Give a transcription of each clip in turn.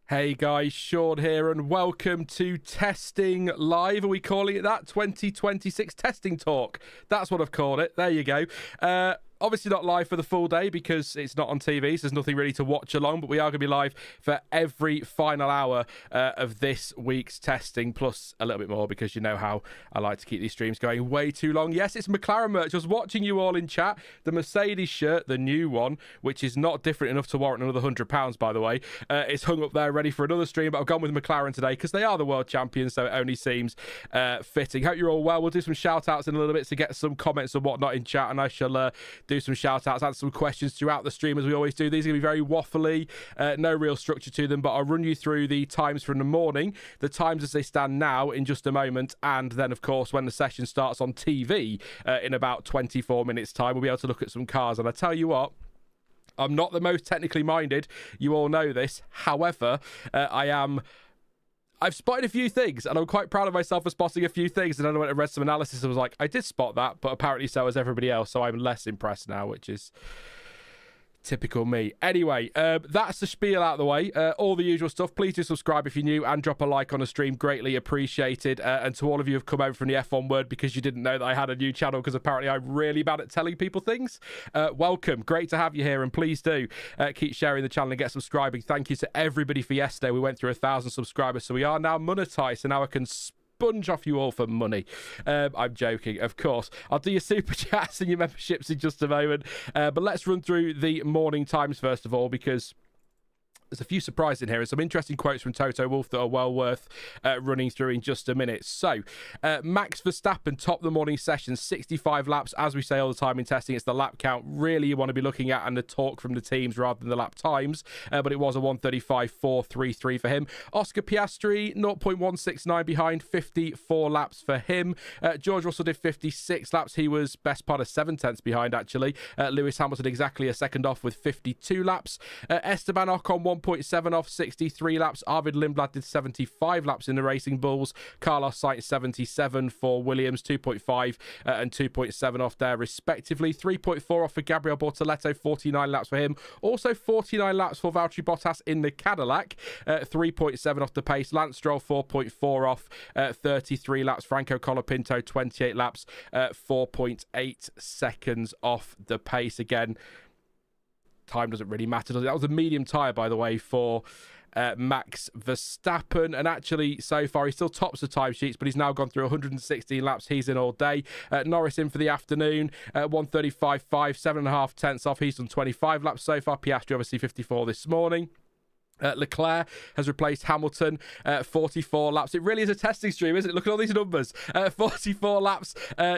Hey guys, Sean here and welcome to Testing Live. Are we calling it that? 2026 Testing Talk. That's what I've called it. There you go. Obviously not live for the full day because it's not on TV, so there's nothing really to watch along, but we are going to be live for every final hour of this week's testing, plus a little bit more because you know how I like to keep these streams going way too long. Yes, it's McLaren merch. I was watching you all in chat. The Mercedes shirt, the new one, which is not different enough to warrant another £100, by the way, is hung up there ready for another stream, but I've gone with McLaren today because they are the world champions, so it only seems fitting. Hope you're all well. We'll do some shout-outs in a little bit to get some comments and whatnot in chat, and I shall do some shout-outs, answer some questions throughout the stream as we always do. These are going to be very waffly, no real structure to them, but I'll run you through the times from the morning, the times as they stand now in just a moment, and then, of course, when the session starts on TV in about 24 minutes' time, we'll be able to look at some cars. And I tell you what, I'm not the most technically minded. You all know this. However, I've spotted a few things, and I'm quite proud of myself for spotting a few things. And then I went and read some analysis and was like, I did spot that, but apparently so has everybody else. So I'm less impressed now, which is typical me. Anyway, that's the spiel out of the way. All the usual stuff. Please do subscribe if you're new and drop a like on the stream. Greatly appreciated. And to all of you who've come over from the F1 word because you didn't know that I had a new channel because apparently I'm really bad at telling people things. Welcome. Great to have you here. And please do keep sharing the channel and get subscribing. Thank you to everybody for yesterday. We went through 1,000 subscribers. So we are now monetized. So now I can sponge off you all for money. I'm joking, of course. I'll do your super chats and your memberships in just a moment. But let's run through the morning times first of all, because there's a few surprises in here and some interesting quotes from Toto Wolff that are well worth running through in just a minute. So, Max Verstappen topped the morning session, 65 laps. As we say all the time in testing, it's the lap count really you want to be looking at and the talk from the teams rather than the lap times. But it was a 1:35.433 for him. Oscar Piastri, 0.169 behind, 54 laps for him. George Russell did 56 laps. He was best part of 7/10 behind, actually. Lewis Hamilton exactly a second off with 52 laps. Esteban Ocon 1.7 off, 63 laps. Arvid Lindblad did 75 laps in the Racing Bulls. Carlos Sainz 77 for Williams, 2.5 and 2.7 off there respectively. 3.4 off for Gabriel Bortoleto, 49 laps for him. Also 49 laps for Valtteri Bottas in the Cadillac. 3.7 off the pace. Lance Stroll 4.4 off, 33 laps. Franco Colapinto 28 laps, 4.8 seconds off the pace. Again, time doesn't really matter, does it? That was a medium tyre, by the way, for Max Verstappen. And actually, so far, he still tops the timesheets, but he's now gone through 116 laps. He's in all day. Norris in for the afternoon, 1:35.5, 7.5 tenths off. He's done 25 laps so far. Piastri, obviously, 54 this morning. Leclerc has replaced Hamilton, 44 laps. It really is a testing stream, isn't it? Look at all these numbers. 44 laps.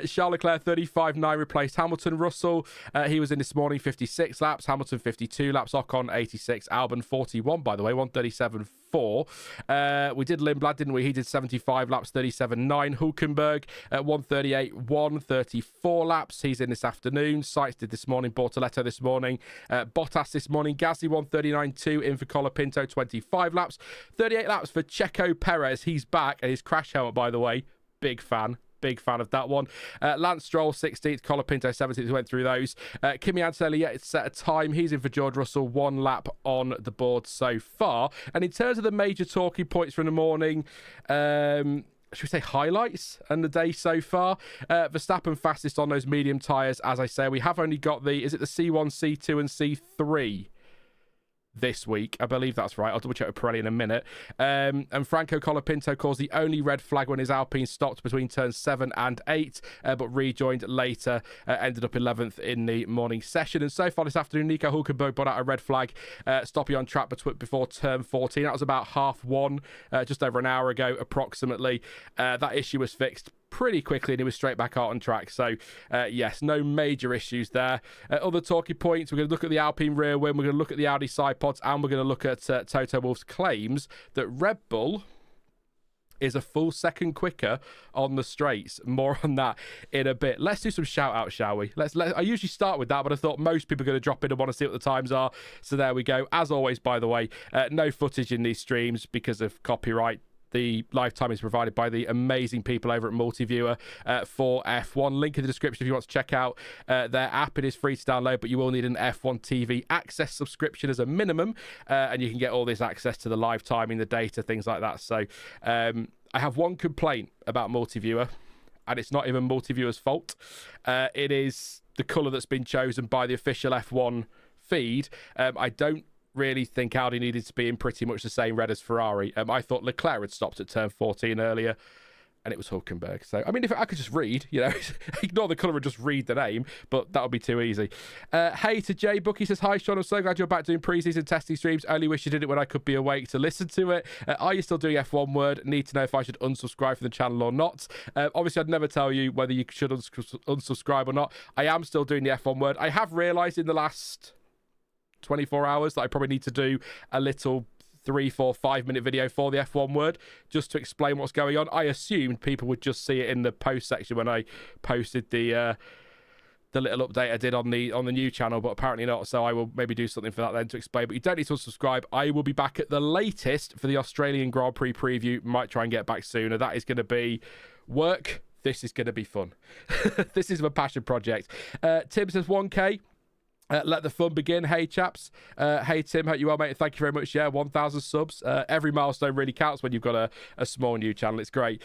Charles Leclerc, 35.9, replaced Hamilton. Russell, he was in this morning, 56 laps. Hamilton, 52 laps. Ocon, 86. Albon, 41, by the way, 1:37.4. We did Lindblad, didn't we? He did 75 laps, 37.9. Hülkenberg, 1:38.1, 34 laps. He's in this afternoon. Sainz did this morning. Bortoleto this morning. Bottas this morning. Gasly, 1:39.2, in for Colapinto, 25 laps. 38 laps for Checo Perez. He's back, and his crash helmet, by the way, big fan of that one. Lance Stroll 16th, Colapinto 17th. Went through those. Kimi Antonelli yet set a time. He's in for George Russell. 1 lap on the board so far. And in terms of the major talking points from the morning, should we say highlights and the day so far? Verstappen fastest on those medium tyres. As I say, we have only got is it the C1, C2 and C3 this week? I believe that's right. I'll double check with Pirelli in a minute. And Franco Colapinto caused the only red flag when his Alpine stopped between turns 7 and 8, but rejoined later, ended up 11th in the morning session. And so far this afternoon, Nico Hülkenberg brought out a red flag, stopping on track before turn 14. That was about 1:30, just over an hour ago approximately. That issue was fixed pretty quickly and he was straight back out on track. So yes, no major issues there. Other talking points, we're going to look at the Alpine rear wing, we're going to look at the Audi side pods, and we're going to look at Toto Wolff's claims that Red Bull is a full second quicker on the straights. More on that in a bit. Let's do some shout outs, shall we? I usually start with that, but I thought most people are going to drop in and want to see what the times are. So there we go. As always, by the way, no footage in these streams because of copyright The live time is provided by the amazing people over at Multiviewer for F1. Link in the description if you want to check out their app. It is free to download, but you will need an F1 TV access subscription as a minimum, and you can get all this access to the live timing, the data, things like that. So I have one complaint about Multiviewer, and it's not even Multiviewer's fault. It is the colour that's been chosen by the official F1 feed. I don't really think Audi needed to be in pretty much the same red as Ferrari. I thought Leclerc had stopped at turn 14 earlier, and it was Hülkenberg. So, I mean, if I could just read, ignore the colour and just read the name, but that would be too easy. Hey to Jay Bookie says, hi, Sean, I'm so glad you're back doing pre-season testing streams. Only wish you did it when I could be awake to listen to it. Are you still doing F1 Word? Need to know if I should unsubscribe from the channel or not. Obviously, I'd never tell you whether you should unsubscribe or not. I am still doing the F1 Word. I have realised in the last 24 hours that I probably need to do a little 3, 4, 5-minute video for the F1 Word just to explain what's going on. I assumed people would just see it in the post section when I posted the little update I did on the new channel, but apparently not. So I will maybe do something for that then to explain. But you don't need to subscribe. I will be back at the latest for the Australian Grand Prix preview. Might try and get back sooner. That is going to be work. This is going to be fun. This is my passion project. Tim says 1K. Let the fun begin. Hey, chaps. Hey, Tim. Hope you well, mate. Thank you very much. Yeah, 1,000 subs. Every milestone really counts when you've got a small new channel. It's great.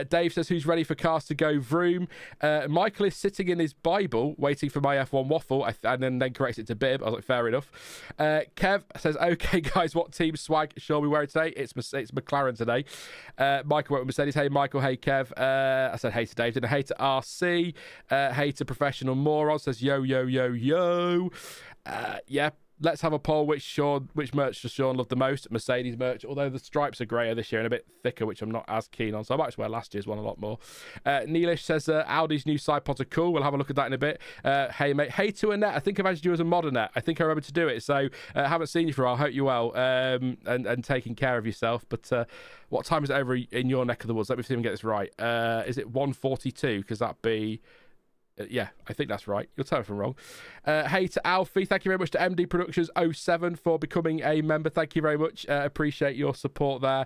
Dave says, who's ready for cars to go vroom? Michael is sitting in his Bible waiting for my F1 waffle, and then corrects it to bib. I was like, fair enough. Kev says, okay, guys, what team swag shall we wear today? It's McLaren today. Michael went with Mercedes. Hey, Michael. Hey, Kev. I said hey to Dave. Didn't I? Hey to RC. Hey to Professional Moron. Says, yo, yo, yo, yo. Yeah, let's have a poll. Which merch does Sean love the most? Mercedes merch, although the stripes are greyer this year and a bit thicker, which I'm not as keen on, so I might just wear last year's one a lot more. Neelish says Audi's new side pods are cool. We'll have a look at that in a bit. Hey mate, hey to Annette. I think I've added you as a mod, Annette. I think I remember to do it, so haven't seen you for a while. Hope you're well and taking care of yourself. But what time is it over in your neck of the woods? Let me see if I can get this right. Is it 1:42? Because that'd be yeah, I think that's right. You'll tell me if I'm wrong. Hey to Alfie. Thank you very much to MD Productions 07 for becoming a member. Thank you very much. Appreciate your support there.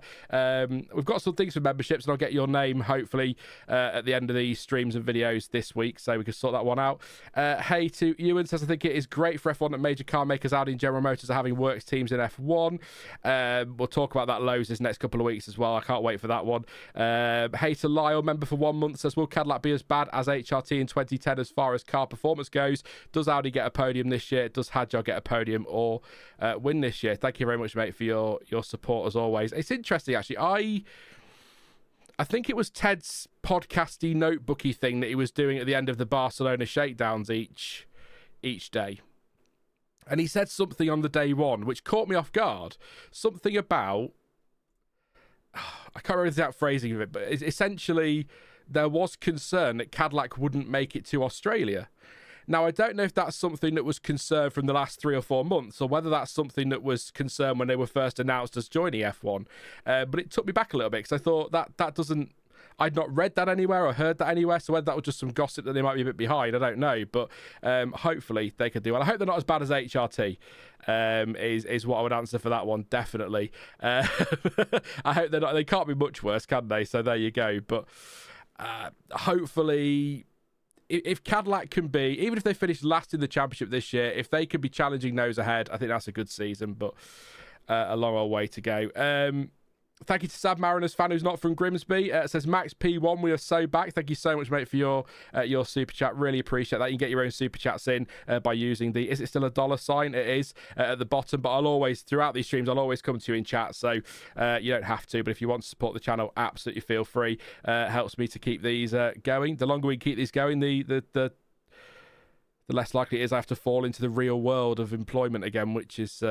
We've got some things for memberships, and I'll get your name, hopefully, at the end of these streams and videos this week, so we can sort that one out. Hey to Ewan says, I think it is great for F1 that major car makers, Audi and General Motors, are having works teams in F1. We'll talk about that loads this next couple of weeks as well. I can't wait for that one. Hey to Lyle, member for 1 month, says, will Cadillac be as bad as HRT in 2010 as far as car performance goes? Does Audi get a podium this year? Does Hadjar get a podium or win this year? Thank you very much, mate, for your support as always. It's interesting, actually. I think it was Ted's podcasty notebooky thing that he was doing at the end of the Barcelona shakedowns each day. And he said something on the day one which caught me off guard. Something about, I can't remember the exact phrasing of it, but it's essentially there was concern that Cadillac wouldn't make it to Australia. Now, I don't know if that's something that was concerned from the last 3 or 4 months, or whether that's something that was concerned when they were first announced as joining F1. But it took me back a little bit, because I thought that doesn't... I'd not read that anywhere or heard that anywhere, so whether that was just some gossip that they might be a bit behind, I don't know. But hopefully they could do well. I hope they're not as bad as HRT, is what I would answer for that one, definitely. I hope they're not. They can't be much worse, can they? So there you go. But hopefully, if Cadillac can be, even if they finish last in the championship this year, if they can be challenging nose ahead, I think that's a good season, but a long old way to go. Thank you to Sad Mariners fan who's not from Grimsby. It says Max P1, we are so back. Thank you so much, mate, for your super chat. Really appreciate that. You can get your own super chats in by using the, is it still a $sign? It is at the bottom, but I'll always, throughout these streams, I'll always come to you in chat, so you don't have to, but if you want to support the channel, absolutely feel free. Helps me to keep these going. The longer we keep these going, the less likely it is I have to fall into the real world of employment again, which is...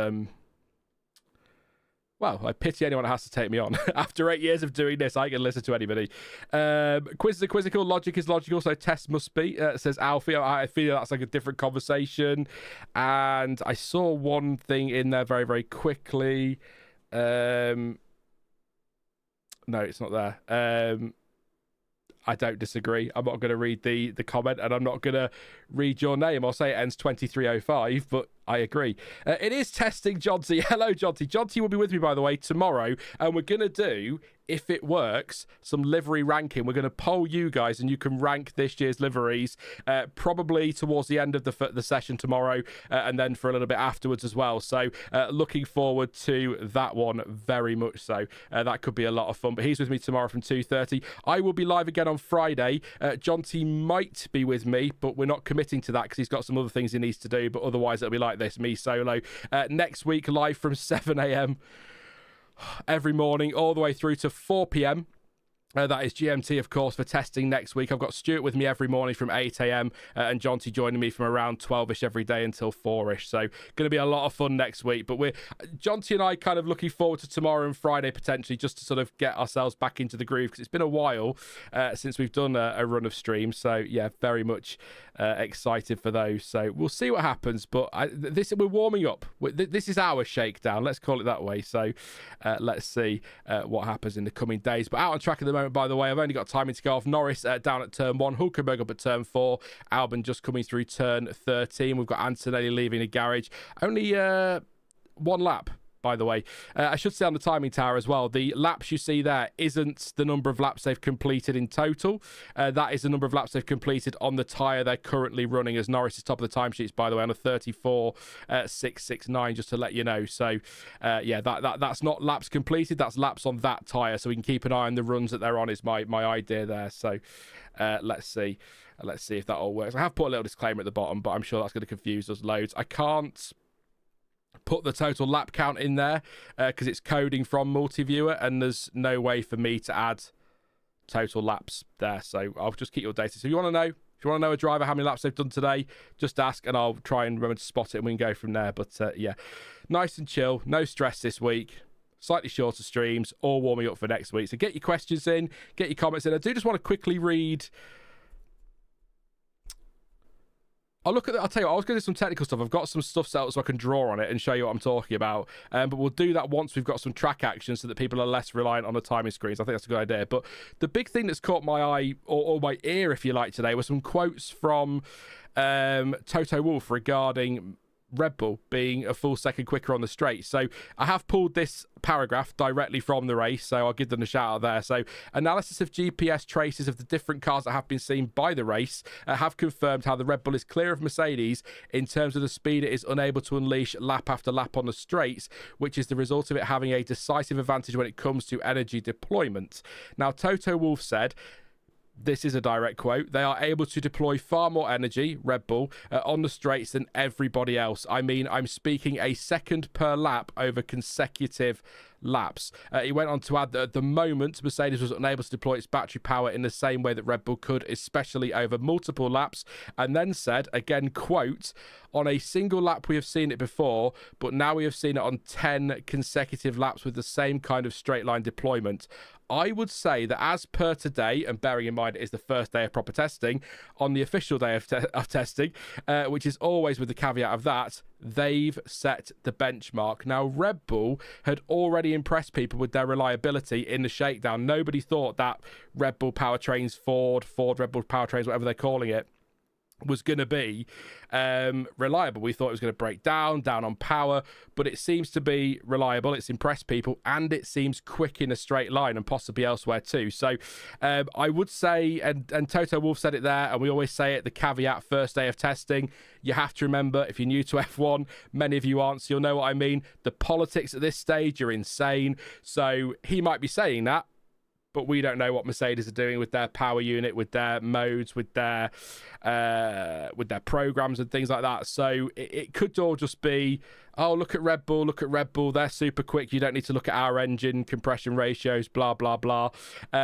Well, I pity anyone that has to take me on. After 8 years of doing this, I can listen to anybody. Quizzes are quizzical, logic is logical, so test must be, says Alfie. I feel that's like a different conversation. And I saw one thing in there very, very quickly. No, it's not there. I don't disagree. I'm not going to read the comment, and I'm not going to read your name. I'll say it ends 2305, but I agree. It is testing, Jonty. Hello, Jonty. Jonty will be with me, by the way, tomorrow, and we're going to do, if it works, some livery ranking. We're going to poll you guys, and you can rank this year's liveries, probably towards the end of the session tomorrow, and then for a little bit afterwards as well. So looking forward to that one very much so. That could be a lot of fun. But he's with me tomorrow from 2:30. I will be live again on Friday. Jonty might be with me, but we're not committing to that because he's got some other things he needs to do. But otherwise, it'll be like this, me solo. Next week, live from 7 a.m. every morning, all the way through to 4 p.m. That is GMT, of course, for testing next week. I've got Stuart with me every morning from 8 a.m. And Jonty joining me from around 12ish every day until 4ish. So going to be a lot of fun next week. But Jonty and I kind of looking forward to tomorrow and Friday potentially, just to sort of get ourselves back into the groove, because it's been a while since we've done a run of streams. So yeah, very much excited for those. So we'll see what happens. But we're warming up. This is our shakedown. Let's call it that way. So let's see what happens in the coming days. But out on track at the moment, by the way, I've only got timing to go off. Norris down at turn 1, Hulkenberg up at turn 4, Albon just coming through turn 13. We've got Antonelli leaving the garage. Only one lap, by the way. I should say on the timing tower as well, the laps you see there isn't the number of laps they've completed in total. That is the number of laps they've completed on the tyre they're currently running, as Norris is top of the timesheets, by the way, on a 34.669, just to let you know. So, yeah, that's not laps completed. That's laps on that tyre, so we can keep an eye on the runs that they're on is my idea there. So, let's see. Let's see if that all works. I have put a little disclaimer at the bottom, but I'm sure that's going to confuse us loads. I can't put the total lap count in there because it's coding from multi-viewer, and there's no way for me to add total laps there. So I'll just keep you updated. So if you want to know a driver how many laps they've done today, just ask and I'll try and remember to spot it and we can go from there. But yeah, nice and chill, no stress this week. Slightly shorter streams, all warming up for next week. So get your questions in, get your comments in. I do just want to quickly read. I'll tell you what, I was going to do some technical stuff. I've got some stuff set up so I can draw on it and show you what I'm talking about. But we'll do that once we've got some track action so that people are less reliant on the timing screens. I think that's a good idea. But the big thing that's caught my eye, or my ear, if you like, today, were some quotes from Toto Wolff regarding Red Bull being a full second quicker on the straight. So I have pulled this paragraph directly from the race, so I'll give them a shout out there. So analysis of GPS traces of the different cars that have been seen by the race have confirmed how the Red Bull is clear of Mercedes in terms of the speed it is unable to unleash lap after lap on the straights, which is the result of it having a decisive advantage when it comes to energy deployment. Now, Toto Wolff said, this is a direct quote, they are able to deploy far more energy, Red Bull, on the straights than everybody else. I mean, I'm speaking a second per lap over consecutive laps. He went on to add that at the moment, Mercedes was unable to deploy its battery power in the same way that Red Bull could, especially over multiple laps, and then said, again, quote, on a single lap we have seen it before, but now we have seen it on 10 consecutive laps with the same kind of straight line deployment. I would say that as per today, and bearing in mind it is the first day of proper testing, on the official day of testing, which is always with the caveat of that, they've set the benchmark. Now, Red Bull had already impressed people with their reliability in the shakedown. Nobody thought that Red Bull powertrains, Ford Red Bull powertrains, whatever they're calling it, was going to be reliable. We thought it was going to break down on power, but it seems to be reliable. It's impressed people, and it seems quick in a straight line and possibly elsewhere too. So I would say, and Toto Wolff said it there, and we always say it, the caveat, first day of testing, you have to remember, if you're new to F1, many of you aren't, so you'll know what I mean. The politics at this stage are insane. So he might be saying that, but we don't know what Mercedes are doing with their power unit, with their modes, with their programs and things like that. So it could all just be, oh, look at Red Bull, they're super quick, you don't need to look at our engine compression ratios, blah, blah, blah.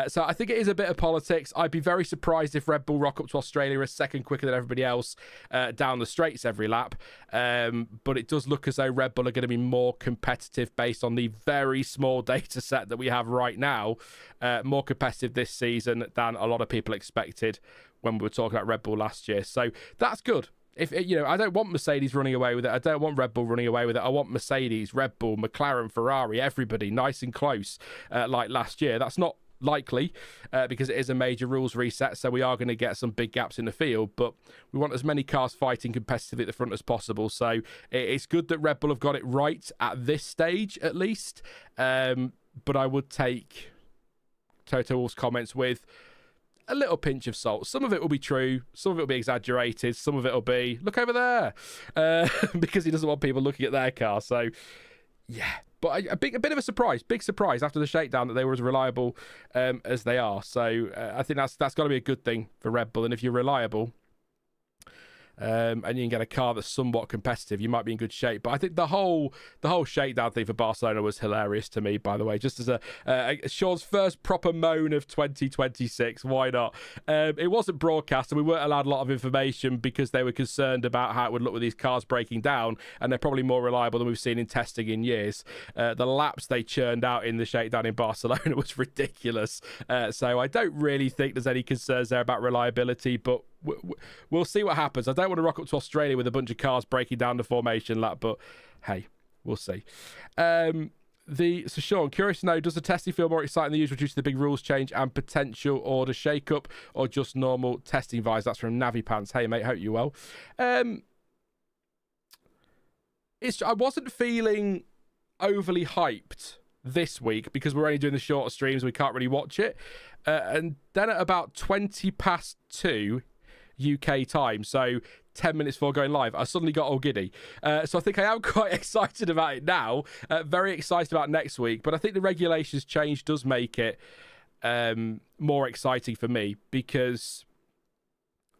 So I think it is a bit of politics. I'd be very surprised if Red Bull rock up to Australia a second quicker than everybody else down the straights every lap. But it does look as though Red Bull are going to be more competitive based on the very small data set that we have right now, more competitive this season than a lot of people expected when we were talking about Red Bull last year. So that's good. If I don't want Mercedes running away with it. I don't want Red Bull running away with it. I want Mercedes, Red Bull, McLaren, Ferrari, everybody nice and close like last year. That's not likely, because it is a major rules reset, so we are going to get some big gaps in the field, but we want as many cars fighting competitively at the front as possible. So it's good that Red Bull have got it right at this stage, at least. But I would take Toto Wolff's comments with a little pinch of salt. Some of it will be true, some of it will be exaggerated, some of it will be, look over there, because he doesn't want people looking at their car. So, yeah. But a big bit of a surprise, big surprise after the shakedown that they were as reliable as they are. So I think that's got to be a good thing for Red Bull. And if you're reliable and you can get a car that's somewhat competitive, you might be in good shape. But I think the whole shakedown thing for Barcelona was hilarious to me, by the way. Just as a Sean's first proper moan of 2026, why not? It wasn't broadcast, and we weren't allowed a lot of information because they were concerned about how it would look with these cars breaking down, and they're probably more reliable than we've seen in testing in years. The laps they churned out in the shakedown in Barcelona was ridiculous. So I don't really think there's any concerns there about reliability, but we'll see what happens. I don't want to rock up to Australia with a bunch of cars breaking down the formation lap, but hey, we'll see. So Sean, curious to know, does the testing feel more exciting than usual due to the big rules change and potential order shake-up, or just normal testing vibes? That's from Navi Pants. Hey mate, hope you're well. I wasn't feeling overly hyped this week because we're only doing the shorter streams, we can't really watch it. And then at about 2:20 UK time, so 10 minutes before going live, I suddenly got all giddy. So I think I am quite excited about it now. Very excited about next week, but I think the regulations change does make it more exciting for me because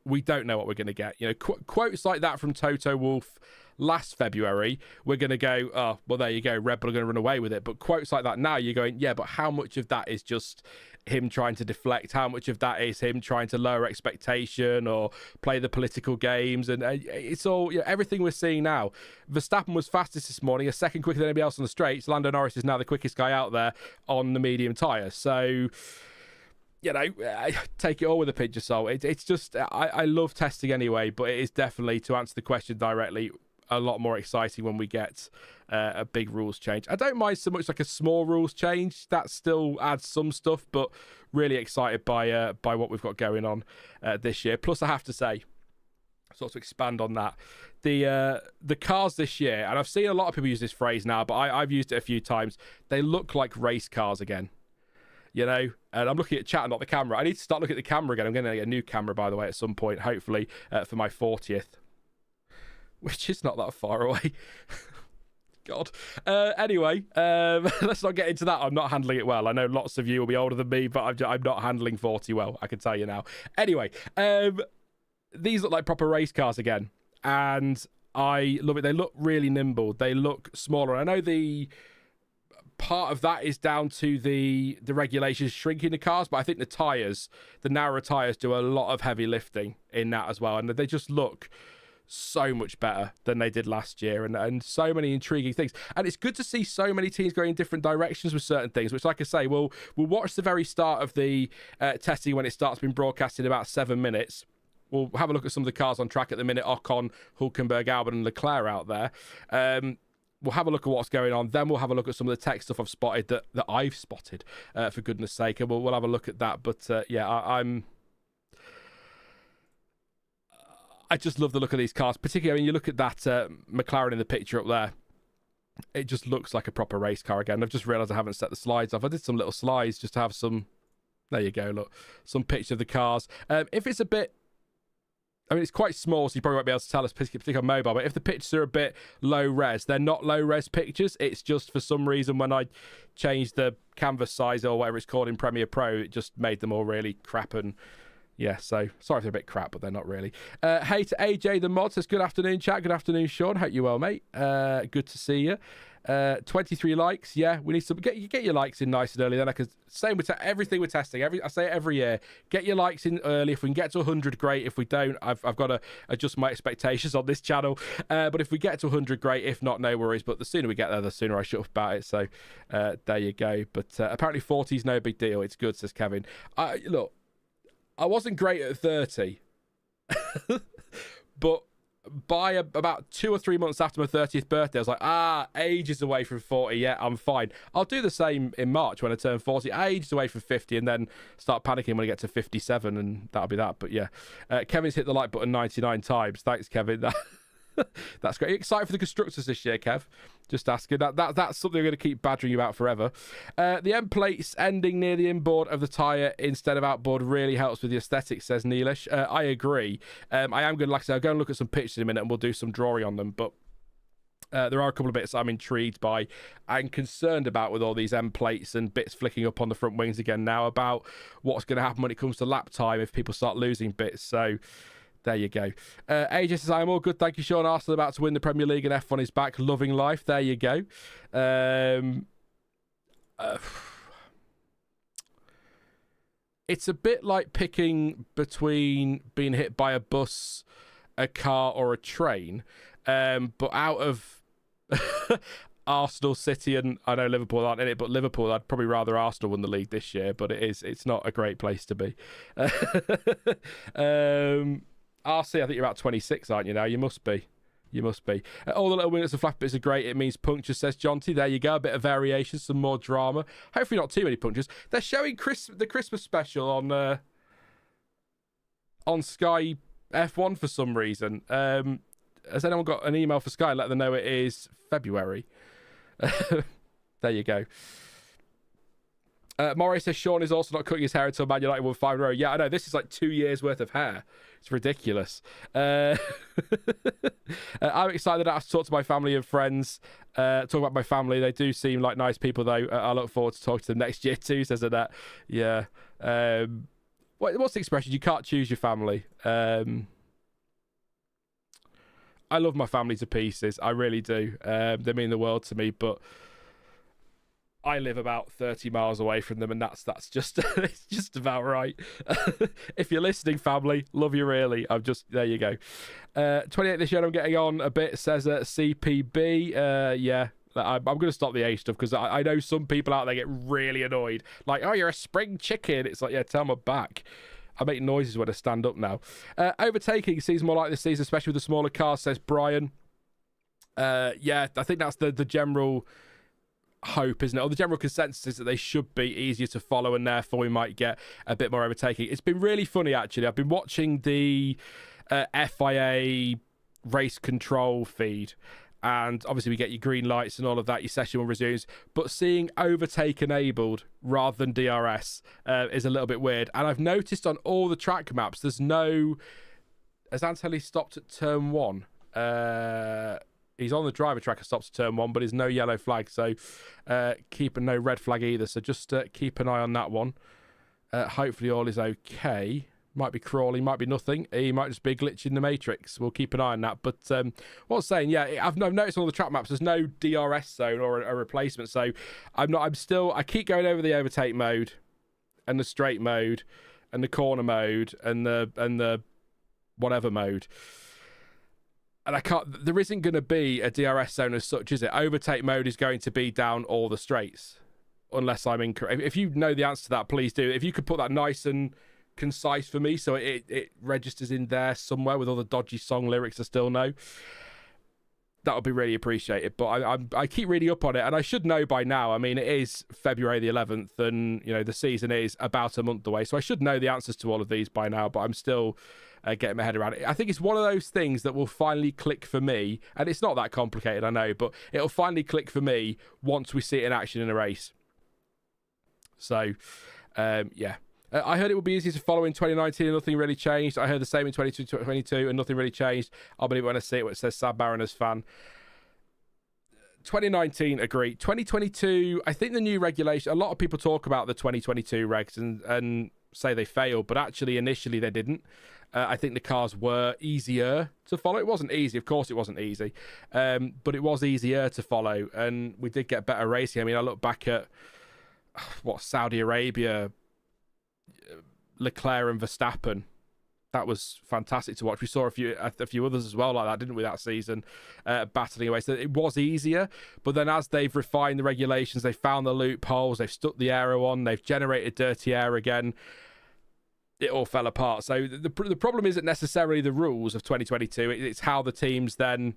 we don't know what we're going to get. You know, quotes like that from Toto Wolff last February, we're going to go, oh, well, there you go, Red Bull are going to run away with it. But quotes like that now, you're going, yeah, but how much of that is just him trying to deflect? How much of that is him trying to lower expectation or play the political games? And it's all, you know, everything we're seeing now. Verstappen was fastest this morning, a second quicker than anybody else on the straights. Lando Norris is now the quickest guy out there on the medium tyre. So, you know, take it all with a pinch of salt. It's just, I love testing anyway, but it is definitely, to answer the question directly, a lot more exciting when we get a big rules change. I don't mind so much like a small rules change. That still adds some stuff, but really excited by what we've got going on this year. Plus, I have to say, sort of to expand on that, the cars this year, and I've seen a lot of people use this phrase now, but I've used it a few times, they look like race cars again. You know, and I'm looking at chat, not the camera. I need to start looking at the camera again. I'm going to get a new camera, by the way, at some point, hopefully, for my 40th. Which is not that far away. God. Anyway, let's not get into that. I'm not handling it well. I know lots of you will be older than me, but I'm not handling 40 well, I can tell you now. Anyway, these look like proper race cars again. And I love it. They look really nimble. They look smaller. I know the part of that is down to the regulations shrinking the cars, but I think the tyres, the narrower tyres, do a lot of heavy lifting in that as well. And they just look so much better than they did last year, and so many intriguing things. And it's good to see so many teams going in different directions with certain things, which, like I say, we'll watch the very start of the testing when it starts being broadcast in about 7 minutes. We'll have a look at some of the cars on track at the minute: Ocon, Hülkenberg, Albon and Leclerc out there. We'll have a look at what's going on. Then we'll have a look at some of the tech stuff I've spotted that I've spotted, for goodness sake, and we'll have a look at that. But yeah, I just love the look of these cars, particularly when you look at that McLaren in the picture up there. It just looks like a proper race car again. I've just realised I haven't set the slides off. I did some little slides just to have some, there you go, look, some pictures of the cars. If it's a bit, I mean, it's quite small, so you probably won't be able to tell us, particularly on mobile, but if the pictures are a bit low res, they're not low res pictures. It's just for some reason when I changed the canvas size or whatever it's called in Premiere Pro, it just made them all really crap. And yeah, so sorry if they're a bit crap, but they're not really. Hey to AJ the mod says, good afternoon, chat. Good afternoon, Sean. Hope you're well, mate. Good to see you. 23 likes. Yeah, we need some. Get your likes in nice and early. Then I can. Same with everything we're testing. I say it every year. Get your likes in early. If we can get to 100, great. If we don't, I've got to adjust my expectations on this channel. But if we get to 100, great. If not, no worries. But the sooner we get there, the sooner I shut up about it. So there you go. But apparently 40 is no big deal. It's good, says Kevin. Look, I wasn't great at 30, but by about 2 or 3 months after my 30th birthday, I was like, ages away from 40. Yeah, I'm fine. I'll do the same in March when I turn 40. Ages away from 50, and then start panicking when I get to 57, and that'll be that. But yeah, Kevin's hit the like button 99 times. Thanks, Kevin. That's great. Are you excited for the constructors this year, Kev? Just asking. That's something I'm going to keep badgering you about forever. The end plates ending near the inboard of the tyre instead of outboard really helps with the aesthetics, says Neelish. I agree. I am going to, like I said, I'll go and look at some pictures in a minute and we'll do some drawing on them. But there are a couple of bits I'm intrigued by and concerned about with all these end plates and bits flicking up on the front wings again now about what's going to happen when it comes to lap time if people start losing bits. So there you go. AJ says, I'm all good. Thank you, Sean. Arsenal about to win the Premier League and F1 is back. Loving life. There you go. It's a bit like picking between being hit by a bus, a car, or a train. But out of Arsenal, City, and I know Liverpool aren't in it, but Liverpool, I'd probably rather Arsenal win the league this year, but it's not a great place to be. RC, I think you're about 26, aren't you now? You must be. All the little winglets and flat bits are great. It means punctures, says Jonty. There you go. A bit of variation, some more drama. Hopefully not too many punctures. They're showing the Christmas special on Sky F1 for some reason. Has anyone got an email for Sky? Let them know it is February. There you go. Morris says Sean is also not cutting his hair until Man United won 5 in a row. Yeah, I know. This is like 2 years worth of hair. It's ridiculous. I'm excited that I have to talk to my family and friends. Talk about my family. They do seem like nice people, though. I look forward to talking to them next year, too, says Annette. Yeah. What's the expression? You can't choose your family. I love my family to pieces. I really do. They mean the world to me, but I live about 30 miles away from them, and that's just it's just about right. If you're listening, family, love you really. There you go. 28 this year, I'm getting on a bit, says CPB. Yeah, I'm going to stop the age stuff because I know some people out there get really annoyed. Like, oh, you're a spring chicken. It's like, yeah, tell my back. I make noises when I stand up now. Overtaking seems more like this season, especially with the smaller cars, says Brian. Yeah, I think that's the general hope, isn't it? Or the general consensus is that they should be easier to follow and therefore we might get a bit more overtaking. It's been really funny, actually. I've been watching the FIA race control feed, and obviously we get your green lights and all of that, your session one resumes, but seeing overtake enabled rather than DRS is a little bit weird. And I've noticed on all the track maps there's no... Has Antonelli stopped at turn 1? He's on the driver track and stops at turn 1, but there's no yellow flag, so no red flag either, so just keep an eye on that one. Hopefully all is okay. Might be crawling, might be nothing. He might just be a glitch in the matrix. We'll keep an eye on that. But what I was saying, yeah, I've noticed on all the track maps there's no DRS zone or a replacement, so I keep going over the overtake mode and the straight mode and the corner mode and the whatever mode. And there isn't going to be a DRS zone as such, is it? Overtake mode is going to be down all the straights, unless I'm incorrect. If you know the answer to that, please do. If you could put that nice and concise for me so it registers in there somewhere with all the dodgy song lyrics I still know, that would be really appreciated. But I keep reading up on it, and I should know by now. I mean, it is February the 11th, and the season is about a month away, so I should know the answers to all of these by now, but I'm still getting my head around it. I think it's one of those things that will finally click for me, and it's not that complicated, I know, but it'll finally click for me once we see it in action in a race. So, yeah. I heard it would be easier to follow in 2019 and nothing really changed. I heard the same in 2022 and nothing really changed. I'll believe it when I see it, what it says Sad Mariners fan. 2019, agree. 2022, I think the new regulation, a lot of people talk about the 2022 regs and say they failed, but actually initially they didn't. I think the cars were easier to follow. It wasn't easy, of course it wasn't easy, but it was easier to follow, and we did get better racing. I mean, I look back at Saudi Arabia, Leclerc and Verstappen. That was fantastic to watch. We saw a few others as well like that, didn't we, that season, battling away. So it was easier, but then as they've refined the regulations, they found the loopholes, they've stuck the aero on, they've generated dirty air again. it all fell apart. So the problem isn't necessarily the rules of 2022. It's how the teams then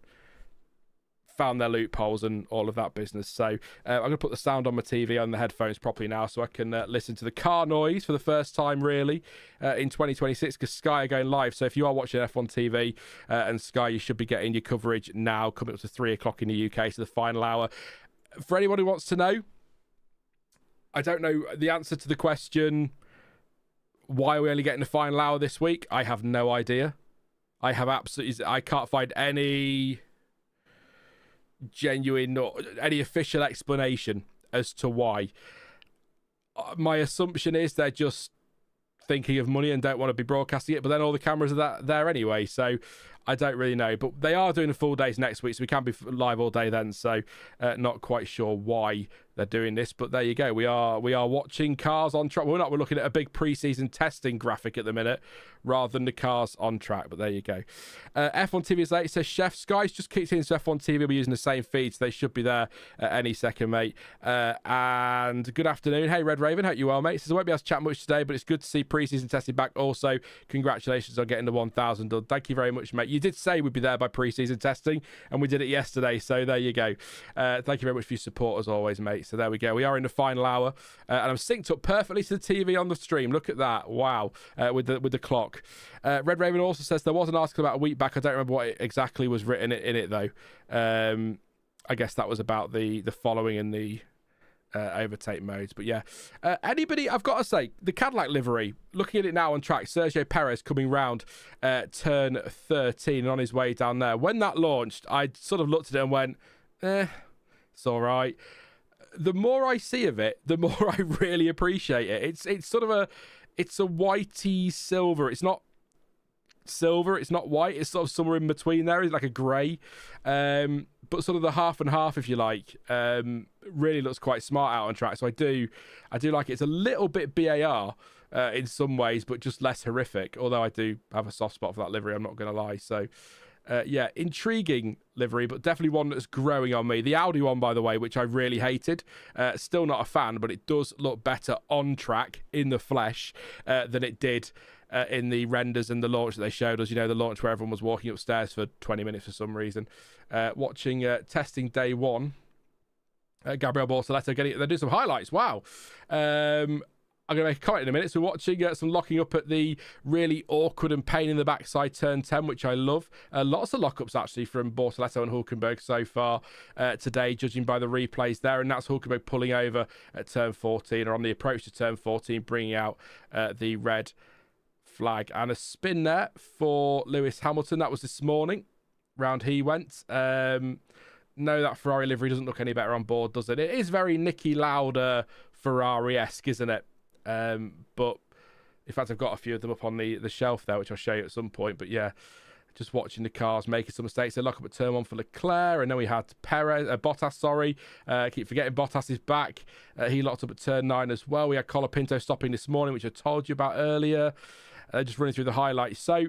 found their loopholes and all of that business. So I'm going to put the sound on my TV on the headphones properly now so I can listen to the car noise for the first time really in 2026, because Sky are going live. So if you are watching F1 TV and Sky, you should be getting your coverage now coming up to 3 o'clock in the UK, so the final hour. For anyone who wants to know, I don't know the answer to the question, why are we only getting the final hour this week? I have no idea. I can't find any genuine or any official explanation as to why. My assumption is they're just thinking of money and don't want to be broadcasting it, but then all the cameras are there anyway, so I don't really know. But they are doing the full days next week, so we can be live all day then, so not quite sure why they're doing this, but there you go. We are watching cars on track. We're looking at a big pre-season testing graphic at the minute rather than the cars on track, but there you go. F1 TV is late. It says Chef Sky's just kicked into F1 TV. We're using the same feed, so they should be there any second, mate. And good afternoon. Hey, Red Raven, hope you well, mate. He says I won't be able to chat much today, but it's good to see pre-season testing back. Also, congratulations on getting the 1,000 done. Thank you very much, mate. You did say we'd be there by pre-season testing, and we did it yesterday, so there you go. Thank you very much for your support as always, mate. So there we go. We are in the final hour, and I'm synced up perfectly to the TV on the stream. Look at that. Wow. With the clock. Red Raven also says there was an article about a week back. I don't remember what exactly was written in it though. I guess that was about the following and the overtake modes. But yeah, anybody, I've got to say, the Cadillac livery, looking at it now on track, Sergio Perez coming round turn 13 and on his way down there. When that launched, I sort of looked at it and went, it's all right. The more I see of it, the more I really appreciate it. It's sort of it's a whitey silver. It's not silver, it's not white, it's sort of somewhere in between there. It's like a grey, but sort of the half and half, if you like. Really looks quite smart out on track, so I do like it. It's a little bit BAR in some ways, but just less horrific, although I do have a soft spot for that livery, I'm not going to lie. So yeah, intriguing livery, but definitely one that's growing on me. The Audi one, by the way, which I really hated, still not a fan, but it does look better on track in the flesh than it did in the renders and the launch that they showed us. You know, the launch where everyone was walking upstairs for 20 minutes for some reason. Watching testing day one, Gabriel Bortoletto they're doing some highlights. Wow. I'm going to make a comment in a minute. So we're watching some locking up at the really awkward and pain in the backside turn 10, which I love. Lots of lockups actually from Bortoletto and Hulkenberg so far today, judging by the replays there. And that's Hulkenberg pulling over at turn 14, or on the approach to turn 14, bringing out the red flag. And a spin there for Lewis Hamilton. That was this morning. Round he went. No, that Ferrari livery doesn't look any better on board, does it? It is very Niki Lauda Ferrari-esque, isn't it? But in fact, I've got a few of them up on the shelf there, which I'll show you at some point. But yeah, just watching the cars making some mistakes. They lock up at turn 1 for Leclerc, and then we had Bottas. Sorry, keep forgetting Bottas is back. He locked up at turn 9 as well. We had Colapinto stopping this morning, which I told you about earlier. Just running through the highlights. So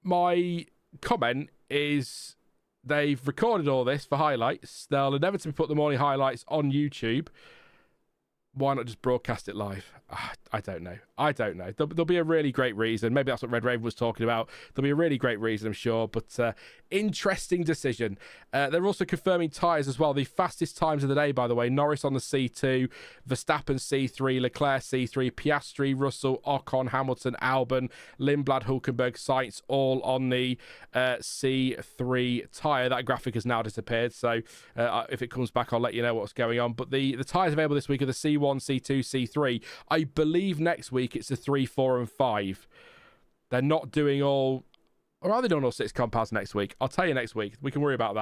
my comment is, they've recorded all this for highlights. They'll inevitably put the morning highlights on YouTube. Why not just broadcast it live? I don't know. There'll be a really great reason. Maybe that's what Red Raven was talking about. There'll be a really great reason, I'm sure. But interesting decision. They're also confirming tyres as well. The fastest times of the day, by the way. Norris on the C2, Verstappen C3, Leclerc C3, Piastri, Russell, Ocon, Hamilton, Albon, Lindblad, Hulkenberg, Sainz, all on the C3 tyre. That graphic has now disappeared. So if it comes back, I'll let you know what's going on. But the tyres available this week are the C1, C2, C3. I believe next week it's the 3, 4, and 5. They're not doing all, or are they doing all 6 compounds next week? I'll tell you next week. We can worry about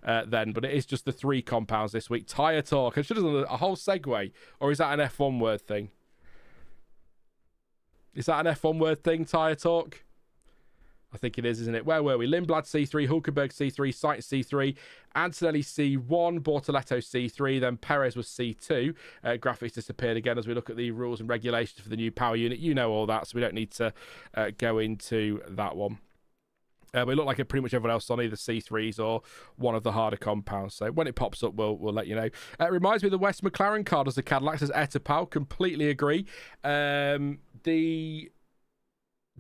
that then. But it is just the 3 compounds this week. Tyre talk. I should have done a whole segue. Or is that an F1 word thing? Is that an F1 word thing, tyre talk? I think it is, isn't it? Where were we? Lindblad C3, Hulkenberg C3, Sainz C3, Antonelli C1, Bortoletto C3, then Perez was C2. Graphics disappeared again as we look at the rules and regulations for the new power unit. You know all that, so we don't need to go into that one. We look like pretty much everyone else on either C3s or one of the harder compounds. So when it pops up, we'll let you know. It reminds me of the West McLaren car does the Cadillac, says Etapal. Completely agree. The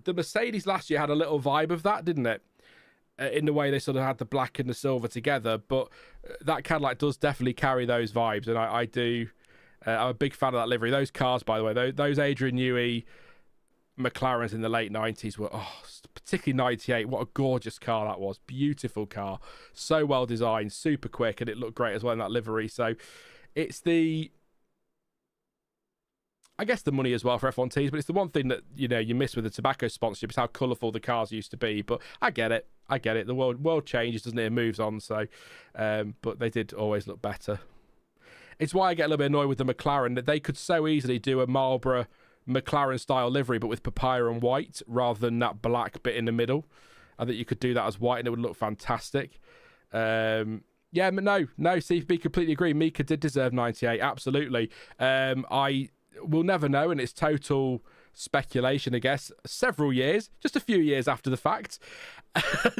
the Mercedes last year had a little vibe of that, didn't it? In the way they sort of had the black and the silver together, but that Cadillac does definitely carry those vibes, and I do. I'm a big fan of that livery. Those cars, by the way, those Adrian Newey McLarens in the late 90s were, particularly 98. What a gorgeous car that was. Beautiful car. So well designed, super quick, and it looked great as well in that livery. So it's I guess the money as well for F1 teams, but it's the one thing that, you miss with the tobacco sponsorship is how colourful the cars used to be. But I get it. The world changes, doesn't it? It moves on. So, but they did always look better. It's why I get a little bit annoyed with the McLaren, that they could so easily do a Marlboro McLaren style livery, but with papaya and white rather than that black bit in the middle. I think you could do that as white and it would look fantastic. Yeah, but no, CFB completely agree. Mika did deserve 98, absolutely. I will never know, and it's total speculation, I guess. Several years, just a few years after the fact.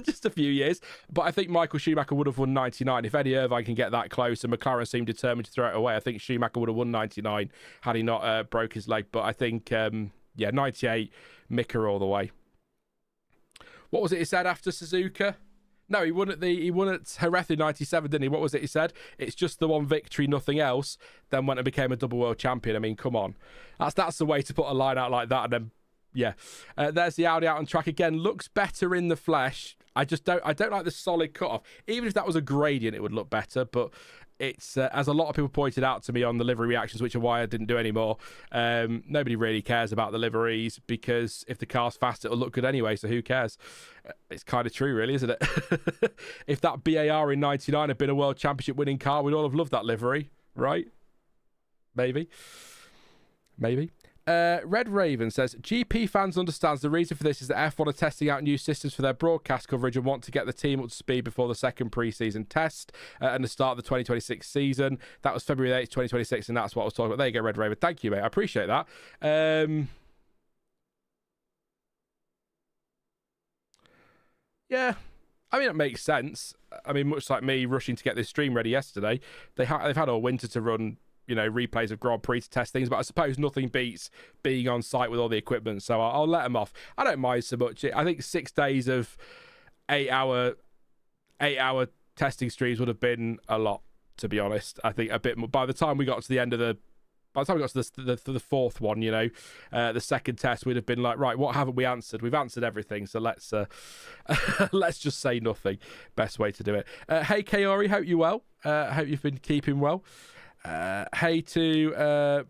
Just a few years. But I think Michael Schumacher would have won 99. If Eddie Irvine can get that close and McLaren seemed determined to throw it away, I think Schumacher would have won 99 had he not broke his leg. But I think, 98, Mika all the way. What was it he said after Suzuka? No, he won at Jerez in 97, didn't he? What was it he said? It's just the one victory, nothing else. Then went and became a double world champion. I mean, come on. That's the way to put a line out like that. And then, yeah. There's the Audi out on track again. Looks better in the flesh. I don't like the solid cutoff. Even if that was a gradient, it would look better. But it's, as a lot of people pointed out to me on the livery reactions, which are why I didn't do any more, nobody really cares about the liveries because if the car's fast, it'll look good anyway, so who cares? It's kind of true, really, isn't it? If that BAR in 99 had been a world championship winning car, we'd all have loved that livery, right? Maybe. Red Raven says, GP fans understands the reason for this is that F1 are testing out new systems for their broadcast coverage and want to get the team up to speed before the second pre-season test and the start of the 2026 season. That was February 8th, 2026, and that's what I was talking about. There you go, Red Raven. Thank you, mate. I appreciate that. Yeah, I mean, it makes sense. I mean, much like me rushing to get this stream ready yesterday, they've had all winter to run replays of Grand Prix to test things, but I suppose nothing beats being on site with all the equipment, so I'll let them off. I don't mind so much. I think 6 days of 8-hour testing streams would have been a lot, to be honest. I think a bit more. By the time we got to the fourth one, the second test, we'd have been like, right, what haven't we answered? We've answered everything, so let's let's just say nothing. Best way to do it. Hey, Kaori, hope you're well. Hope you've been keeping well. Hey to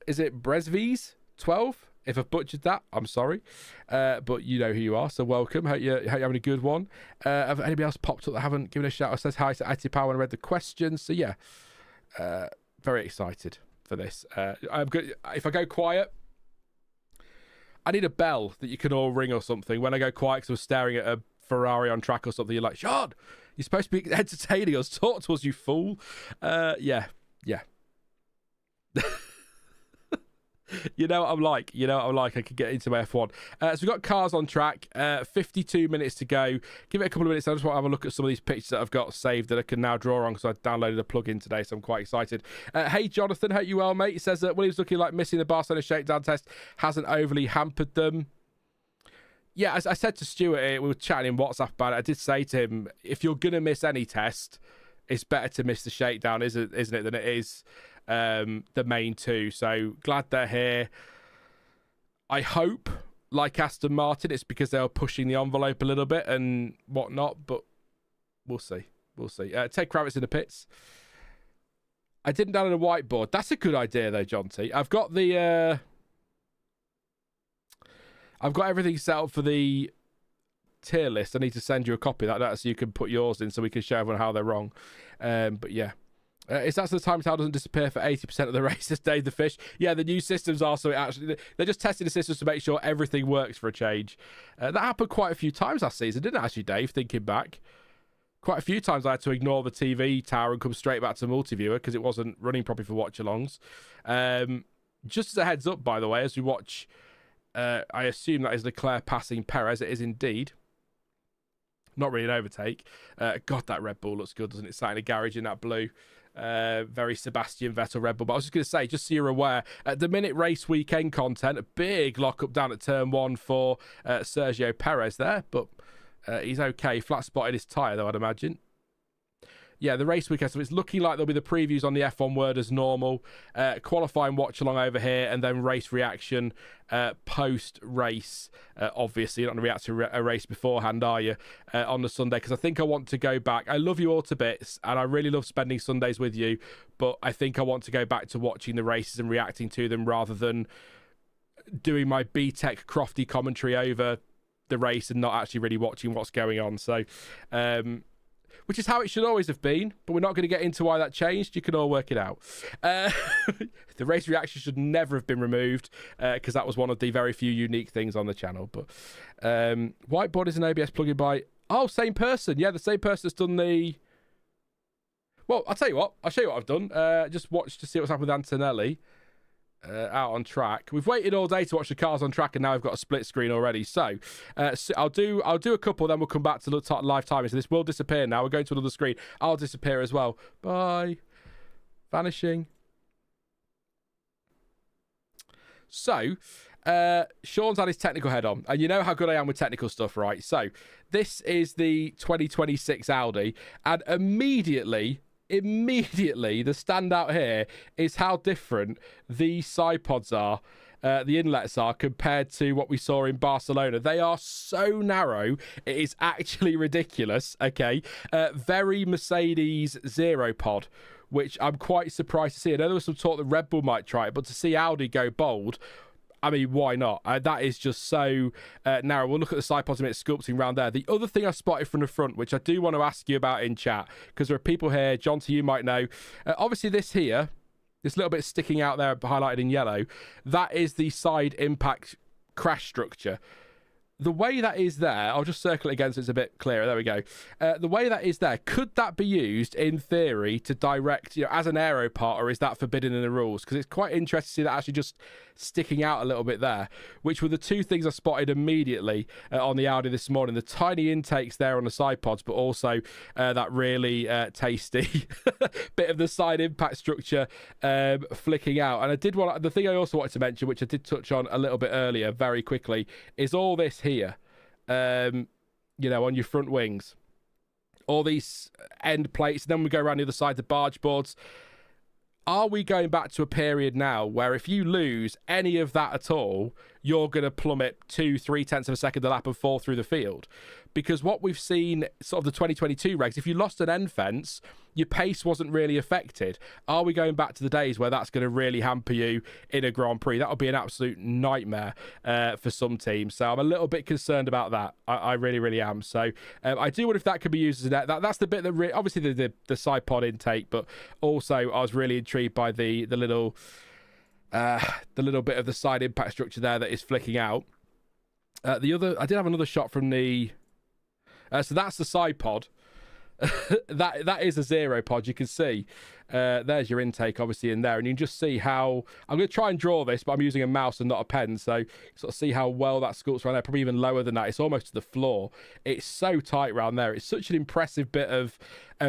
is it Bresvies 12? If I've butchered that, I'm sorry, but you know who you are, so welcome. Hope you're having a good one. Have anybody else popped up that haven't given a shout? Says hi to Atipower and read the questions. So yeah, very excited for this. I'm good. If I go quiet, I need a bell that you can all ring or something. When I go quiet because I'm staring at a Ferrari on track or something, you're like, Sean, you're supposed to be entertaining us. Talk to us, you fool. Yeah. You know what I'm like. I could get into F1. So we've got cars on track. 52 minutes to go. Give it a couple of minutes. I just want to have a look at some of these pictures that I've got saved that I can now draw on because I downloaded a plugin today, so I'm quite excited. Hey, Jonathan. Hope you well, mate. He says that Williams looking like missing the Barcelona shakedown test hasn't overly hampered them. Yeah, as I said to Stuart, we were chatting in WhatsApp about it. I did say to him, if you're going to miss any test, it's better to miss the shakedown, isn't it, than it is the main two. So glad they're here. I hope, like Aston Martin, it's because they were pushing the envelope a little bit and whatnot, but we'll see. Ted Kravitz in the pits. I didn't download a whiteboard. That's a good idea, though, John T. I've got everything set up for the tier list. I need to send you a copy of that so you can put yours in so we can show everyone how they're wrong. But yeah. Is that so the time trial doesn't disappear for 80% of the races, Dave the Fish? Yeah, the new systems are, so they're just testing the systems to make sure everything works for a change. That happened quite a few times last season, didn't it, actually, Dave, thinking back? Quite a few times I had to ignore the TV tower and come straight back to multi-viewer because it wasn't running properly for watch-alongs. Just as a heads up, by the way, as we watch... I assume that is Leclerc passing Perez. It is indeed. Not really an overtake. God, that Red Bull looks good, doesn't it? Sat in a garage in that blue. Very Sebastian Vettel Red Bull. But I was just going to say, just so you're aware, at the minute race weekend content, a big lock-up down at turn 1 for Sergio Perez there, but he's okay. Flat spotted his tyre, though, I'd imagine. Yeah, the race weekend, so it's looking like there'll be the previews on the F1 Word as normal, qualifying watch-along over here, and then race reaction post-race. Obviously, you're not going to react to a race beforehand, are you, on the Sunday? Because I think I want to go back. I love you all to bits, and I really love spending Sundays with you, but I think I want to go back to watching the races and reacting to them rather than doing my B-Tech Crofty commentary over the race and not actually really watching what's going on. So, which is how it should always have been, but we're not going to get into why that changed. You can all work it out. The race reaction should never have been removed because that was one of the very few unique things on the channel. But whiteboard is an ABS plugin by... Oh, same person. Yeah, the same person that's done the... Well, I'll tell you what. I'll show you what I've done. Just watch to see what's happened with Antonelli. Out on track. We've waited all day to watch the cars on track, and now we've got a split screen already. So I'll do a couple, then we'll come back to the live timing. So this will disappear now. We're going to another screen. I'll disappear as well. Bye. Vanishing. So Sean's had his technical head on, and you know how good I am with technical stuff, right? So this is the 2026 Audi, and immediately the standout here is how different these side pods are, the inlets are, compared to what we saw in Barcelona. They are so narrow, it is actually ridiculous, okay? Very Mercedes zero pod, which I'm quite surprised to see. I know there was some talk that Red Bull might try it, but to see Audi go bold, I mean, why not? That is just so narrow. We'll look at the side pods a minute, sculpting around there. The other thing I spotted from the front, which I do want to ask you about in chat, because there are people here, John, you might know. Obviously, this here, this little bit sticking out there, highlighted in yellow, that is the side impact crash structure. The way that is there, I'll just circle it again so it's a bit clearer. There we go. The way that is there, could that be used in theory to direct, as an aero part, or is that forbidden in the rules? Because it's quite interesting to see that actually just sticking out a little bit there, which were the two things I spotted immediately on the Audi this morning. The tiny intakes there on the side pods, but also that really tasty bit of the side impact structure flicking out. And I did want, the thing I also wanted to mention, which I did touch on a little bit earlier very quickly, is all this here, on your front wings, all these end plates, and then we go around the other side, the barge boards. Are we going back to a period now where if you lose any of that at all, you're going to plummet 2-3 tenths of a second a lap and fall through the field? Because what we've seen, sort of the 2022 regs, if you lost an end fence, your pace wasn't really affected. Are we going back to the days where that's going to really hamper you in a Grand Prix? That would be an absolute nightmare for some teams. So I'm a little bit concerned about that. I really, really am. So I do wonder if that could be used as a net. That's the bit that obviously the side pod intake, but also I was really intrigued by the little bit of the side impact structure there that is flicking out. I did have another shot from the. So that's the side pod. that is a zero pod. You can see there's your intake obviously in there, and you can just see how I'm going to try and draw this, but I'm using a mouse and not a pen, so sort of see how well that sculpts around there. Probably even lower than that. It's almost to the floor. It's so tight around there. It's such an impressive bit of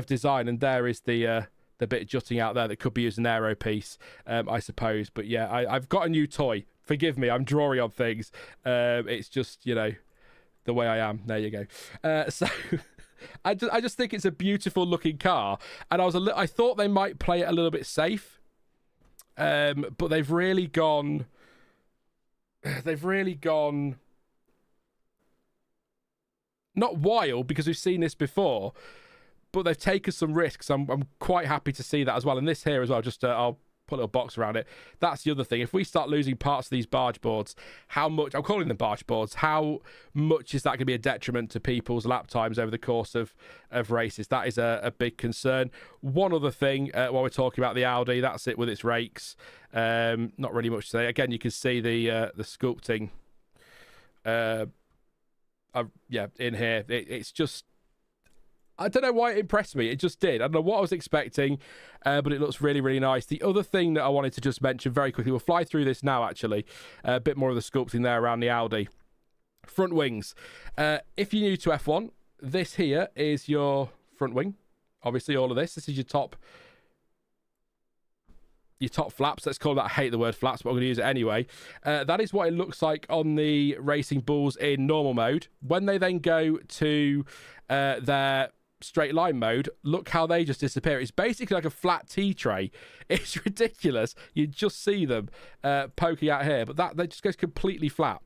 design, and there is the bit jutting out there that could be used an aero piece, I suppose. But yeah, I've got a new toy. Forgive me, I'm drawing on things. It's just the way I am. There you go. So I just think it's a beautiful looking car, and I thought they might play it a little bit safe, but they've really gone not wild, because we've seen this before, but they've taken some risks. I'm quite happy to see that as well. And this here as well, just I'll put a little box around it. That's the other thing. If we start losing parts of these barge boards, how much, I'm calling them barge boards, how much is that going to be a detriment to people's lap times over the course of races? That is a big concern. One other thing, while we're talking about the Audi, that's it with its rakes. Not really much to say. Again, you can see the sculpting in here. It's just, I don't know why it impressed me. It just did. I don't know what I was expecting, but it looks really, really nice. The other thing that I wanted to just mention very quickly, we'll fly through this now, actually. A bit more of the sculpting there around the Audi. Front wings. If you're new to F1, this here is your front wing. Obviously, all of this. This is your top your top flaps, let's call that, I hate the word flaps, but I'm going to use it anyway. That is what it looks like on the Racing Bulls in normal mode. When they then go to their straight line mode, look how they just disappear. It's basically like a flat tea tray. It's ridiculous. You just see them poking out here, but that just goes completely flat.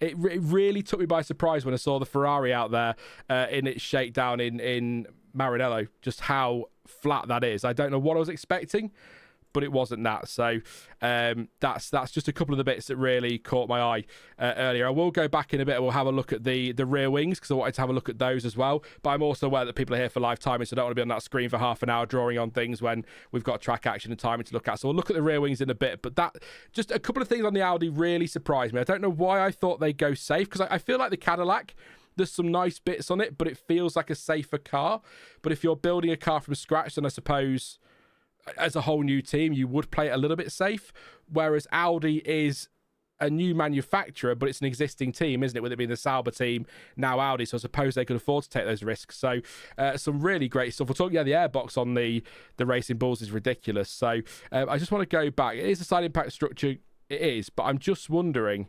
It really took me by surprise when I saw the Ferrari out there in its shakedown in Maranello, just how flat that is. I don't know what I was expecting, but it wasn't that. So that's just a couple of the bits that really caught my eye earlier. I will go back in a bit and we'll have a look at the rear wings, because I wanted to have a look at those as well. But I'm also aware that people are here for live timing, so I don't want to be on that screen for half an hour drawing on things when we've got track action and timing to look at. So we'll look at the rear wings in a bit. But that, just a couple of things on the Audi really surprised me. I don't know why I thought they'd go safe, because I feel like the Cadillac, there's some nice bits on it, but it feels like a safer car. But if you're building a car from scratch, then I suppose as a whole new team, you would play it a little bit safe. Whereas Audi is a new manufacturer, but it's an existing team, isn't it? With it being the Sauber team, now Audi. So I suppose they could afford to take those risks. So some really great stuff. We're talking, the airbox on the Racing Bulls is ridiculous. So I just want to go back. It is a side impact structure. It is, but I'm just wondering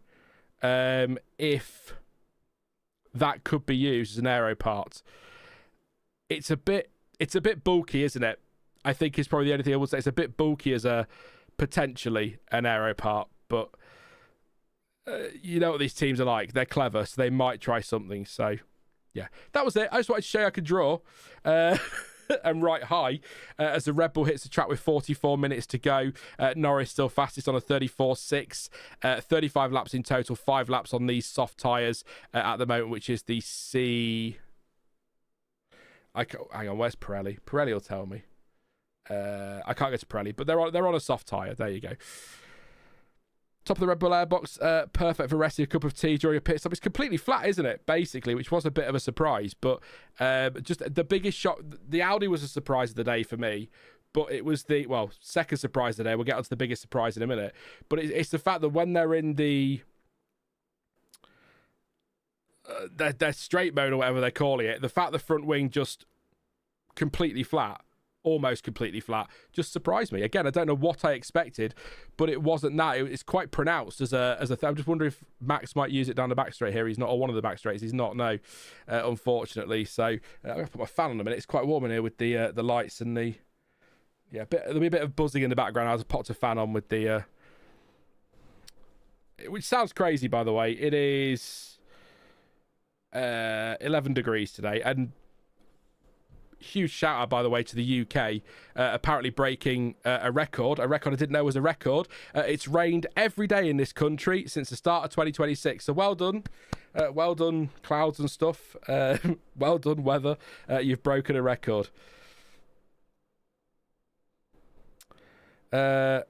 if that could be used as an aero part. It's a bit bulky, isn't it? I think is probably the only thing I would say. It's a bit bulky as potentially an aero part, but you know what these teams are like. They're clever, so they might try something. So, yeah, that was it. I just wanted to show you I could draw and write high as the Red Bull hits the track with 44 minutes to go. Norris still fastest on a 34.6. 35 laps in total, 5 laps on these soft tyres at the moment, which is the C... hang on, where's Pirelli? Pirelli will tell me. I can't get to Pirelli, but they're on a soft tyre. There you go. Top of the Red Bull airbox, perfect for resting a cup of tea during a pit stop. It's completely flat, isn't it? Basically, which was a bit of a surprise. But just the biggest shock, the Audi was a surprise of the day for me. But it was second surprise of the day. We'll get on to the biggest surprise in a minute. But it's the fact that when they're in the their straight mode or whatever they're calling it, the fact the front wing just completely flat, almost completely flat, just surprised me. Again, I don't know what I expected, but it wasn't that. It's quite pronounced as a thing. I'm just wondering if Max might use it down the back straight here. He's not, or one of the back straights. He's not, no, unfortunately. So I'm going to put my fan on a minute. It's quite warm in here with the lights and the... Yeah, there'll be a bit of buzzing in the background. I just popped a fan on with the... which sounds crazy, by the way. It is 11 degrees today, and huge shout out, by the way, to the UK apparently breaking a record I didn't know was a record. It's rained every day in this country since the start of 2026, so well done clouds and stuff. Well done weather. You've broken a record. I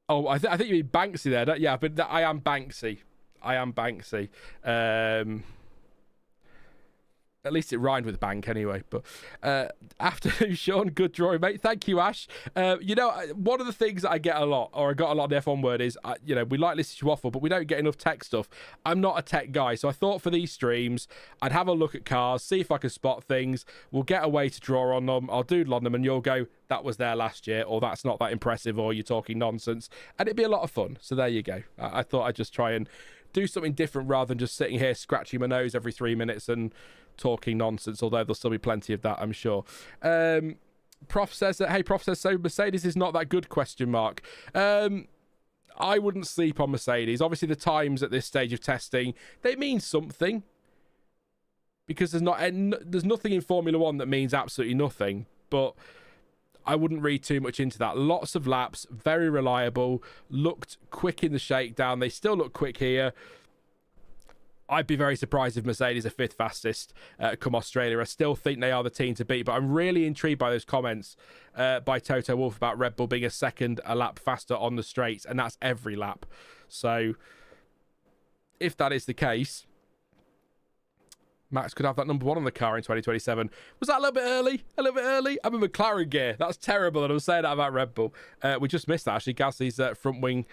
think you mean Banksy there. Yeah, but I am Banksy. At least it rhymed with bank anyway. But afternoon, Sean. Good drawing, mate. Thank you, Ash. One of the things that I get a lot, or I got a lot of the F1 word is, we like listening to waffle, but we don't get enough tech stuff. I'm not a tech guy, so I thought for these streams, I'd have a look at cars, see if I can spot things. We'll get a way to draw on them. I'll doodle on them, and you'll go, that was there last year, or that's not that impressive, or you're talking nonsense. And it'd be a lot of fun. So there you go. I thought I'd just try and do something different rather than just sitting here scratching my nose every 3 minutes and talking nonsense, although there'll still be plenty of that, I'm sure. Prof says, so Mercedes is not that good, ? I wouldn't sleep on Mercedes. Obviously, the times at this stage of testing, they mean something, because there's nothing in Formula One that means absolutely nothing, but I wouldn't read too much into that. Lots of laps, very reliable, looked quick in the shakedown. They still look quick here. I'd be very surprised if Mercedes are 5th fastest come Australia. I still think they are the team to beat, but I'm really intrigued by those comments by Toto Wolff about Red Bull being a lap faster on the straights, and that's every lap. So if that is the case, Max could have that number 1 on the car in 2027. Was that a little bit early? I'm in McLaren gear. That's terrible that I'm saying that about Red Bull. We just missed that, actually. Gasly's front wing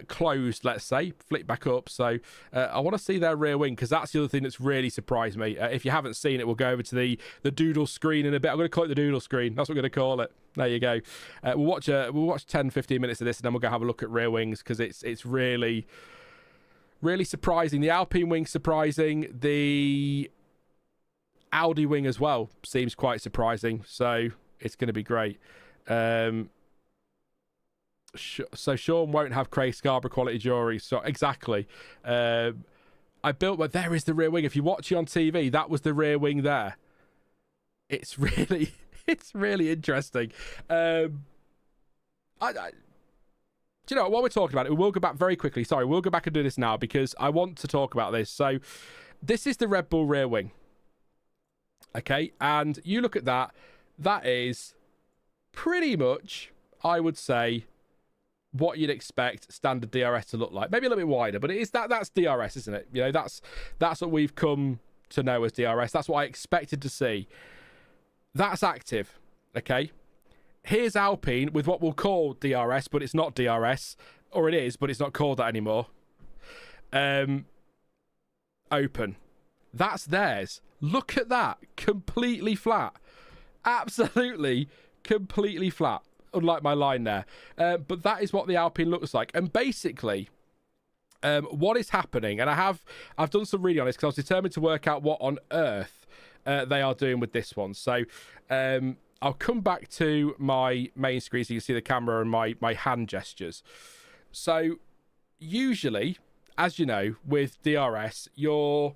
closed, let's say, flick back up. So I want to see their rear wing, because that's the other thing that's really surprised me. If you haven't seen it, we'll go over to the doodle screen in a bit. I'm going to call it the doodle screen. That's what we're going to call it. There you go. We'll watch 10, 15 minutes of this, and then we'll go have a look at rear wings, because it's really, really surprising. The Alpine wing surprising. The Audi wing as well seems quite surprising. So it's going to be great. So Sean won't have Craig Scarborough quality jewelry. So exactly. There is the rear wing. If you watch it on TV, that was the rear wing there. It's really interesting. Do you know what we're talking about? We'll go back very quickly. Sorry, we'll go back and do this now, because I want to talk about this. So this is the Red Bull rear wing. Okay, and you look at that. That is pretty much, I would say, what you'd expect standard DRS to look like. Maybe a little bit wider, but it is that's DRS, isn't it? You know, that's what we've come to know as DRS. That's what I expected to see. That's active. Okay. Here's Alpine with what we'll call DRS, but it's not DRS, or it is, but it's not called that anymore. Open. That's theirs. Look at that. Completely flat. Absolutely completely flat. Unlike my line there. But that is what the Alpine looks like. And basically, what is happening, and I've done some reading on this, because I was determined to work out what on earth they are doing with this one. So I'll come back to my main screen so you can see the camera and my hand gestures. So usually, as you know, with DRS, your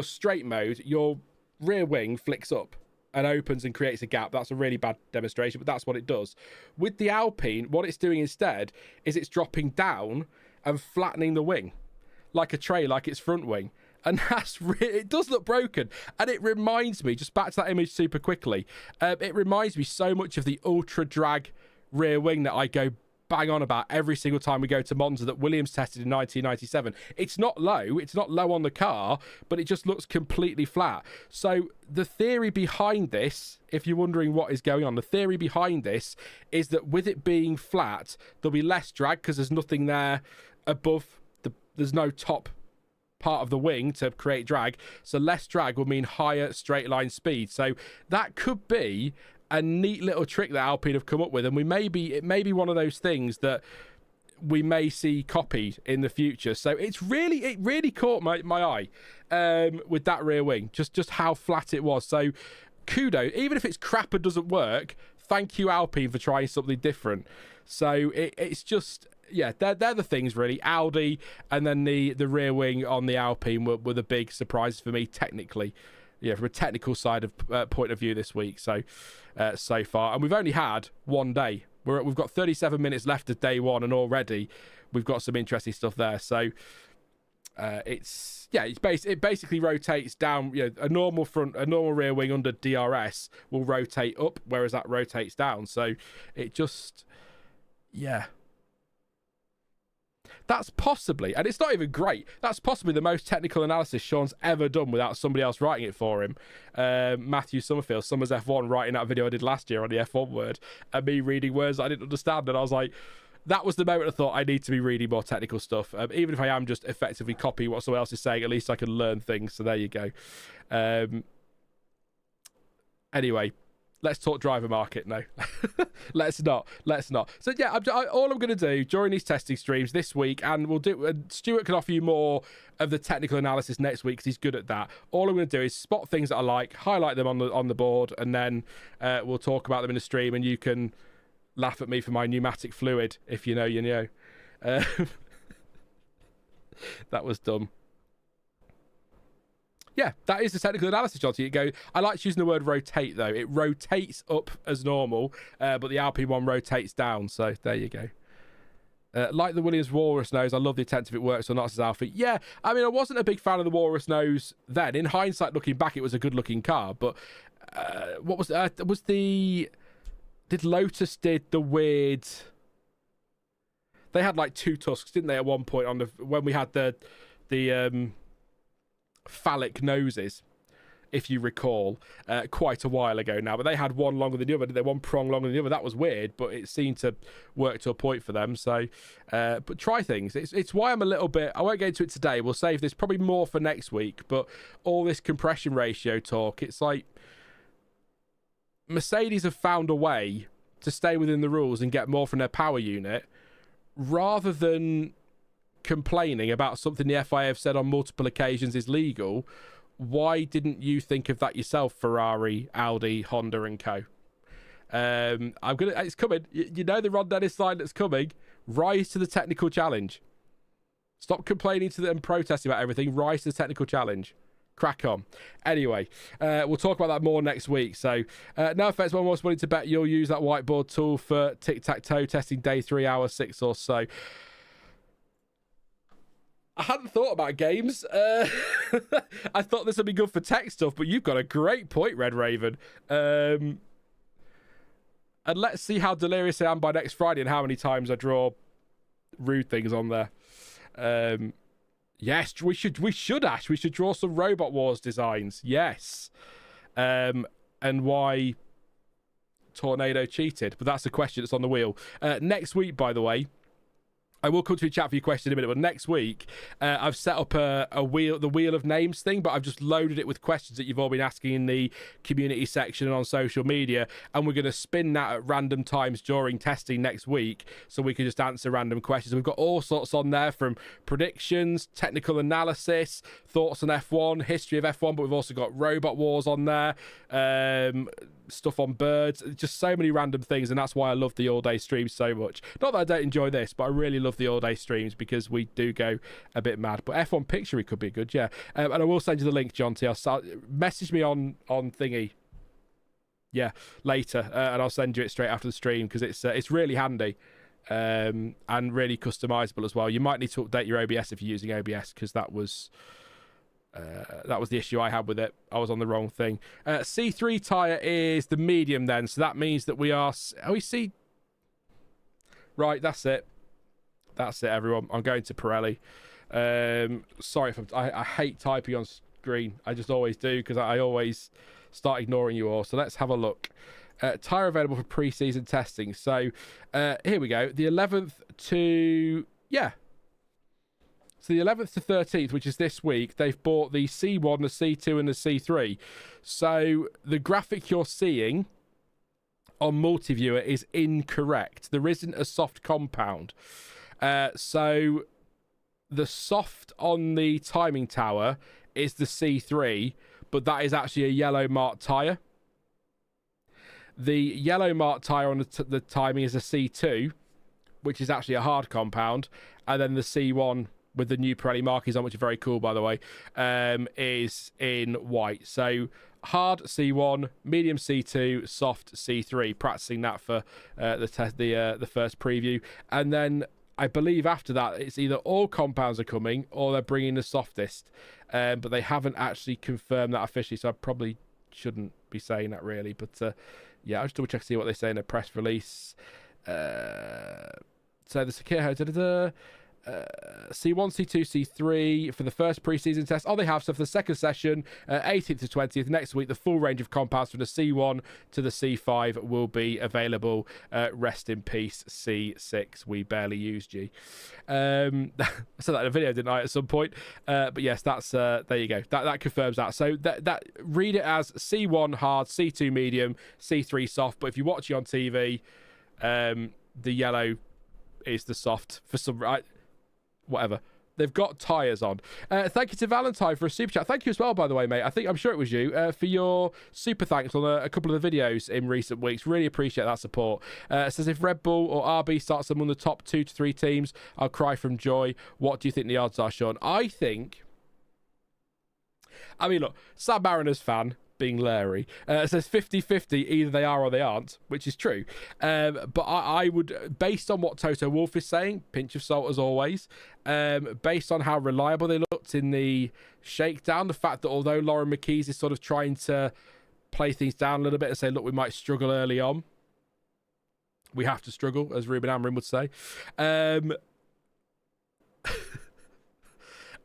straight mode, your rear wing flicks up and opens and creates a gap. That's a really bad demonstration, but that's what it does. With the Alpine, what it's doing instead is it's dropping down and flattening the wing like a tray, like its front wing. And it does look broken. And it reminds me, just back to that image super quickly, it reminds me so much of the ultra drag rear wing that I go bang on about every single time we go to Monza that Williams tested in 1997. It's not low on the car, but it just looks completely flat. So the theory behind this, if you're wondering what is going on, the theory behind this is that with it being flat, there'll be less drag, because there's nothing there above, there's no top part of the wing to create drag, so less drag will mean higher straight line speed. So that could be a neat little trick that Alpine have come up with, and it may be one of those things that we may see copied in the future. So it really caught my eye with that rear wing, just how flat it was. So kudos, even if it's crap and doesn't work, thank you Alpine for trying something different. So it's just, yeah, they're the things really. Audi and then the rear wing on the Alpine were the big surprises for me technically. Yeah, from a technical side of point of view this week. So far, and we've only had one day. We've got 37 minutes left of day one, and already we've got some interesting stuff there. So it basically rotates down. You know, a normal rear wing under DRS will rotate up, whereas that rotates down. So it just, yeah. That's possibly, and it's not even great, that's possibly the most technical analysis Sean's ever done without somebody else writing it for him. Matthew Summerfield, Summers F1, writing that video I did last year on the F1 word, and me reading words I didn't understand, and I was like, that was the moment I thought I need to be reading more technical stuff. Even if I am just effectively copying what someone else is saying, at least I can learn things, so there you go. Anyway, let's talk driver market. No, let's not. So yeah, all I'm going to do during these testing streams this week, and we'll do. Stuart can offer you more of the technical analysis next week because he's good at that. All I'm going to do is spot things that I like, highlight them on the board, and then we'll talk about them in the stream, and you can laugh at me for my pneumatic fluid if you know, you know. That was dumb. Yeah, that is the technical analysis, John. So you go, I like using the word rotate, though. It rotates up as normal, but the Alpine one rotates down. So there you go. Like the Williams Walrus nose, I love the attempt if it works or not, says Alfie. Yeah, I mean, I wasn't a big fan of the Walrus nose then. In hindsight, looking back, it was a good-looking car. But what was the... Did Lotus did the weird... They had like two tusks, didn't they, at one point when we had the phallic noses if you recall, quite a while ago now. But they had one longer than the other. They one prong longer than the other. That was weird, but it seemed to work to a point for them. So, but try things. It's why I'm a little bit... I won't get into it today. We'll save this probably more for next week. But all this compression ratio talk, it's like Mercedes have found a way to stay within the rules and get more from their power unit rather than complaining about something the FIA have said on multiple occasions is legal. Why didn't you think of that yourself, Ferrari, Audi, Honda and co? It's coming. You know the Ron Dennis line that's coming. Rise to the technical challenge. Stop complaining to them and protesting about everything. Rise to the technical challenge. Crack on. Anyway, we'll talk about that more next week. So, no offense, one more willing to bet you'll use that whiteboard tool for tic-tac-toe testing day 3, hour 6 or so. I hadn't thought about games. I thought this would be good for tech stuff, but you've got a great point, Red Raven. And let's see how delirious I am by next Friday and how many times I draw rude things on there. Yes, we should, Ash. We should draw some Robot Wars designs. Yes. And why Tornado cheated. But that's a question that's on the wheel. Next week, by the way, I will come to a chat for your question in a minute, but next week I've set up the wheel of names thing, but I've just loaded it with questions that you've all been asking in the community section and on social media, and we're going to spin that at random times during testing next week, so we can just answer random questions. We've got all sorts on there, from predictions, technical analysis, thoughts on F1, history of F1, but we've also got Robot Wars on there, stuff on birds, just so many random things, and that's why I love the all-day streams so much. Not that I don't enjoy this, but I really love the all-day streams because we do go a bit mad. But F1 Picture could be good, yeah. And I will send you the link, John T. Message me on thingy, yeah, later, and I'll send you it straight after the stream because it's really handy and really customizable as well. You might need to update your OBS if you're using OBS because that was the issue I had with it. I was on the wrong thing. C3 tyre is the medium then, so that means that we see. Right, that's it. That's it, everyone. I'm going to Pirelli. Sorry if I hate typing on screen. I just always do because I always start ignoring you all. So let's have a look. Tyre available for pre-season testing. So here we go. The 11th to... Yeah. So the 11th to 13th, which is this week, they've bought the C1, the C2 and the C3. So the graphic you're seeing on Multiviewer is incorrect. There isn't a soft compound. So the soft on the timing tower is the C3, but that is actually a yellow marked tyre. The yellow marked tyre on the timing is a C2, which is actually a hard compound. And then the C1... with the new Pirelli markings on, which are very cool, by the way, is in white. So hard C1, medium C2, soft C3. Practicing that for the first preview, and then I believe after that it's either all compounds are coming or they're bringing the softest, but they haven't actually confirmed that officially. So I probably shouldn't be saying that really, but yeah, I'll just double check to see what they say in a press release. So the Sakhir C1, C2, C3 for the first pre-season test. Oh, they have. So for the second session, 18th to 20th, next week, the full range of compounds from the C1 to the C5 will be available. Rest in peace, C6. We barely used you. I said that in a video, didn't I, at some point? But yes, that's there you go. That confirms that. So that read it as C1 hard, C2 medium, C3 soft. But if you're watching on TV, the yellow is the soft for some right. Whatever. They've got tyres on. Thank you to Valentine for a super chat. Thank you as well, by the way, mate. I'm sure it was you for your super thanks on a couple of the videos in recent weeks. Really appreciate that support. It says if Red Bull or RB starts among the top 2 to 3 teams, I'll cry from joy. What do you think the odds are, Sean? I mean, look, Sam Mariner's fan, being Larry, says 50-50, either they are or they aren't, which is true. But I would, based on what Toto Wolff is saying, pinch of salt as always, based on how reliable they looked in the shakedown, the fact that although Lauren McKees is sort of trying to play things down a little bit and say, look, we might struggle early on. We have to struggle, as Ruben Amrin would say.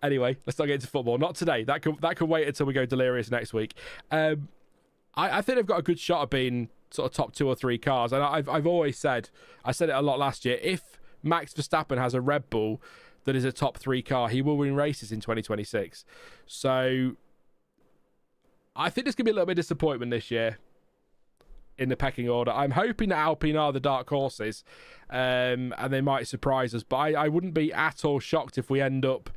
Anyway, let's not get into football. Not today. That can wait until we go delirious next week. I think they've got a good shot of being sort of top 2 or 3 cars. And I've always said, I said it a lot last year, if Max Verstappen has a Red Bull that is a top 3 car, he will win races in 2026. So I think there's going to be a little bit of disappointment this year in the pecking order. I'm hoping that Alpine are the dark horses, and they might surprise us. But I wouldn't be at all shocked if we end up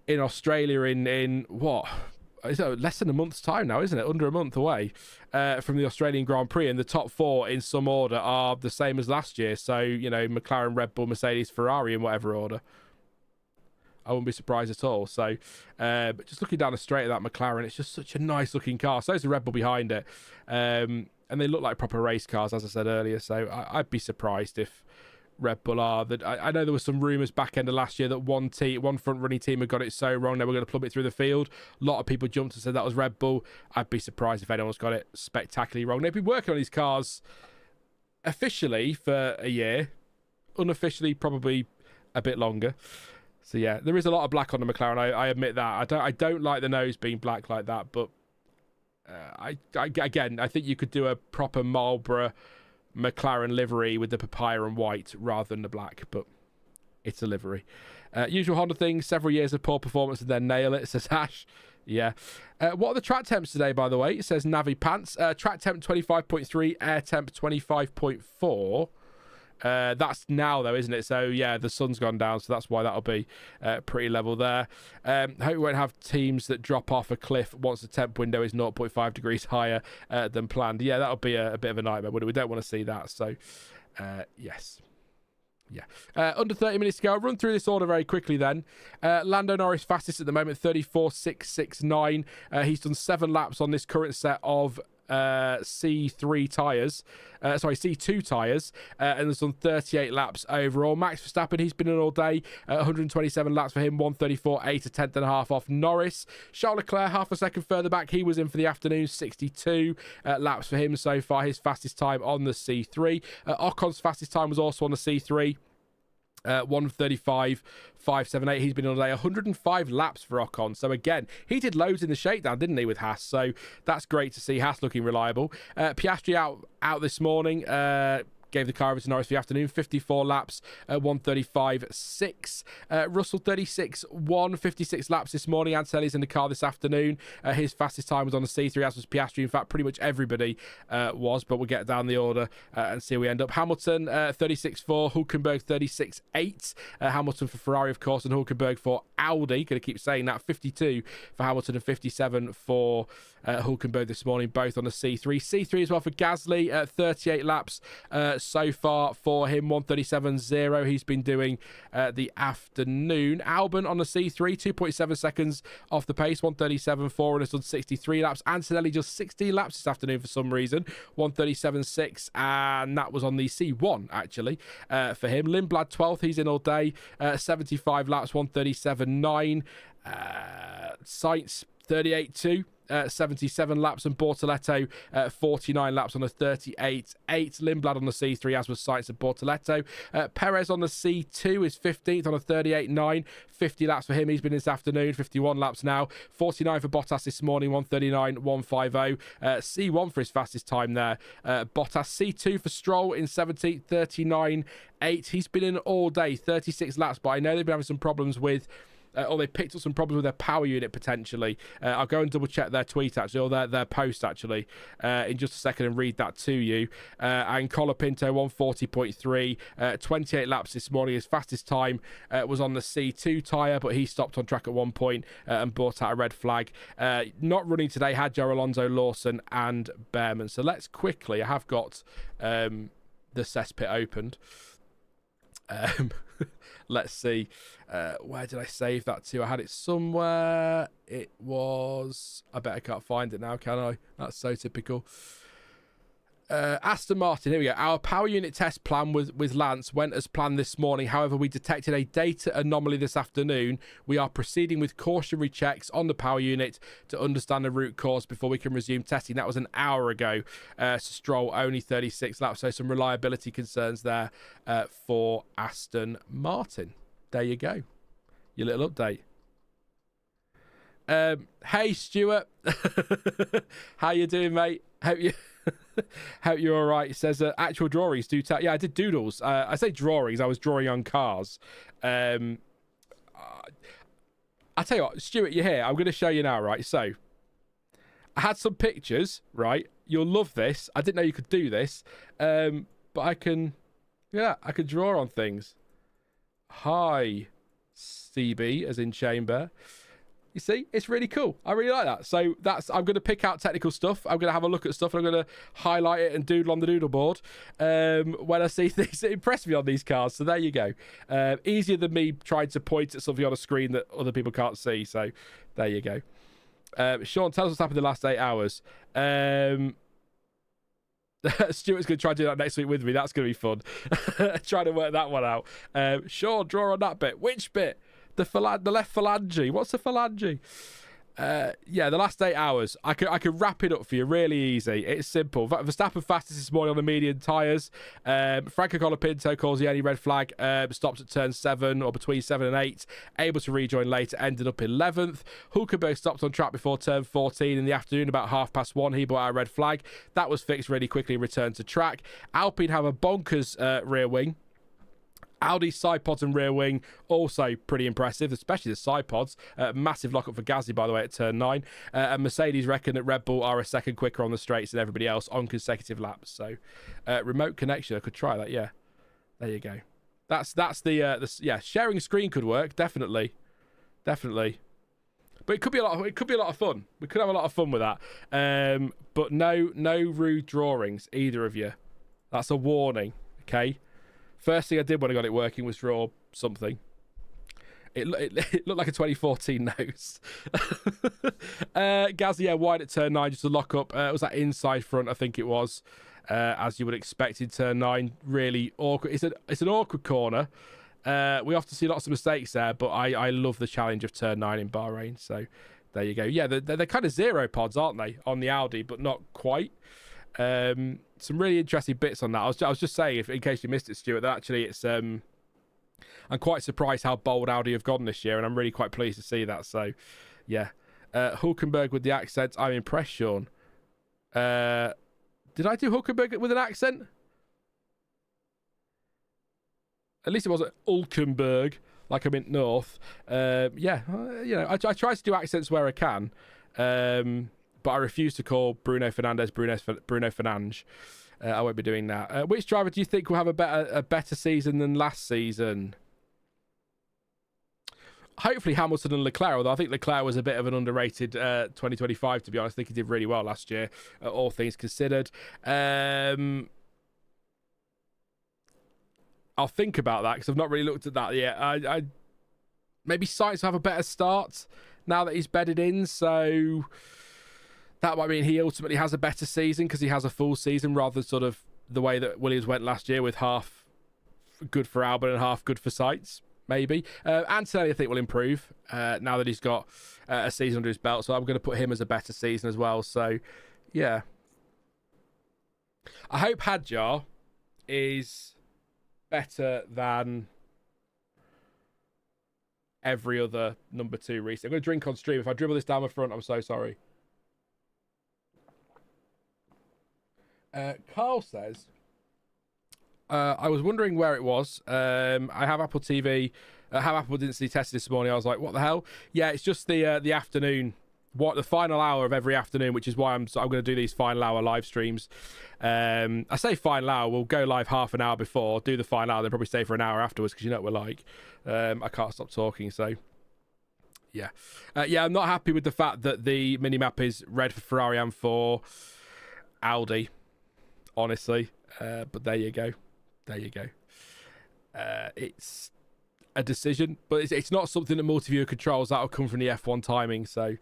in Australia in what? Is it less than a month's time now, isn't it? Under a month away from the Australian Grand Prix, and the top 4 in some order are the same as last year. So, you know, McLaren, Red Bull, Mercedes, Ferrari in whatever order. I wouldn't be surprised at all. So, but just looking down the straight of that McLaren, it's just such a nice looking car. So is the Red Bull behind it. And they look like proper race cars, as I said earlier. So I'd be surprised if Red Bull are. That I know there were some rumours back end of last year that one front running team had got it so wrong they were going to plummet through the field. A lot of people jumped and said that was Red Bull. I'd be surprised if anyone's got it spectacularly wrong. They've been working on these cars officially for a year, unofficially probably a bit longer. So yeah, there is a lot of black on the McLaren. I admit that. I don't like the nose being black like that, but again, I think you could do a proper Marlboro McLaren livery with the papaya and white rather than the black, but it's a livery. Usual Honda thing, several years of poor performance and then nail it, says Ash. Yeah. What are the track temps today, by the way? It says Navi Pants. Track temp 25.3, air temp 25.4. That's now though, isn't it? So yeah, the sun's gone down, so that's why that'll be pretty level there. Hope we won't have teams that drop off a cliff once the temp window is 0.5 degrees higher than planned. Yeah, that'll be a bit of a nightmare. We don't want to see that. So yes. Yeah. Under 30 minutes to go. I'll run through this order very quickly then. Lando Norris fastest at the moment, 34.669. He's done 7 laps on this current set of C2 tyres, and there's done 38 laps overall. Max Verstappen, he's been in all day, 127 laps for him, 134.8, a tenth and a half off Norris. Charles Leclerc, half a second further back, he was in for the afternoon, 62 laps for him so far, his fastest time on the C3. Ocon's fastest time was also on the C3. 135.578. He's been on a day, 105 laps for Ocon. So again, he did loads in the shakedown, didn't he, with Haas? So that's great to see Haas looking reliable. Piastri out this morning. Gave the car over to Norris for the afternoon, 54 laps, 135.6. Russell 36.1, 56 laps this morning. Antonelli's in the car this afternoon. His fastest time was on the C3, as was Piastri. In fact, pretty much everybody was, but we'll get down the order and see where we end up. Hamilton 36.4, Hülkenberg 36.8. Hamilton for Ferrari, of course, and Hülkenberg for Audi. Going to keep saying that. 52 for Hamilton and 57 for Hülkenberg this morning, both on the C3. C3 as well for Gasly, 38 laps so far for him, 137.0. He's been doing the afternoon. Albon on the C3, 2.7 seconds off the pace, 137.4, and has done 63 laps. Antonelli just 16 laps this afternoon for some reason, 137.6, and that was on the C1 actually for him. Lindblad 12th, he's in all day, 75 laps, 137.9. Sainz 38.2. 77 laps, and Bortoletto 49 laps on a 38.8. Lindblad on the C3, as was Sainz and Bortoletto. Perez on the C2 is 15th on a 38.9. 50 laps for him. He's been this afternoon, 51 laps now. 49 for Bottas this morning, 139.150. C1 for his fastest time there. Bottas. C2 for Stroll in 17th, 39.8. He's been in all day, 36 laps, but I know they've been having some problems with or they picked up some problems with their power unit potentially. I'll go and double check their tweet actually, or their post actually, in just a second and read that to you. And Colapinto 140.3, 28 laps this morning. His fastest time was on the C2 tyre, but he stopped on track at one point and brought out a red flag. Not running today, Hadjar, Alonso, Lawson and Bearman. So let's quickly, I have got the cesspit opened. Let's see, where did I save that to? I had it somewhere. It was, I bet I can't find it now, can I? That's so typical. Aston Martin, here we go. Our power unit test plan with Lance went as planned this morning. However, we detected a data anomaly this afternoon. We are proceeding with cautionary checks on the power unit to understand the root cause before we can resume testing. That was an hour ago. So Stroll only 36 laps. So some reliability concerns there for Aston Martin. There you go. Your little update. Hey, Stuart. How you doing, mate? Hope you're all right. It says actual drawings do tell. Yeah, I did doodles. I say drawings. I was drawing on cars. I'll tell you what, Stuart, you're here. I'm going to show you now, right? So, I had some pictures, right? You'll love this. I didn't know you could do this, but I can draw on things. Hi, CB, as in chamber. You see, it's really cool. I really like that. So I'm going to pick out technical stuff. I'm going to have a look at stuff, and I'm going to highlight it and doodle on the doodle board when I see things that impress me on these cars. So there you go. Easier than me trying to point at something on a screen that other people can't see. So there you go. Sean, tell us what's happened in the last 8 hours. Stuart's going to try to do that next week with me. That's going to be fun. Trying to work that one out. Sean, draw on that bit. Which bit? The left phalange. What's the phalange? Yeah, the last 8 hours. I could wrap it up for you really easy. It's simple. Verstappen fastest this morning on the medium tyres. Franco Colapinto calls the only red flag. Stops at turn 7 or between 7 and 8. Able to rejoin later. Ended up 11th. Hulkenberg stopped on track before turn 14 in the afternoon about 1:30. He brought out a red flag. That was fixed really quickly and returned to track. Alpine have a bonkers rear wing. Audi side pods and rear wing also pretty impressive, especially the side pods. Massive lockup for Gasly, by the way, at turn 9. And Mercedes reckon that Red Bull are a second quicker on the straights than everybody else on consecutive laps. So remote connection, I could try that. Yeah, there you go. That's the yeah, sharing screen could work, definitely. But it could be a lot of fun. We could have a lot of fun with that. But no rude drawings, either of you. That's a warning. Okay. First thing I did when I got it working was draw something. It looked like a 2014 nose. Gasly, yeah, wide at turn 9 just to lock up. It was that inside front, I think it was, as you would expect in turn 9. Really awkward. It's an awkward corner. We often see lots of mistakes there, but I love the challenge of turn 9 in Bahrain. So there you go. Yeah, they're kind of zero pods, aren't they, on the Audi, but not quite. Some really interesting bits on that. I was just saying, if in case you missed it, Stuart, that actually it's I'm quite surprised how bold Audi have gone this year, and I'm really quite pleased to see that. So yeah, Hulkenberg with the accent, I'm impressed, Sean. Did I do Hulkenberg with an accent? At least it wasn't Hulkenberg like I'm in North. Yeah, you know, I try to do accents where I can. But I refuse to call Bruno Fernandes Bruno Fernandes. I won't be doing that. Which driver do you think will have a better season than last season? Hopefully Hamilton and Leclerc, although I think Leclerc was a bit of an underrated 2025, to be honest. I think he did really well last year, all things considered. I'll think about that because I've not really looked at that yet. I maybe Sainz will have a better start now that he's bedded in, so that might mean he ultimately has a better season because he has a full season rather than sort of the way that Williams went last year with half good for Albon and half good for Sainz, maybe. Antonelli, I think, will improve now that he's got a season under his belt, so I'm going to put him as a better season as well. So, yeah. I hope Hadjar is better than every other number 2 recently. I'm going to drink on stream. If I dribble this down my front, I'm so sorry. Carl says, I was wondering where it was. I have Apple TV. How Apple didn't see tested this morning. I was like, what the hell? Yeah, it's just the afternoon, the final hour of every afternoon, which is why I'm going to do these final hour live streams. I say final hour. We'll go live half an hour before, do the final hour, then probably stay for an hour afterwards because you know what we're like. I can't stop talking, so yeah. Yeah, I'm not happy with the fact that the minimap is red for Ferrari and for Audi. Honestly, but there you go. It's a decision, but it's not something that multi-viewer controls. That'll come from the F1 timing. So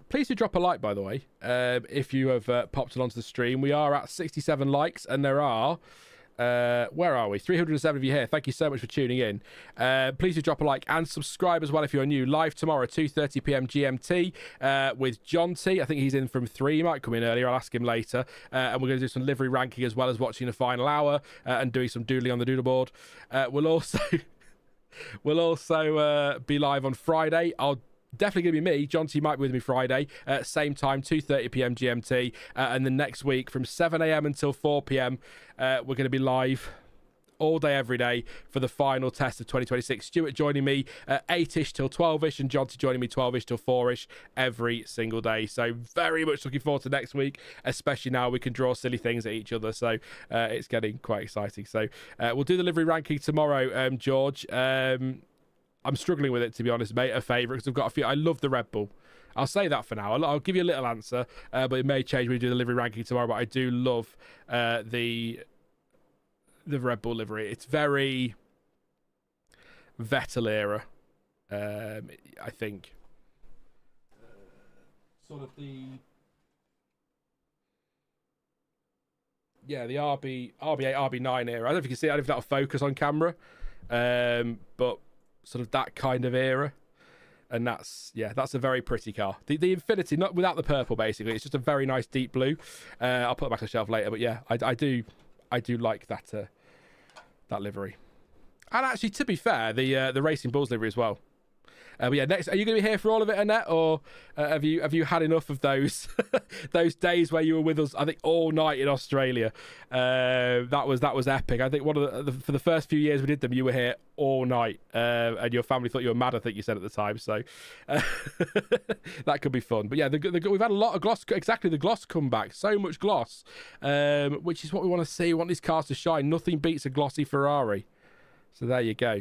please do drop a like, by the way, if you have popped along to the stream. We are at 67 likes, and there are where are we? 307 of you here. Thank you so much for tuning in. Please do drop a like and subscribe as well if you're new. Live tomorrow, 2:30 p.m. GMT with John T. I think he's in from 3. He might come in earlier. I'll ask him later. And we're going to do some livery ranking as well as watching the final hour and doing some doodling on the doodle board. We'll also be live on Friday. I'll definitely going to be me. John T might be with me Friday, same time, 2:30 p.m. GMT. And then next week from 7 a.m. until 4 p.m, we're going to be live all day, every day for the final test of 2026. Stuart joining me 8-ish till 12-ish, and John T joining me 12-ish till 4-ish every single day. So very much looking forward to next week, especially now we can draw silly things at each other. So it's getting quite exciting. So we'll do the livery ranking tomorrow, George. I'm struggling with it, to be honest, mate. A favourite, because I've got a few. I love the Red Bull. I'll say that for now. I'll give you a little answer, but it may change when we do the livery ranking tomorrow. But I do love the Red Bull livery. It's very Vettel era, I think. Sort of the RB8, RB9 era. I don't know if you can see it. I don't know if that'll focus on camera, but sort of that kind of era. And that's a very pretty car. The Infinity, not without the purple, basically. It's just a very nice deep blue. I'll put it back on the shelf later, but yeah, I do like that livery. And actually, to be fair, the Racing Bulls livery as well. But yeah, next, are you going to be here for all of it, Annette, or have you had enough of those those days where you were with us? I think all night in Australia. That was epic. I think one of for the first few years we did them, you were here all night, and your family thought you were mad. I think you said at the time. So that could be fun. But yeah, we've had a lot of gloss. Exactly, the gloss comeback. So much gloss, which is what we want to see. We want these cars to shine. Nothing beats a glossy Ferrari. So there you go.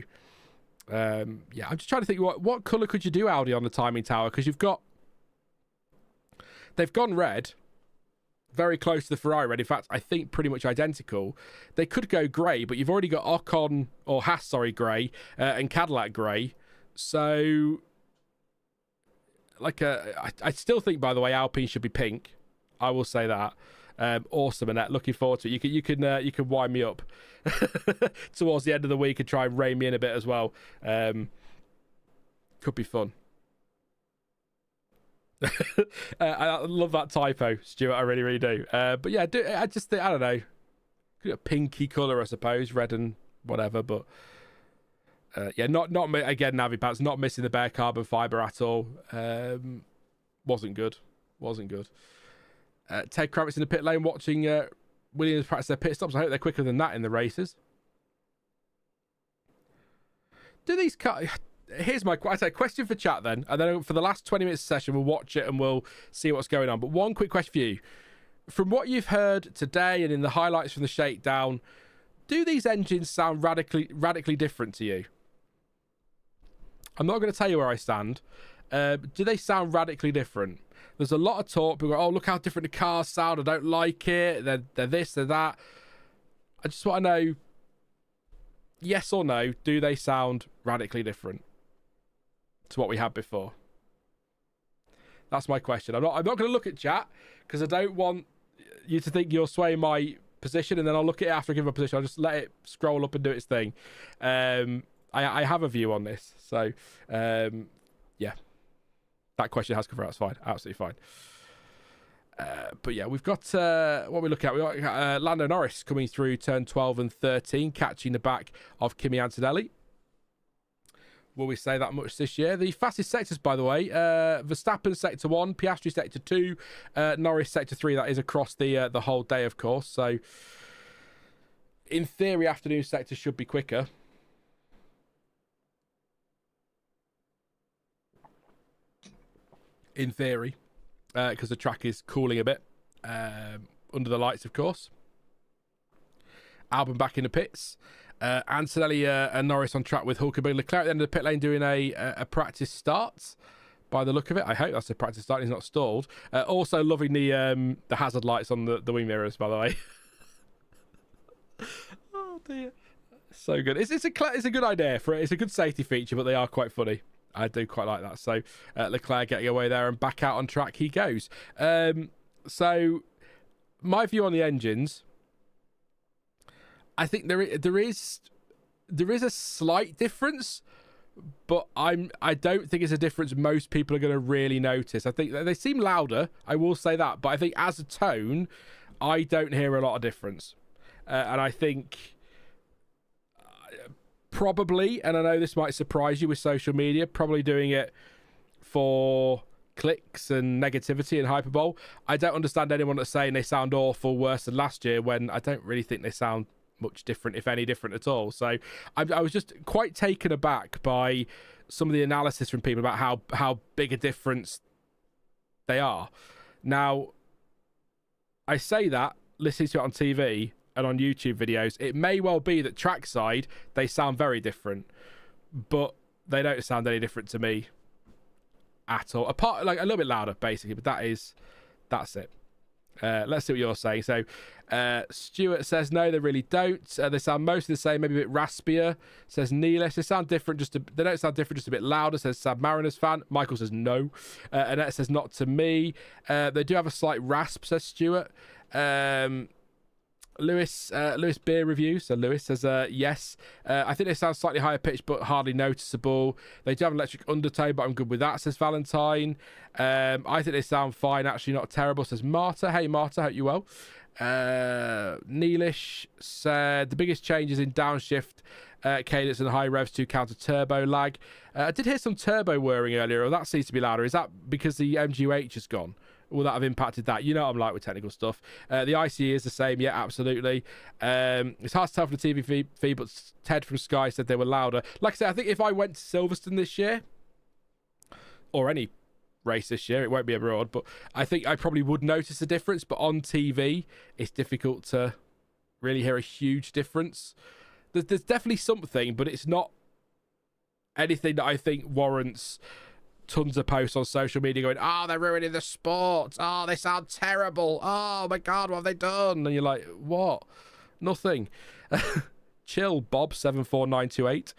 I'm just trying to think what colour could you do Audi on the timing tower, because they've gone red, very close to the Ferrari red. In fact, I think pretty much identical. They could go grey, but you've already got Haas grey, and Cadillac grey. So, I still think, by the way, Alpine should be pink. I will say that. Awesome, Annette. Looking forward to it. You can wind me up towards the end of the week and try and rein me in a bit as well. Could be fun. I love that typo, Stuart. I really, really do. But yeah, I just think, I don't know, a pinky colour, I suppose, red and whatever. But not again, Navipats, not missing the bare carbon fibre at all. Wasn't good. Ted Kravitz in the pit lane watching Williams practice their pit stops. I hope they're quicker than that in the races. Do these cars... Here's my question for chat then, and then for the last 20 minutes of session, we'll watch it and we'll see what's going on. But one quick question for you. From what you've heard today and in the highlights from the shakedown, do these engines sound radically different to you? I'm not going to tell you where I stand. Do they sound radically different? There's a lot of talk. People go, oh, look how different the cars sound. I don't like it. They're this, they're that. I just want to know, yes or no, do they sound radically different to what we had before? That's my question. I'm not going to look at chat because I don't want you to think you're swaying my position, and then I'll look at it after I give a position. I'll just let it scroll up and do its thing. I have a view on this. So, yeah. That question has come out. That's fine. Absolutely fine. But yeah, we've got what we look at. We've got Lando Norris coming through turn 12 and 13, catching the back of Kimi Antonelli. Will we say that much this year? The fastest sectors, by the way, Verstappen sector 1, Piastri sector 2, Norris sector 3. That is across the whole day, of course. So, in theory, afternoon sectors should be quicker. In theory, because the track is cooling a bit under the lights, of course. Albon back in the pits. Antonelli and Norris on track with Hulkenberg. Leclerc at the end of the pit lane doing a practice start, by the look of it. I hope that's a practice start. He's not stalled. Also loving the hazard lights on the wing mirrors, by the way. Oh dear, so good. It's a good idea for it. It's a good safety feature, but they are quite funny. I do quite like that. So Leclerc getting away there and back out on track he goes. So my view on the engines, I think there is a slight difference, but I don't think it's a difference most people are going to really notice. I think they seem louder, I will say that, but I think as a tone, I don't hear a lot of difference. And I think probably, and I know this might surprise you with social media, probably doing it for clicks and negativity and hyperbole. I don't understand anyone that's saying they sound awful, worse than last year, when I don't really think they sound much different, if any different at all. So I was just quite taken aback by some of the analysis from people about how big a difference they are. Now, I say that listening to it on TV and on YouTube videos, it may well be that trackside they sound very different, but they don't sound any different to me at all. Apart, like, a little bit louder, basically, but that's it. Let's see what you're saying. So, Stuart says no, they really don't. They sound mostly the same, maybe a bit raspier. Says Neelish, they sound different. They don't sound different, just a bit louder. Says Sad Mariners fan. Michael says no. Annette says not to me. They do have a slight rasp. Says Stuart. Lewis Beer Review. So Lewis says yes. I think they sound slightly higher pitched but hardly noticeable. They do have an electric undertone, but I'm good with that, says Valentine. I think they sound fine, actually not terrible, says Marta. Hey Marta, hope you well. Neelish said the biggest changes in downshift cadence and high revs to counter turbo lag. I did hear some turbo whirring earlier, or that seems to be louder. Is that because the MGUH has gone? Will that have impacted that? You know what I'm like with technical stuff. The ICE is the same, yeah, absolutely. It's hard to tell from the TV feed, but Ted from Sky said they were louder. Like I said, I think if I went to Silverstone this year, or any race this year, it won't be abroad, but I think I probably would notice a difference. But on TV, it's difficult to really hear a huge difference. There's definitely something, but it's not anything that I think warrants tons of posts on social media going, oh, they're ruining the sport. Oh, they sound terrible. Oh, my God, what have they done? And you're like, what? Nothing. Chill, Bob, 74928.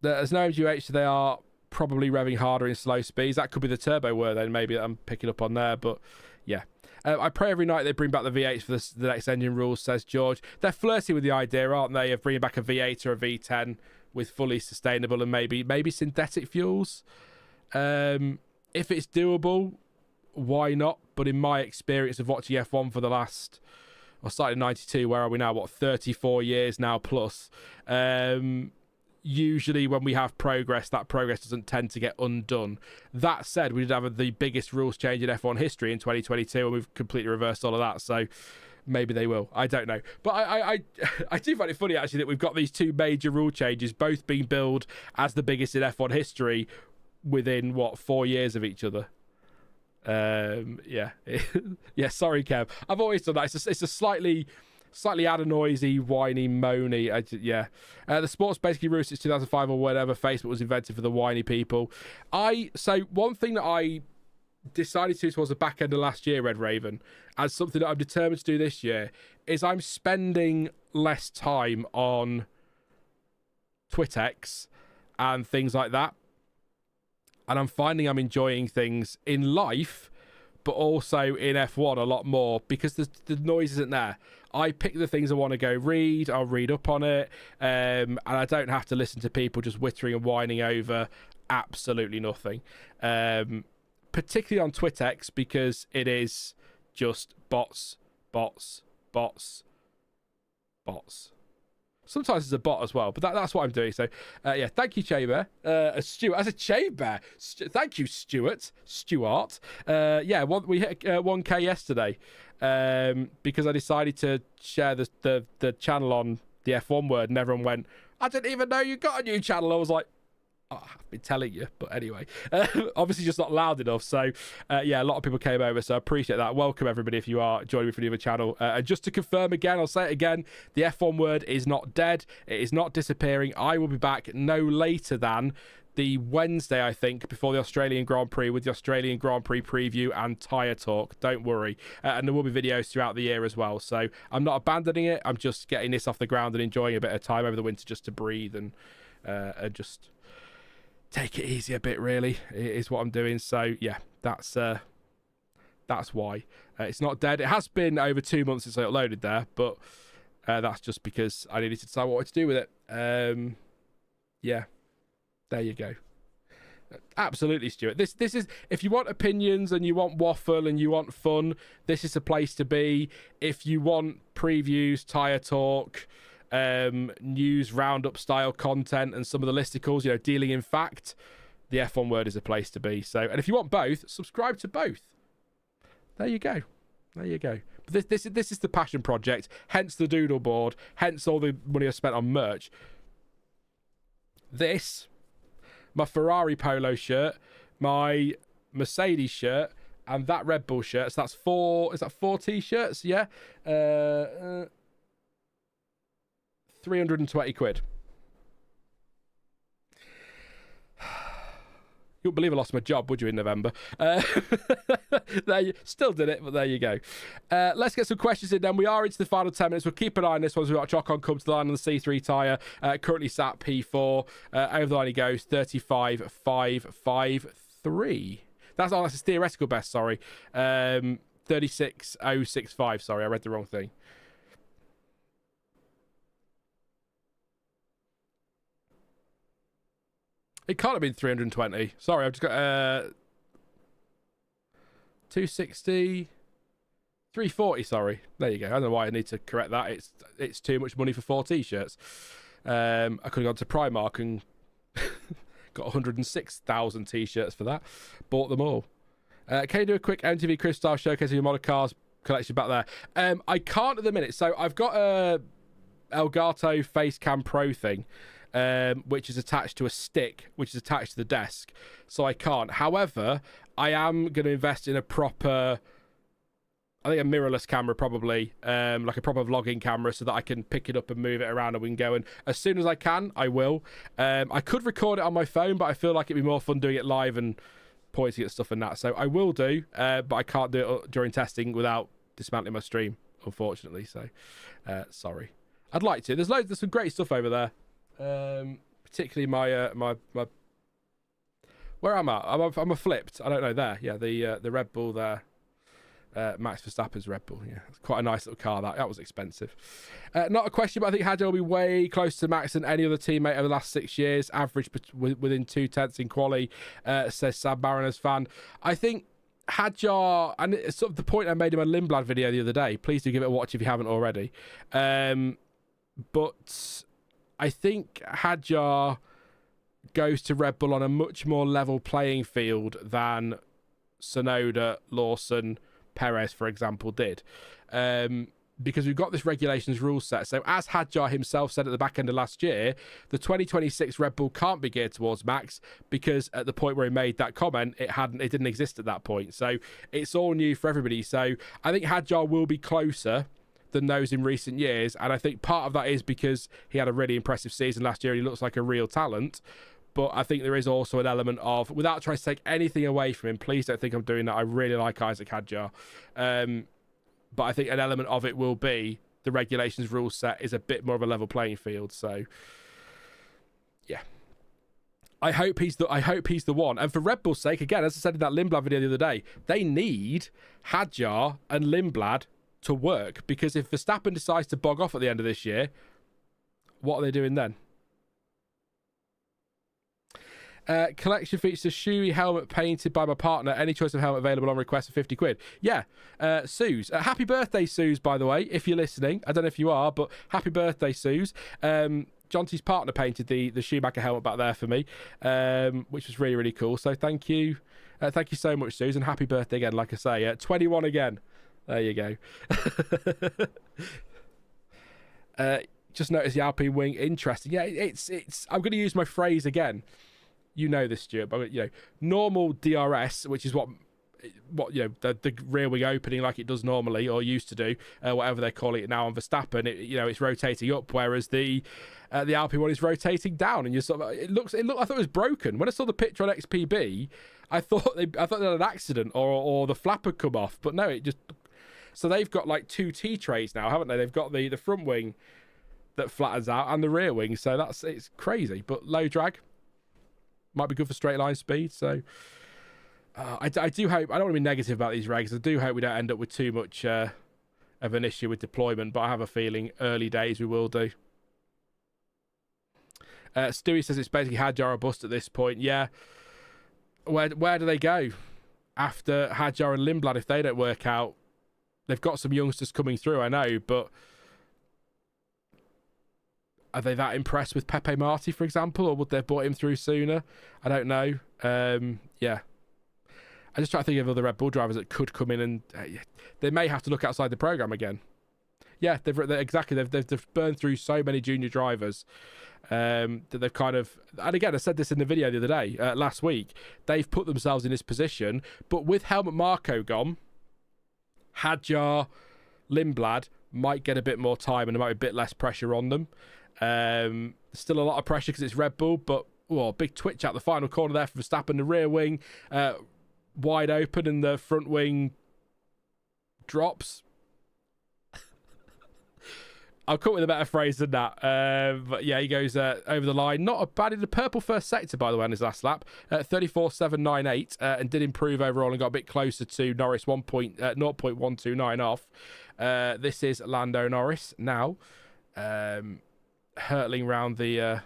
There's no MGUH, so they are probably revving harder in slow speeds. That could be the turbo whir then, maybe, that I'm picking up on there. But, yeah. I pray every night they bring back the V8s for the next engine rules, says George. They're flirty with the idea, aren't they, of bringing back a V8 or a V10 with fully sustainable and maybe synthetic fuels. If it's doable, why not? But in my experience of watching F1 for the last, I started in 92, where are we now? 34 years now plus. Usually when we have progress, that progress doesn't tend to get undone. That said, we did have the biggest rules change in F1 history in 2022, and we've completely reversed all of that. So maybe they will. I don't know. But I do find it funny, actually, that we've got these two major rule changes, both being billed as the biggest in F1 history within, 4 years of each other. Yeah. Yeah, sorry, Kev. I've always done that. It's a slightly adenoisy, whiny, moany. The sport's basically rooted since 2005 or whatever. Facebook was invented for the whiny people. So one thing that I decided to towards the back end of last year, Red Raven, as something that I'm determined to do this year, is I'm spending less time on Twittex and things like that. And I'm finding I'm enjoying things in life, but also in F1 a lot more, because the noise isn't there. I pick the things I want to go read, I'll read up on it, and I don't have to listen to people just whittering and whining over absolutely nothing. Particularly on Twittex, because it is just bots. Sometimes it's a bot as well, but that's what I'm doing. So, yeah, thank you, Chamber. Stuart, as a Chamber. Thank you, Stuart. Yeah, we hit 1K yesterday because I decided to share the channel on the F1 word, and everyone went, I didn't even know you got a new channel. I was like, oh, I've been telling you, but anyway, obviously just not loud enough. So yeah, a lot of people came over, so I appreciate that. Welcome everybody if you are joining me for the other channel. And just to confirm again, I'll say it again, the F1 word is not dead, it is not disappearing. I will be back no later than the Wednesday, I think, before the Australian Grand Prix, with the Australian Grand Prix preview and tyre talk. Don't worry. And there will be videos throughout the year as well. So I'm not abandoning it. I'm just getting this off the ground and enjoying a bit of time over the winter just to breathe and just take it easy a bit, really, is what I'm doing. So yeah, that's why. It's not dead. It has been over 2 months since I uploaded there, but that's just because I needed to decide what to do with it. Yeah, there you go. Absolutely, Stuart. This is, if you want opinions and you want waffle and you want fun, this is a place to be. If you want previews, tyre talk, news roundup style content and some of the listicles, dealing in fact, the F1 Word is a place to be. So, and if you want both, subscribe to both. There you go. There you go. But this is the passion project, hence the doodle board, hence all the money I spent on merch. This, my Ferrari polo shirt, my Mercedes shirt, and that Red Bull shirt. So that's four. Is that 4 t-shirts? Yeah. 320 quid. You wouldn't believe I lost my job, would you, in November? There you still did it, but there you go. Let's get some questions in then. We are into the final 10 minutes. We'll keep an eye on this one as we've got Watchalong come to the line on the C3 tyre. Currently sat P4. Over the line he goes, 35.553. That's his theoretical best, sorry. 36.065, sorry, I read the wrong thing. It can't have been 320. Sorry, I've just got 260, 340. Sorry, there you go. I don't know why I need to correct that. It's too much money for 4 t-shirts. I could have gone to Primark and got 106,000 t-shirts for that. Bought them all. Can you do a quick MTV Chris style showcase of your model cars collection back there? I can't at the minute. So I've got a Elgato Facecam Pro thing. Which is attached to a stick, which is attached to the desk. So I can't. However, I am going to invest in a proper, I think a mirrorless camera probably, like a proper vlogging camera so that I can pick it up and move it around and we can go. And as soon as I can, I will. I could record it on my phone, but I feel like it'd be more fun doing it live and pointing at stuff and that. So I will do, but I can't do it during testing without dismantling my stream, unfortunately. So, sorry. I'd like to. There's some great stuff over there. Particularly my where am I? I'm a flipped. I don't know there. Yeah, the Red Bull there. Max Verstappen's Red Bull. Yeah, it's quite a nice little car. That was expensive. Not a question, but I think Hadjar will be way closer to Max than any other teammate over the last 6 years. Average within 2/10 in quali. Says Sam Barroner's fan. I think Hadjar, and it's sort of the point I made in my Lindblad video the other day. Please do give it a watch if you haven't already. But I think Hadjar goes to Red Bull on a much more level playing field than Tsunoda, Lawson, Perez, for example, did. Because we've got this regulations rule set. So as Hadjar himself said at the back end of last year, the 2026 Red Bull can't be geared towards Max because at the point where he made that comment, it didn't exist at that point. So it's all new for everybody. So I think Hadjar will be closer than those in recent years, and I think part of that is because he had a really impressive season last year and he looks like a real talent. But I think there is also an element of, without trying to take anything away from him, please don't think I'm doing that, I really like Isack Hadjar, but I think an element of it will be the regulations rule set is a bit more of a level playing field. So yeah, I hope he's the one. And for Red Bull's sake, again, as I said in that Lindblad video the other day, they need Hadjar and Lindblad to work, because if Verstappen decides to bog off at the end of this year, what are they doing then? Collection features a Shui helmet painted by my partner. Any choice of helmet available on request for 50 quid. Yeah, Suze. Happy birthday, Suze, by the way, if you're listening. I don't know if you are, but happy birthday, Suze. Jonty's partner painted the Schumacher helmet back there for me, which was really, really cool. So thank you. Thank you so much, Suze, and happy birthday again, like I say. 21 again. There you go. Just notice the Alpine wing. Interesting. Yeah, it's. I'm going to use my phrase again. You know this, Stuart, but normal DRS, which is what the rear wing opening like it does normally or used to do, whatever they're calling it now on Verstappen. It's rotating up, whereas the Alpine one is rotating down, and you sort of it looked. I thought it was broken when I saw the picture on XPB. I thought they had an accident or the flap had come off, but no, it just. So they've got like 2 T-trays now, haven't they? They've got the front wing that flattens out and the rear wing. So it's crazy, but low drag might be good for straight line speed. So I do hope, I don't want to be negative about these regs. I do hope we don't end up with too much of an issue with deployment, but I have a feeling early days we will do. Stewie says it's basically Hadjar or bust at this point. Yeah. Where do they go after Hadjar and Lindblad if they don't work out? They've got some youngsters coming through, I know, but Are they that impressed with Pepe Marti, for example, or would they have brought him through sooner? I don't know. Yeah. I just try to think of other Red Bull drivers that could come in, and they may have to look outside the program again. Yeah, they've burned through so many junior drivers that they've kind of, and again, I said this in the video the other day, last week, they've put themselves in this position, but with Helmut Marko gone, Hadjar, Lindblad might get a bit more time and there might be a bit less pressure on them. Still a lot of pressure because it's Red Bull, but big twitch out the final corner there for Verstappen, the rear wing wide open and the front wing drops. I'll come up with a better phrase than that. But yeah, he goes over the line. Not a bad in the purple first sector, by the way, on his last lap. 34.798 and did improve overall and got a bit closer to Norris, 0.129 off. This is Lando Norris now, hurtling round the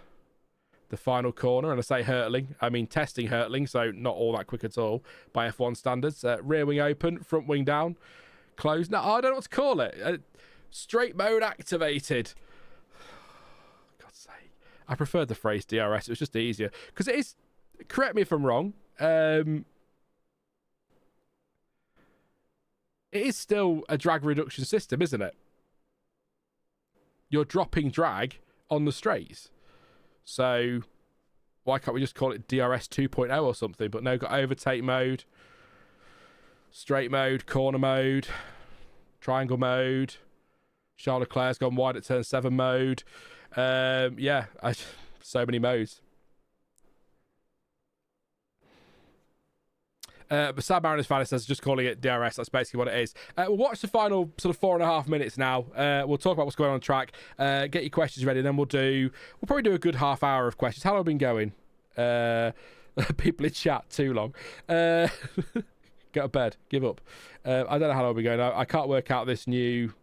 final corner. And I say hurtling, I mean testing hurtling, so not all that quick at all by F1 standards. Rear wing open, front wing down, closed. Now, I don't know what to call it. Straight mode activated. God's sake. I preferred the phrase DRS. It was just easier. Because it is, correct me if I'm wrong, it is still a drag reduction system, isn't it? You're dropping drag on the straights. So why can't we just call it DRS 2.0 or something? But no, got overtake mode, straight mode, corner mode, triangle mode. Charles Leclerc's gone wide at turn 7 mode. Yeah, so many modes. But Sam Mariners fan says just calling it DRS. That's basically what it is. We'll watch the final sort of 4.5 minutes now. We'll talk about what's going on track. Get your questions ready, and then we'll probably do a good half hour of questions. How long have I been going? People in chat too long. Go to bed. Give up. I don't know how long we'll be going. I can't work out this new.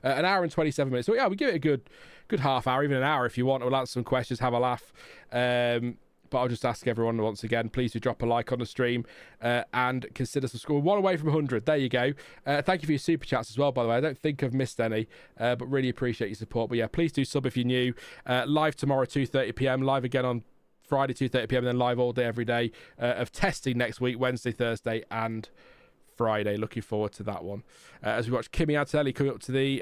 An hour and 27 minutes. So yeah, we give it a good half hour, even an hour if you want. We'll answer some questions, have a laugh. But I'll just ask everyone once again, please do drop a like on the stream and consider subscribing. 1 away from 100. There you go. Thank you for your super chats as well, by the way. I don't think I've missed any, but really appreciate your support. But yeah, please do sub if you're new. Live tomorrow, 2:30 p.m. Live again on Friday, 2:30 p.m. And then live all day, every day of testing next week, Wednesday, Thursday, and Friday. Looking forward to that one. As we watch Kimi Antonelli coming up to the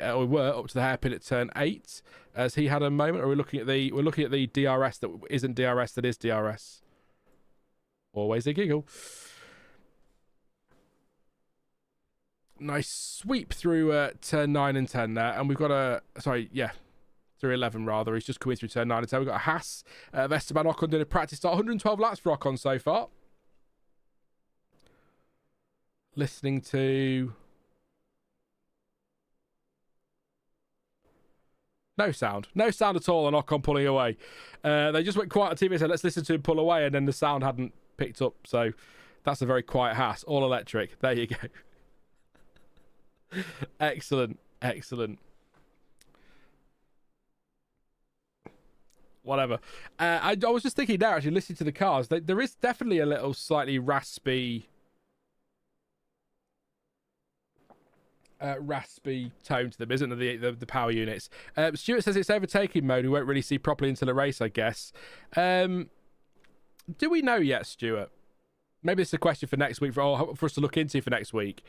hairpin at turn 8, as he had a moment. Or we're looking at the DRS that isn't DRS, that is DRS. Always a giggle. Nice sweep through turn 9 and 10 there, and we've got through 11 rather. He's just coming through turn 9 and 10. We've got a Haas of Esteban Ocon doing a practice start. 112 laps for Ocon so far. Listening to no sound at all on Ocon pulling away. They just went quiet on TV and said let's listen to him pull away, and then the sound hadn't picked up, so that's a very quiet Haas, all electric. There you go. Excellent whatever. I was just thinking now, actually listening to the cars, there is definitely a little slightly raspy tone to them, isn't there, the power units? Stuart says it's overtaking mode. We won't really see properly until a race, I guess. Do we know yet, Stuart? Maybe this is a question for next week, for us to look into for next week.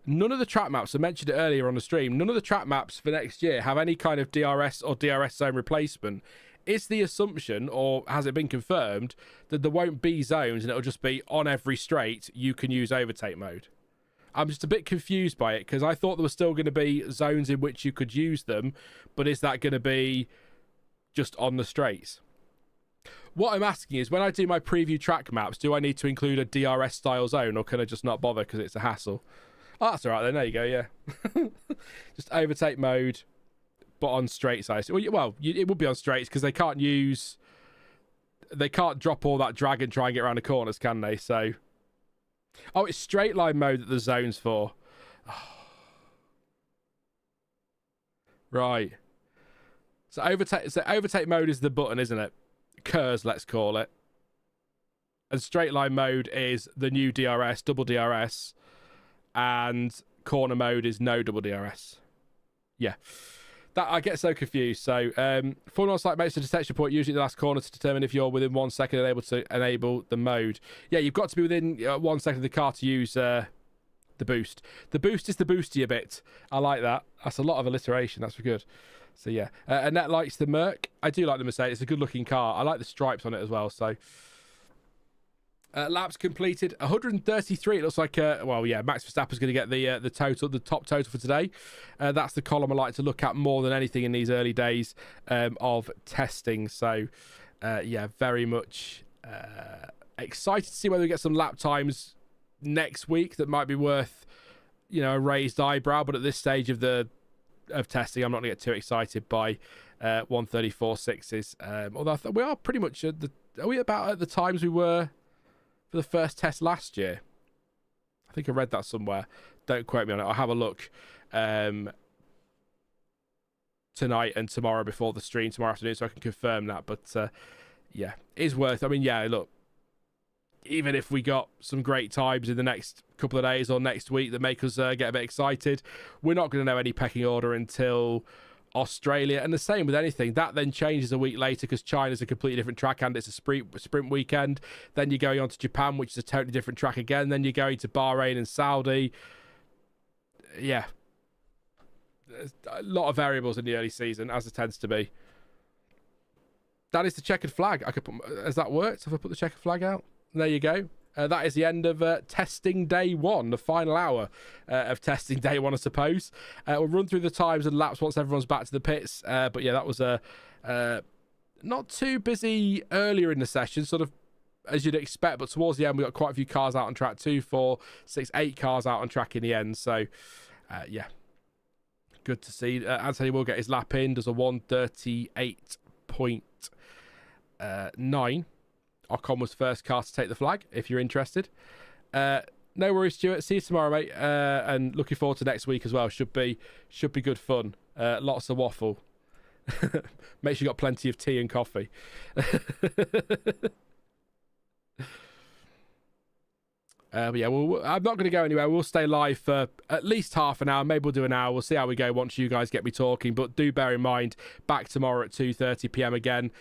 None of the track maps, I mentioned it earlier on the stream, none of the track maps for next year have any kind of DRS or DRS zone replacement. Is the assumption, or has it been confirmed, that there won't be zones and it'll just be on every straight you can use overtake mode? I'm just a bit confused by it, because I thought there were still going to be zones in which you could use them, but is that going to be just on the straights? What I'm asking is, when I do my preview track maps, do I need to include a DRS style zone, or can I just not bother because it's a hassle? Oh, that's all right then. There you go, yeah. Just overtake mode, but on straights. Well, it would be on straights because they can't drop all that drag and try and get around the corners, can they? So... Oh, it's straight line mode that the zone's for. Oh. Right. So overtake mode is the button, isn't it? KERS, let's call it. And straight line mode is the new DRS, double DRS. And corner mode is no double DRS. Yeah. That I get so confused. So, Formula One site makes a detection point usually at the last corner to determine if you're within 1 second and able to enable the mode. Yeah, you've got to be within 1 second of the car to use the boost. The boost is the boostier bit. I like that. That's a lot of alliteration. That's good. So yeah, Annette likes the Merc. I do like the Mercedes. It's a good looking car. I like the stripes on it as well. So. Laps completed 133. It looks like Max Verstappen's going to get the top total for today. That's the column I like to look at more than anything in these early days of testing. So very much excited to see whether we get some lap times next week that might be worth a raised eyebrow. But at this stage of testing, I'm not going to get too excited by 134.6s. Although we are pretty much are we about at the times we were for the first test last year? I think I read that somewhere. Don't quote me on it. I'll have a look tonight and tomorrow before the stream tomorrow afternoon so I can confirm that. But it is worth. I mean, look, even if we got some great times in the next couple of days or next week that make us get a bit excited, we're not going to know any pecking order until Australia. And the same with anything. That then changes a week later because China's a completely different track and it's a sprint weekend. Then you're going on to Japan, which is a totally different track again. Then you're going to Bahrain and Saudi. Yeah. There's a lot of variables in the early season, as it tends to be. That is the checkered flag. Has that worked? Have I put the checkered flag out? There you go. That is the end of testing day one, the final hour of testing day one, I suppose. We'll run through the times and laps once everyone's back to the pits. But yeah, that was not too busy earlier in the session, sort of as you'd expect. But towards the end, we got quite a few cars out on track. 2, 4, 6, 8 cars out on track in the end. So good to see. Antonelli will get his lap in. Does a 138.9. Ocon was first car to take the flag, if you're interested. No worries, Stuart. See you tomorrow, mate. And looking forward to next week as well. Should be good fun. Lots of waffle. Make sure you got plenty of tea and coffee. I'm not going to go anywhere. We'll stay live for at least half an hour. Maybe we'll do an hour. We'll see how we go once you guys get me talking. But do bear in mind, back tomorrow at 2:30 p.m. again.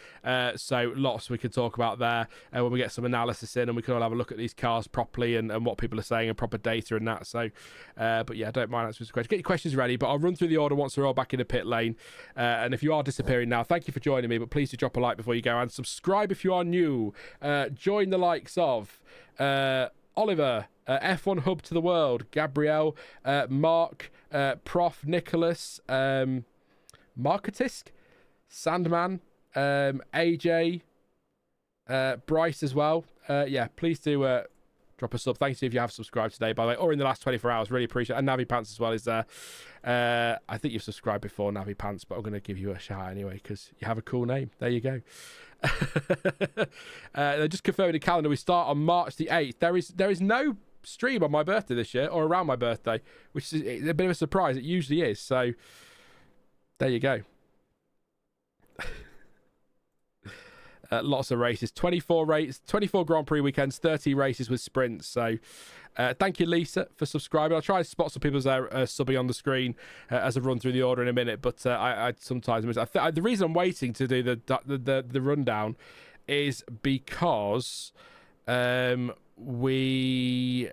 So lots we can talk about there when we get some analysis in and we can all have a look at these cars properly and what people are saying and proper data and that. So, don't mind answering the questions. Get your questions ready, but I'll run through the order once we're all back in the pit lane. And if you are disappearing now, thank you for joining me. But please do drop a like before you go and subscribe if you are new. Join the likes of... Oliver, F1 Hub to the World, Gabrielle, Mark, Prof, Nicholas, Marketisk, Sandman, AJ, Bryce as well. Please do drop a sub. Thank you if you have subscribed today, by the way, or in the last 24 hours. Really appreciate it. And Navi Pants as well is there. I think you've subscribed before, Navi Pants, but I'm going to give you a shout anyway because you have a cool name. There you go. They're just confirming the calendar. We start on March the 8th. There is no stream on my birthday this year or around my birthday, which is a bit of a surprise. It usually is. So there you go. Lots of races, 24 Grand Prix weekends, 30 races with sprints. So thank you, Lisa, for subscribing. I'll try to spot some people there subbing on the screen as I run through the order in a minute, but I sometimes miss. The reason I'm waiting to do the rundown is because we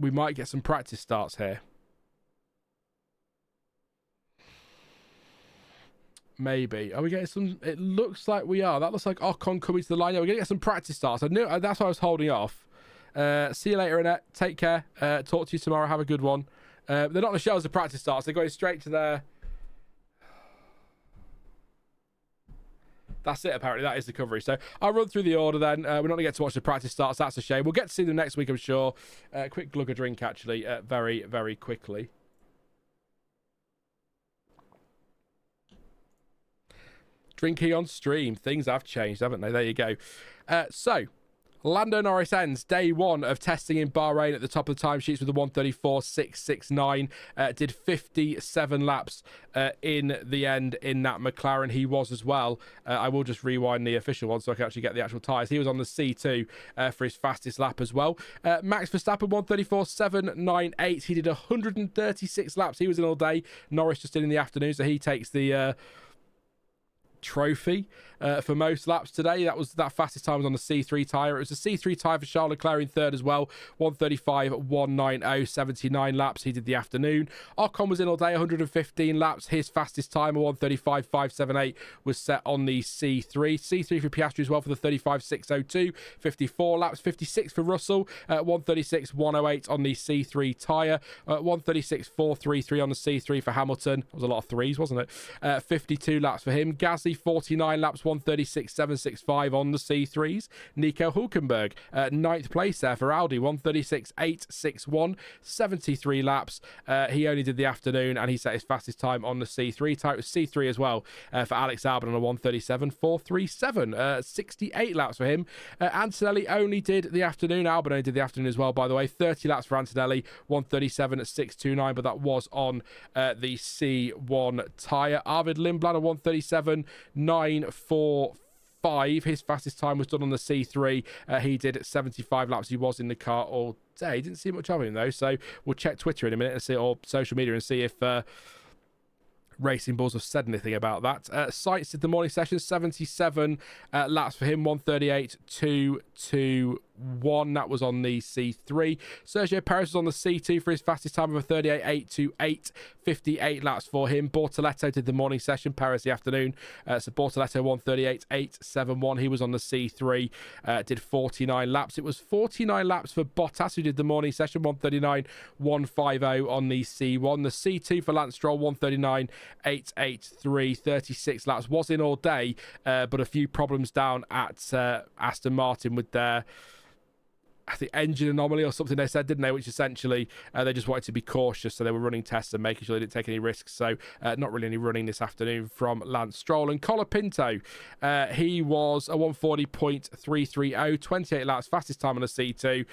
might get some practice starts here. Maybe. Are we getting some? It looks like we are. That looks like Ocon coming to the line. Yeah, we're going to get some practice starts. I knew that's why I was holding off. See you later, Annette. Take care. Talk to you tomorrow. Have a good one. They're not going to show us the practice starts. They're going straight to their... That's it, apparently. That is the coverage. So I'll run through the order then. We're not going to get to watch the practice starts. That's a shame. We'll get to see them next week, I'm sure. Quick glug of drink, actually, very, very quickly. Drinking on stream. Things have changed, haven't they? There you go. So, Lando Norris ends day one of testing in Bahrain at the top of the timesheets with a 1:34.669. Did 57 laps in the end in that McLaren. He was as well. I will just rewind the official one so I can actually get the actual tyres. He was on the C2 for his fastest lap as well. Max Verstappen 1:34.798. He did 136 laps. He was in all day. Norris just in the afternoon, so he takes the trophy for most laps today. That fastest time was on the C3 tyre. It was a C3 tyre for Charles Leclerc in third as well. 1:35.190, 79 laps. He did the afternoon. Ocon was in all day, 115 laps. His fastest time, 1:35.578, was set on the C3. C3 for Piastri as well for the 35.602, 54 laps. 56 for Russell, 1:36.108 on the C3 tyre. 1:36.433 on the C3 for Hamilton. That was a lot of threes, wasn't it? 52 laps for him. Gasly, 49 laps, 1:36.765 on the C3s. Nico Hülkenberg, 9th place there for Audi, 1:36.861, 73 laps. He only did the afternoon and he set his fastest time on the C3 type. It was C3 as well for Alex Albon on a 1:37.437, 68 laps for him. Antonelli only did the afternoon. Albon only did the afternoon as well, by the way. 30 laps for Antonelli, 1:37.629, but that was on the C1 tyre. Arvid Lindblad, a 1:37.945. His fastest time was done on the C3. He did 75 laps. He was in the car all day. Didn't see much of him though, so we'll check Twitter in a minute and see, or social media, and see if Racing Bulls have said anything about that. Sainz did the morning session, 77 laps for him, 1:38.221. That was on the C3. Sergio Perez was on the C2 for his fastest time of a 38.828, 58 laps for him. Bortoleto did the morning session, Perez the afternoon. So Bortoleto 1:38.871. He was on the C3, did 49 laps. It was 49 laps for Bottas, who did the morning session, 1:39.150 on the C1. The C2 for Lance Stroll, 1:39.883, 36 laps. Was in all day, but a few problems down at Aston Martin with their, I think, engine anomaly or something they said, didn't they? Which essentially they just wanted to be cautious, so they were running tests and making sure they didn't take any risks. So not really any running this afternoon from Lance Stroll. And Colapinto, he was a 1:40.330, 28 laps, fastest time on the C2.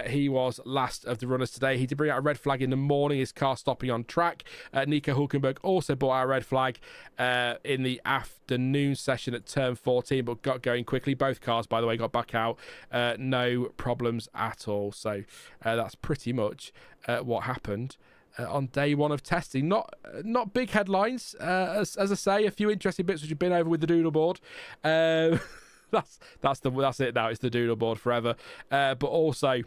He was last of the runners today. He did bring out a red flag in the morning, his car stopping on track. Nico Hülkenberg also brought out a red flag in the afternoon session at turn 14, but got going quickly. Both cars, by the way, got back out. No problems at all. So that's pretty much what happened on day one of testing. Not big headlines, as I say, a few interesting bits which have been over with the doodle board. That's it now. It's the doodle board forever. But also,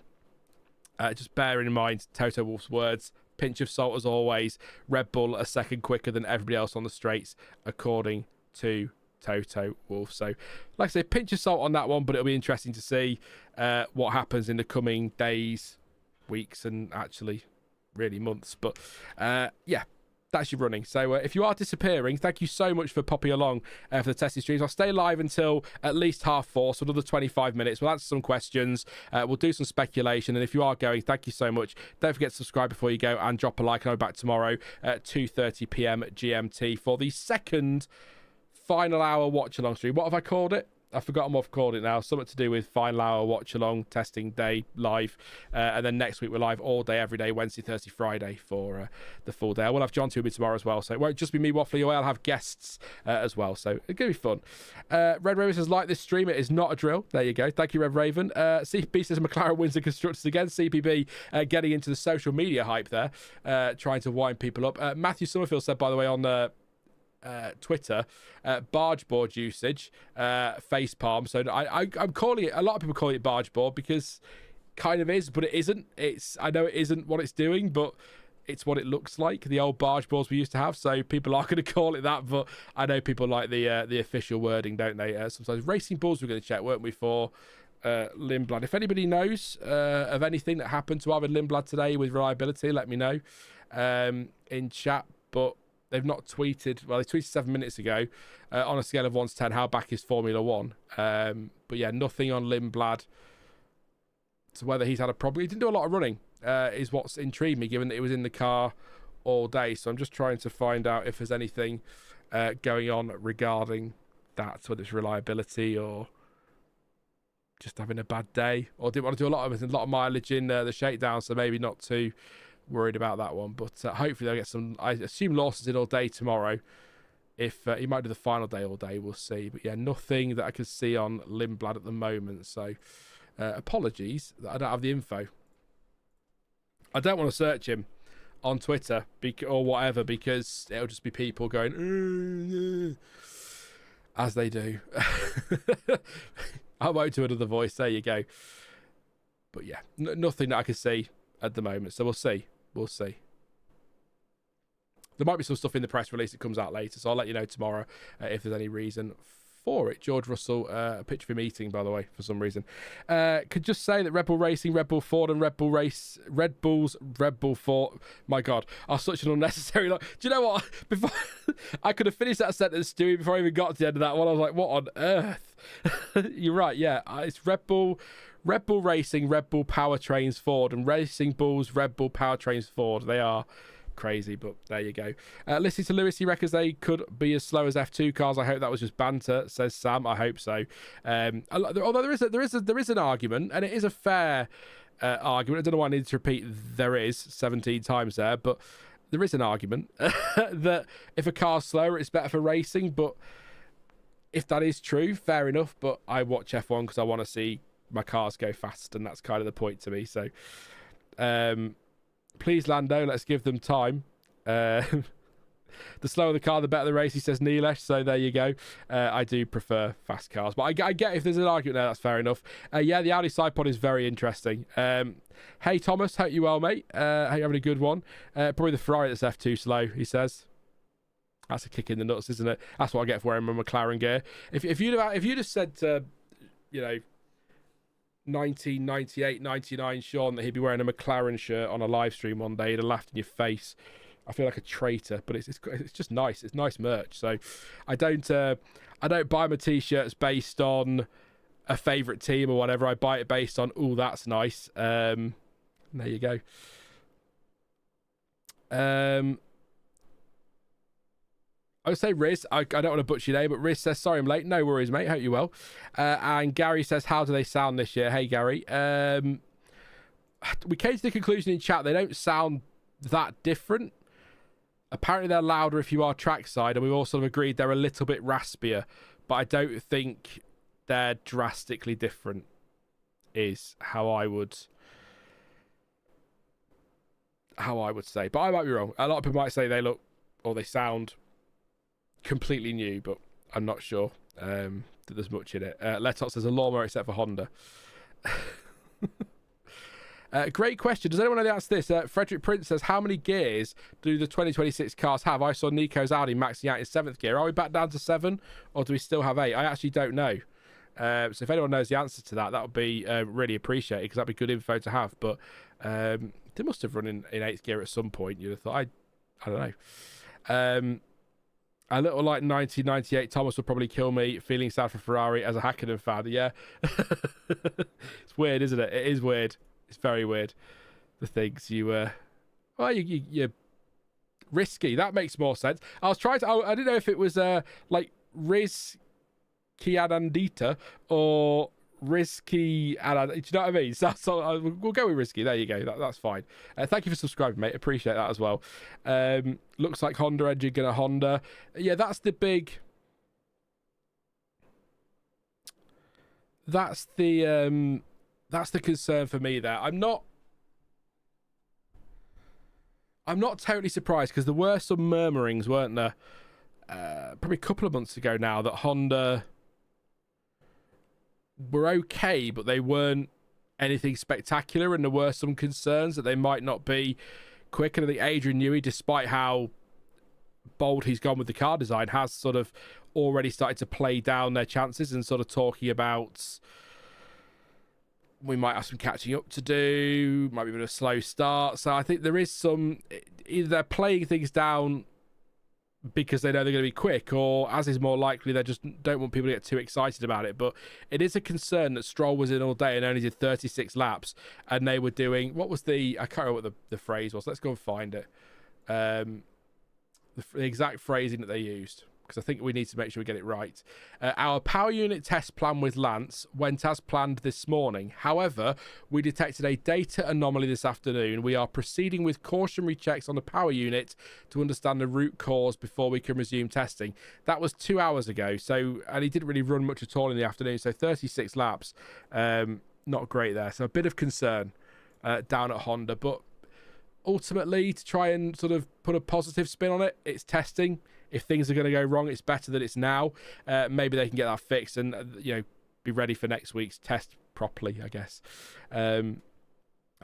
just bearing in mind Toto Wolff's words, pinch of salt as always. Red Bull a second quicker than everybody else on the straights, according to Toto Wolff. So, like I say, pinch of salt on that one, but it'll be interesting to see what happens in the coming days, weeks, and actually, really months. But yeah, that's your running. So if you are disappearing, thank you so much for popping along for the testing streams. I'll stay live until at least 4:30, so another 25 minutes. We'll answer some questions. We'll do some speculation. And if you are going, thank you so much. Don't forget to subscribe before you go and drop a like. And I'll be back tomorrow at 2:30 p.m. GMT for the second final hour watch along stream. What have I called it? I've forgotten what I've called it now. Something to do with final hour watch along testing day live, and then next week we're live all day, every day, Wednesday, Thursday, Friday for the full day. I will have John to me tomorrow as well, so it won't just be me waffling away. I'll have guests as well, so it's gonna be fun. Red Raven says, like this stream, it is not a drill. There you go. Thank you, Red Raven. CPB says McLaren wins the constructors again. CPB getting into the social media hype there, trying to wind people up. Matthew Summerfield said, by the way, on Twitter, barge board usage, face palm. So I'm calling it, a lot of people call it barge board because kind of is, but it isn't. I know it isn't what it's doing, but it's what it looks like, the old barge boards we used to have. So people are going to call it that, but I know people like the official wording, don't they? Sometimes Racing Bulls we're going to check, weren't we, for Lindblad. If anybody knows of anything that happened to Arvid Lindblad today with reliability, let me know in chat. But they've not tweeted. Well, they tweeted 7 minutes ago on a scale of 1 to 10. How back is Formula One? But yeah, nothing on Lindblad. So whether he's had a problem, he didn't do a lot of running. Is what's intrigued me, given that he was in the car all day. So I'm just trying to find out if there's anything going on regarding that, whether it's reliability or just having a bad day, or didn't want to do a lot of mileage in the shakedown, so maybe not too worried about that one. But hopefully they'll get some. I assume Lawson's in all day tomorrow. If he might do the final day all day, we'll see. But yeah, nothing that I can see on Lindblad at the moment. So apologies that I don't have the info. I don't want to search him on Twitter or whatever, because it'll just be people going as they do. I won't do another voice. There you go. But yeah, nothing that I can see at the moment. So we'll see. We'll see. There might be some stuff in the press release that comes out later, so I'll let you know tomorrow if there's any reason for it. George Russell, a picture of him eating, by the way, for some reason. Could just say that Red Bull Racing, Red Bull Ford, and Red Bull Ford. My God, are such an unnecessary. Do you know what? Before I could have finished that sentence, Stewie, before I even got to the end of that one, I was like, "What on earth?" You're right. Yeah, it's Red Bull Racing, Red Bull Powertrains Ford, and Racing Bulls, Red Bull Powertrains Ford. They are crazy, but there you go. Listening to Lewis, he reckons they could be as slow as F2 cars. I hope that was just banter, says Sam. I hope so. Although there is an argument, and it is a fair argument. I don't know why I need to repeat there is 17 times there, but there is an argument that if a car's slower, it's better for racing. But if that is true, fair enough. But I watch F1 because I want to see my cars go fast, and that's kind of the point to me. So please, Lando, let's give them time. The slower the car, the better the race, he says Nilesh. So there you go. I do prefer fast cars. But I get if there's an argument there, that's fair enough. Yeah, the Audi side pod is very interesting. Hey, Thomas, hope you well, mate. Hope you're having a good one. Probably the Ferrari that's F2 slow, he says. That's a kick in the nuts, isn't it? That's what I get for wearing my McLaren gear. If you'd have said to, 1998, 99 Sean that he'd be wearing a McLaren shirt on a live stream one day, he'd have laughed in your face. I feel like a traitor, but it's just nice. It's nice merch. So I don't buy my t-shirts based on a favourite team or whatever. I buy it based on, oh, that's nice. There you go. I would say Riz. I don't want to butcher your name, but Riz says, sorry I'm late. No worries, mate. Hope you're well. And Gary says, how do they sound this year? Hey, Gary. We came to the conclusion in chat, they don't sound that different. Apparently they're louder if you are trackside, and we've all sort of agreed they're a little bit raspier, but I don't think they're drastically different, is how I would say. But I might be wrong. A lot of people might say they look, or they sound completely new, but I'm not sure that there's much in it. Letos says a lawnmower except for Honda. Great question. Does anyone know the answer to this? Frederick Prince says, how many gears do the 2026 cars have? I saw Nico's Audi maxing out in 7th gear. Are we back down to 7, or do we still have 8? I actually don't know. So if anyone knows the answer to that, that would be really appreciated, because that'd be good info to have. But they must have run in 8th gear at some point. You'd have thought. I don't know. A little like 1998, Thomas would probably kill me. Feeling sad for Ferrari as a Hakkinen fan. Yeah. It's weird, isn't it? It is weird. It's very weird. The things you're risky. That makes more sense. I was trying to. I didn't know if it was like Riz Kianandita or Risky. Do you know what I mean? So we'll go with Risky. There you go. That's fine. Thank you for subscribing, mate. Appreciate that as well. Looks like Honda engine gonna Honda. Yeah, that's the big. That's the concern for me there. I'm not totally surprised, because there were some murmurings, weren't there? Probably a couple of months ago now, that Honda were okay, but they weren't anything spectacular, and there were some concerns that they might not be quick. And I think Adrian Newey, despite how bold he's gone with the car design, has sort of already started to play down their chances and sort of talking about, we might have some catching up to do, might be a bit of a slow start. So I think there is some, either they're playing things down because they know they're going to be quick, or, as is more likely, they just don't want people to get too excited about it. But it is a concern that Stroll was in all day and only did 36 laps, and they were doing, what was the, I can't remember what the phrase was. Let's go and find it. The exact phrasing that they used. because I think we need to make sure we get it right. Our power unit test plan with Lance went as planned this morning. However, we detected a data anomaly this afternoon. We are proceeding with cautionary checks on the power unit to understand the root cause before we can resume testing. That was 2 hours ago, and he didn't really run much at all in the afternoon, so 36 laps. Not great there. So a bit of concern down at Honda, but ultimately, to try and sort of put a positive spin on it, it's testing. If things are going to go wrong, it's better that it's now. Maybe they can get that fixed and be ready for next week's test properly, I guess.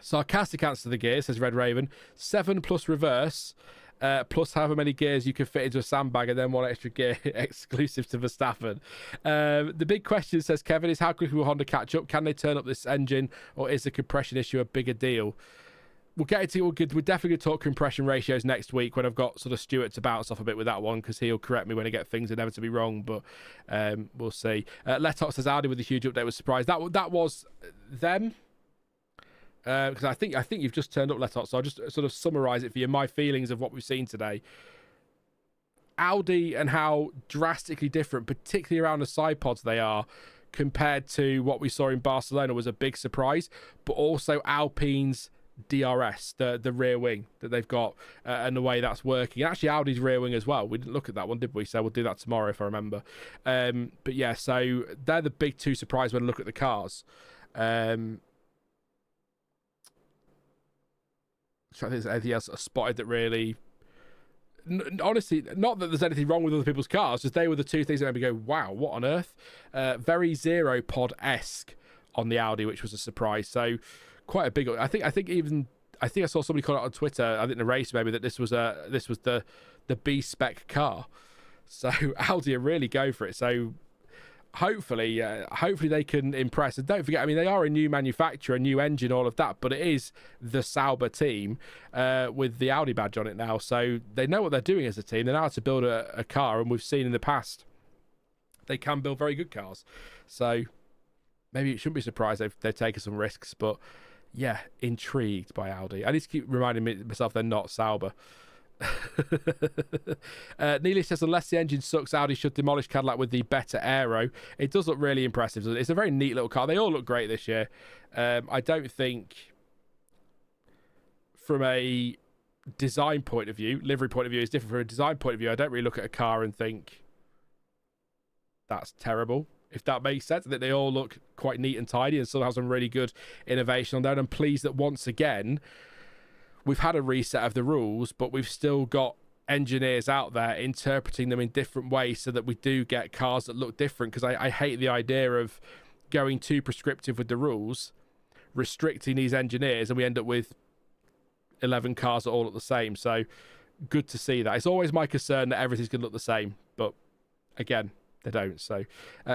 Sarcastic answer to the gear, says Red Raven. 7 plus reverse, plus however many gears you can fit into a sandbag, and then 1 extra gear exclusive to Verstappen. The big question, says Kevin, is how quickly will Honda catch up? Can they turn up this engine, or is the compression issue a bigger deal? We'll get into it. We're definitely going to talk compression ratios next week when I've got sort of Stuart to bounce off a bit with that one, because he'll correct me when I get things inevitably wrong, but we'll see. Letot says Audi with a huge update was surprised. That was them, because I think you've just turned up, Letot, so I'll just sort of summarise it for you, my feelings of what we've seen today. Audi and how drastically different, particularly around the side pods they are, compared to what we saw in Barcelona was a big surprise, but also Alpine's DRS, the rear wing that they've got, and the way that's working. And actually Audi's rear wing as well. We didn't look at that one, did we? So we'll do that tomorrow if I remember. But yeah, so they're the big two surprises when I look at the cars. I think there's anything else I spotted that really... honestly, not that there's anything wrong with other people's cars, just they were the two things that made me go, wow, what on earth? Very zero pod-esque on the Audi, which was a surprise. So quite a big... I think I saw somebody call it on Twitter, I think in the race maybe, that this was the B-spec car. So Audi are really go for it. So hopefully they can impress. And don't forget, I mean, they are a new manufacturer, a new engine, all of that, but it is the Sauber team with the Audi badge on it now. So they know what they're doing as a team. They know how to build a car, and we've seen in the past they can build very good cars. So maybe it shouldn't be surprised they've taken some risks, but yeah, intrigued by Audi. I need to keep reminding myself they're not Sauber. Neely says, unless the engine sucks, Audi should demolish Cadillac with the better aero. It does look really impressive. It's a very neat little car. They all look great this year. I don't think from a design point of view, livery point of view is different. From a design point of view, I don't really look at a car and think that's terrible, if that makes sense. I think they all look quite neat and tidy and still have some really good innovation on there. And I'm pleased that once again we've had a reset of the rules, but we've still got engineers out there interpreting them in different ways so that we do get cars that look different. Because I hate the idea of going too prescriptive with the rules, restricting these engineers, and we end up with 11 cars that all look the same. So good to see that. It's always my concern that everything's going to look the same, but again, they don't. So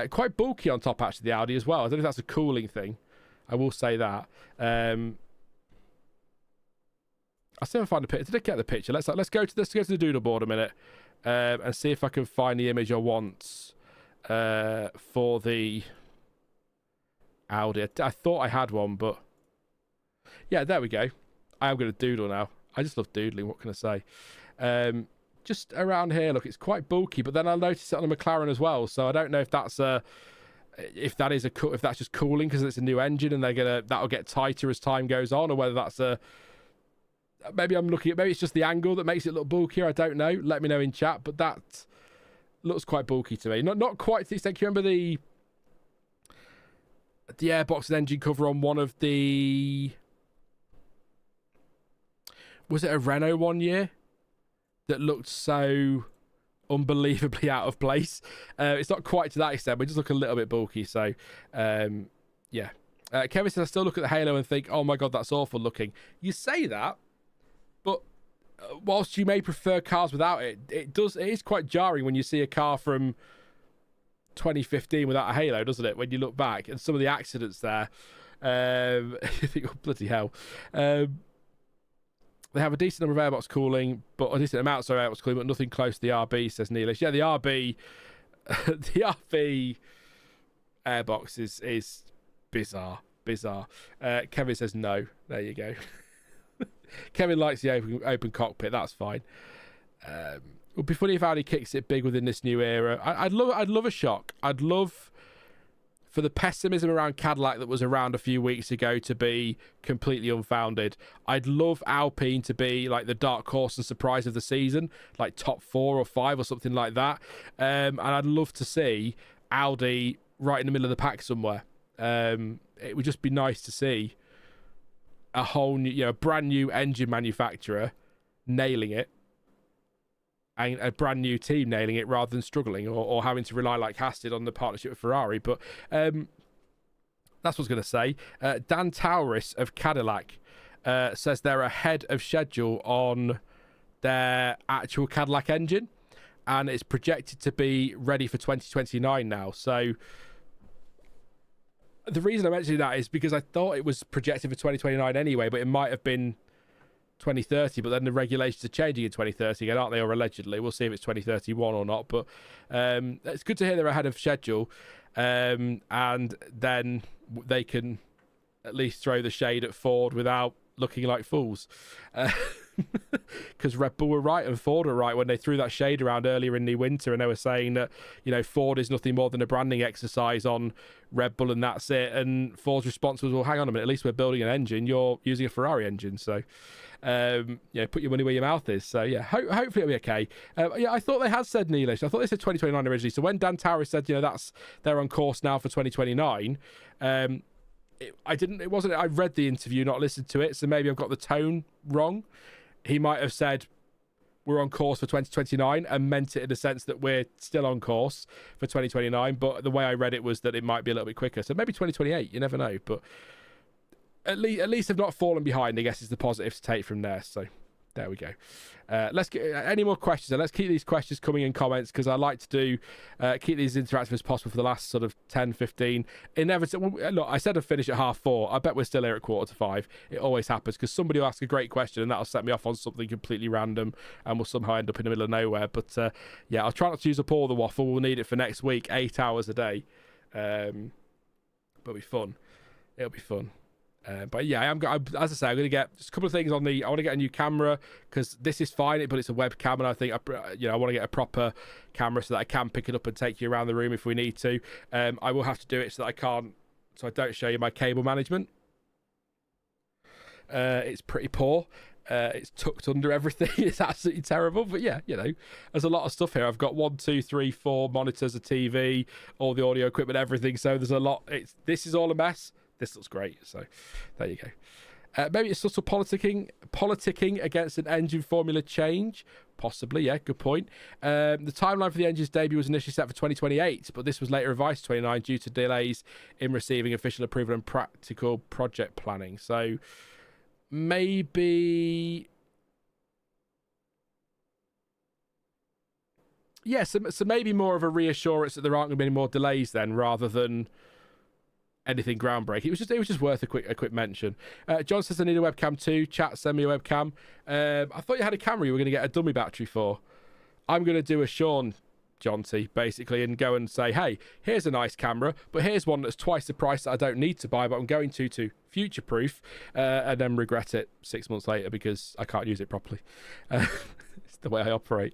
quite bulky on top, actually, the Audi as well. I don't know if that's a cooling thing. I will say that. I'll see if I find the picture. Did I get the picture? Let's go to the doodle board a minute and see if I can find the image I want for the Audi. I thought I had one, but yeah, there we go. I am going to doodle now. I just love doodling. What can I say? Just around here, look, it's quite bulky, but then I noticed it on the McLaren as well. So I don't know if that's if that's just cooling because it's a new engine and that'll get tighter as time goes on, or whether that's maybe it's just the angle that makes it look bulkier. I don't know. Let me know in chat, but that looks quite bulky to me. Not quite to the extent. You remember the airbox and engine cover on one of the... Was it a Renault one year that looked so unbelievably out of place? It's not quite to that extent, but it just look a little bit bulky. So, yeah. Kevin says, I still look at the Halo and think, oh my God, that's awful looking. You say that, but whilst you may prefer cars without it, it is quite jarring when you see a car from 2015 without a Halo, doesn't it? When you look back and some of the accidents there, you think, oh, bloody hell. They have a decent number of airbox cooling, but a decent amount of airbox cooling, but nothing close to the RB, says Neelish. Yeah, the RB, the RB airbox is bizarre. Kevin says no. There you go. Kevin likes the open cockpit. That's fine. would be funny if Audi kicks it big within this new era. I'd love a shock. I'd love for the pessimism around Cadillac that was around a few weeks ago to be completely unfounded. I'd love Alpine to be like the dark horse and surprise of the season, like top 4 or 5 or something like that. And I'd love to see Audi right in the middle of the pack somewhere. It would just be nice to see a whole new, brand new engine manufacturer nailing it, and a brand new team nailing it rather than struggling or having to rely like Haas did on the partnership with Ferrari. But that's what I was going to say. Dan Tauris of Cadillac says they're ahead of schedule on their actual Cadillac engine, and it's projected to be ready for 2029 now. So the reason I'm mentioning that is because I thought it was projected for 2029 anyway, but it might have been 2030, but then the regulations are changing in 2030 again, aren't they? Or allegedly, we'll see if it's 2031 or not. But it's good to hear they're ahead of schedule, and then they can at least throw the shade at Ford without looking like fools. Because Red Bull were right and Ford were right when they threw that shade around earlier in the winter, and they were saying that Ford is nothing more than a branding exercise on Red Bull and that's it. And Ford's response was, well, hang on a minute, at least we're building an engine, you're using a Ferrari engine, so put your money where your mouth is. So yeah, hopefully it'll be okay. I thought they had said Neelish. I thought they said 2029 originally. So when Dan Tauris said they're on course now for 2029, I read the interview, not listened to it, so maybe I've got the tone wrong. He might have said we're on course for 2029 and meant it in the sense that we're still on course for 2029, but the way I read it was that it might be a little bit quicker. So maybe 2028, you never know. But at least they've not fallen behind, I guess, is the positive to take from there. So there we go. Let's get any more questions, and let's keep these questions coming in comments, because I like to keep these interactive as possible for the last sort of 10, 15. Inevitably, look, I said I'd finish at 4:30. I bet we're still here at 4:45. It always happens, because somebody will ask a great question, and that'll set me off on something completely random, and we'll somehow end up in the middle of nowhere. But yeah, I'll try not to use up all the waffle. We'll need it for next week, 8 hours a day. But it'll be fun. It'll be fun. But yeah, as I say, I'm going to get just a couple of things on I want to get a new camera, because this is fine, but it's a webcam, and I think I want to get a proper camera so that I can pick it up and take you around the room if we need to. I will have to do it so that I don't show you my cable management. It's pretty poor. It's tucked under everything. It's absolutely terrible. But yeah, there's a lot of stuff here. I've got 1, 2, 3, 4 monitors, a TV, all the audio equipment, everything. So there's a lot. This is all a mess. This looks great. So there you go. Maybe it's subtle politicking against an engine formula change. Possibly, yeah, good point. The timeline for the engine's debut was initially set for 2028, but this was later revised to 29 due to delays in receiving official approval and practical project planning. So maybe... Yeah, so maybe more of a reassurance that there aren't going to be any more delays then, rather than anything groundbreaking. It was just worth a quick mention. John says I need a webcam too. Chat, send me a webcam. I thought you had a camera you were going to get a dummy battery for. I'm going to do a Sean Jonty, basically, and go and say, hey, here's a nice camera, but here's one that's twice the price that I don't need to buy, but I'm going to future-proof, and then regret it 6 months later because I can't use it properly. It's the way I operate.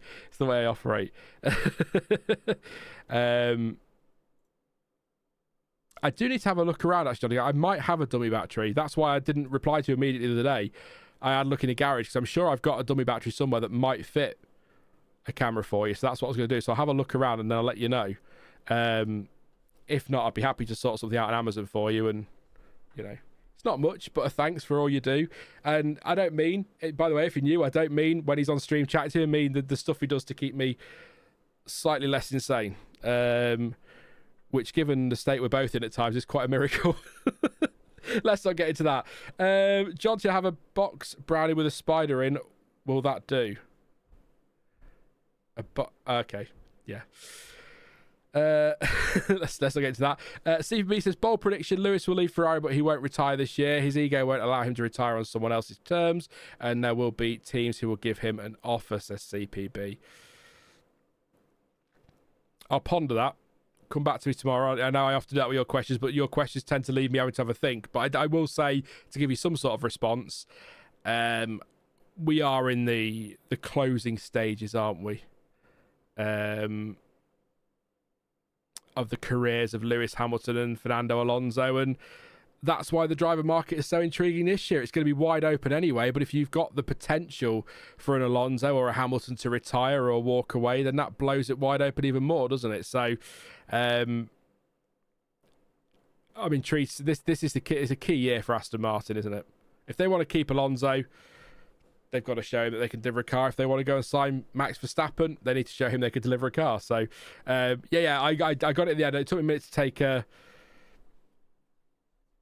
I do need to have a look around, actually. I might have a dummy battery. That's why I didn't reply to you immediately the other day. I had a look in the garage, because I'm sure I've got a dummy battery somewhere that might fit a camera for you. So that's what I was going to do. So I'll have a look around, and then I'll let you know. If not, I'd be happy to sort something out on Amazon for you. And, it's not much, but a thanks for all you do. And I don't mean, by the way, if you're new, I don't mean when he's on stream chatting to him, I mean the stuff he does to keep me slightly less insane. Which, given the state we're both in at times, is quite a miracle. Let's not get into that. John, to have a box brownie with a spider in, will that do? Okay, yeah. Let's not get into that. CVB says, bold prediction, Lewis will leave Ferrari, but he won't retire this year. His ego won't allow him to retire on someone else's terms, and there will be teams who will give him an offer, says CPB. I'll ponder that. Come back to me tomorrow. I know I have to do that with your questions, but your questions tend to leave me having to have a think. But I will say, to give you some sort of response, we are in the closing stages, aren't we? of the careers of Lewis Hamilton and Fernando Alonso, and that's why the driver market is so intriguing this year. It's going to be wide open anyway, but if you've got the potential for an Alonso or a Hamilton to retire or walk away, then that blows it wide open even more, doesn't it? So I'm intrigued. This is a key year for Aston Martin, isn't it? If they want to keep Alonso, they've got to show that they can deliver a car. If they want to go and sign Max Verstappen, they need to show him they can deliver a car. So, I got it in the end. It took me a minute to take to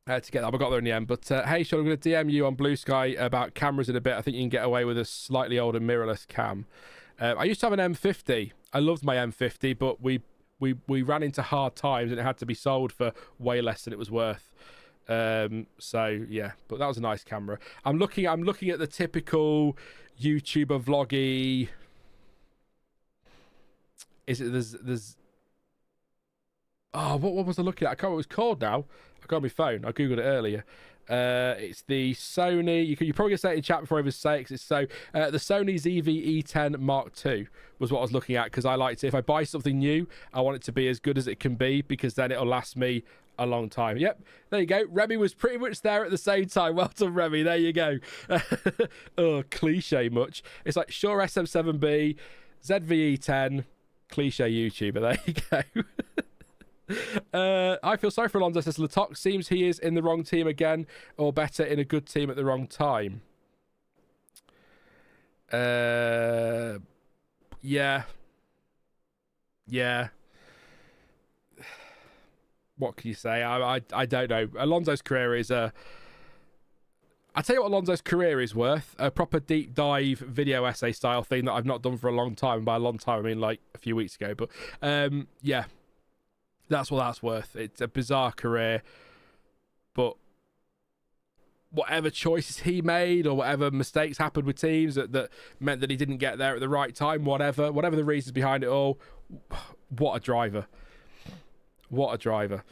get that. I got there in the end. But hey, Sean, I'm going to DM you on Blue Sky about cameras in a bit. I think you can get away with a slightly older mirrorless cam. I used to have an M50. I loved my M50, but we ran into hard times and it had to be sold for way less than it was worth. So yeah, but that was a nice camera. I'm looking at the typical YouTuber vloggy. There's what was I looking at? I can't remember what it was called now. I got on my phone. I googled it earlier. It's the Sony. You probably get it in chat before I even say it, 'cause it's so. The Sony ZV-E10 Mark II was what I was looking at, because I liked it. If I buy something new, I want it to be as good as it can be, because then it'll last me a long time. Yep, there you go. Remy was pretty much there at the same time. Well done, Remy. There you go. Oh, cliche much. It's like Shure SM7B, ZV-E10, cliche YouTuber. There you go. I feel sorry for Alonso, says Latoc. Seems he is in the wrong team again, or better, in a good team at the wrong time. Yeah. What can you say? I don't know. Alonso's career is I tell you what Alonso's career is worth. A proper deep dive video essay style thing that I've not done for a long time. By a long time, I mean like a few weeks ago. But yeah, that's what that's worth. It's a bizarre career. But whatever choices he made or whatever mistakes happened with teams that meant that he didn't get there at the right time, whatever the reasons behind it all, what a driver. What a driver.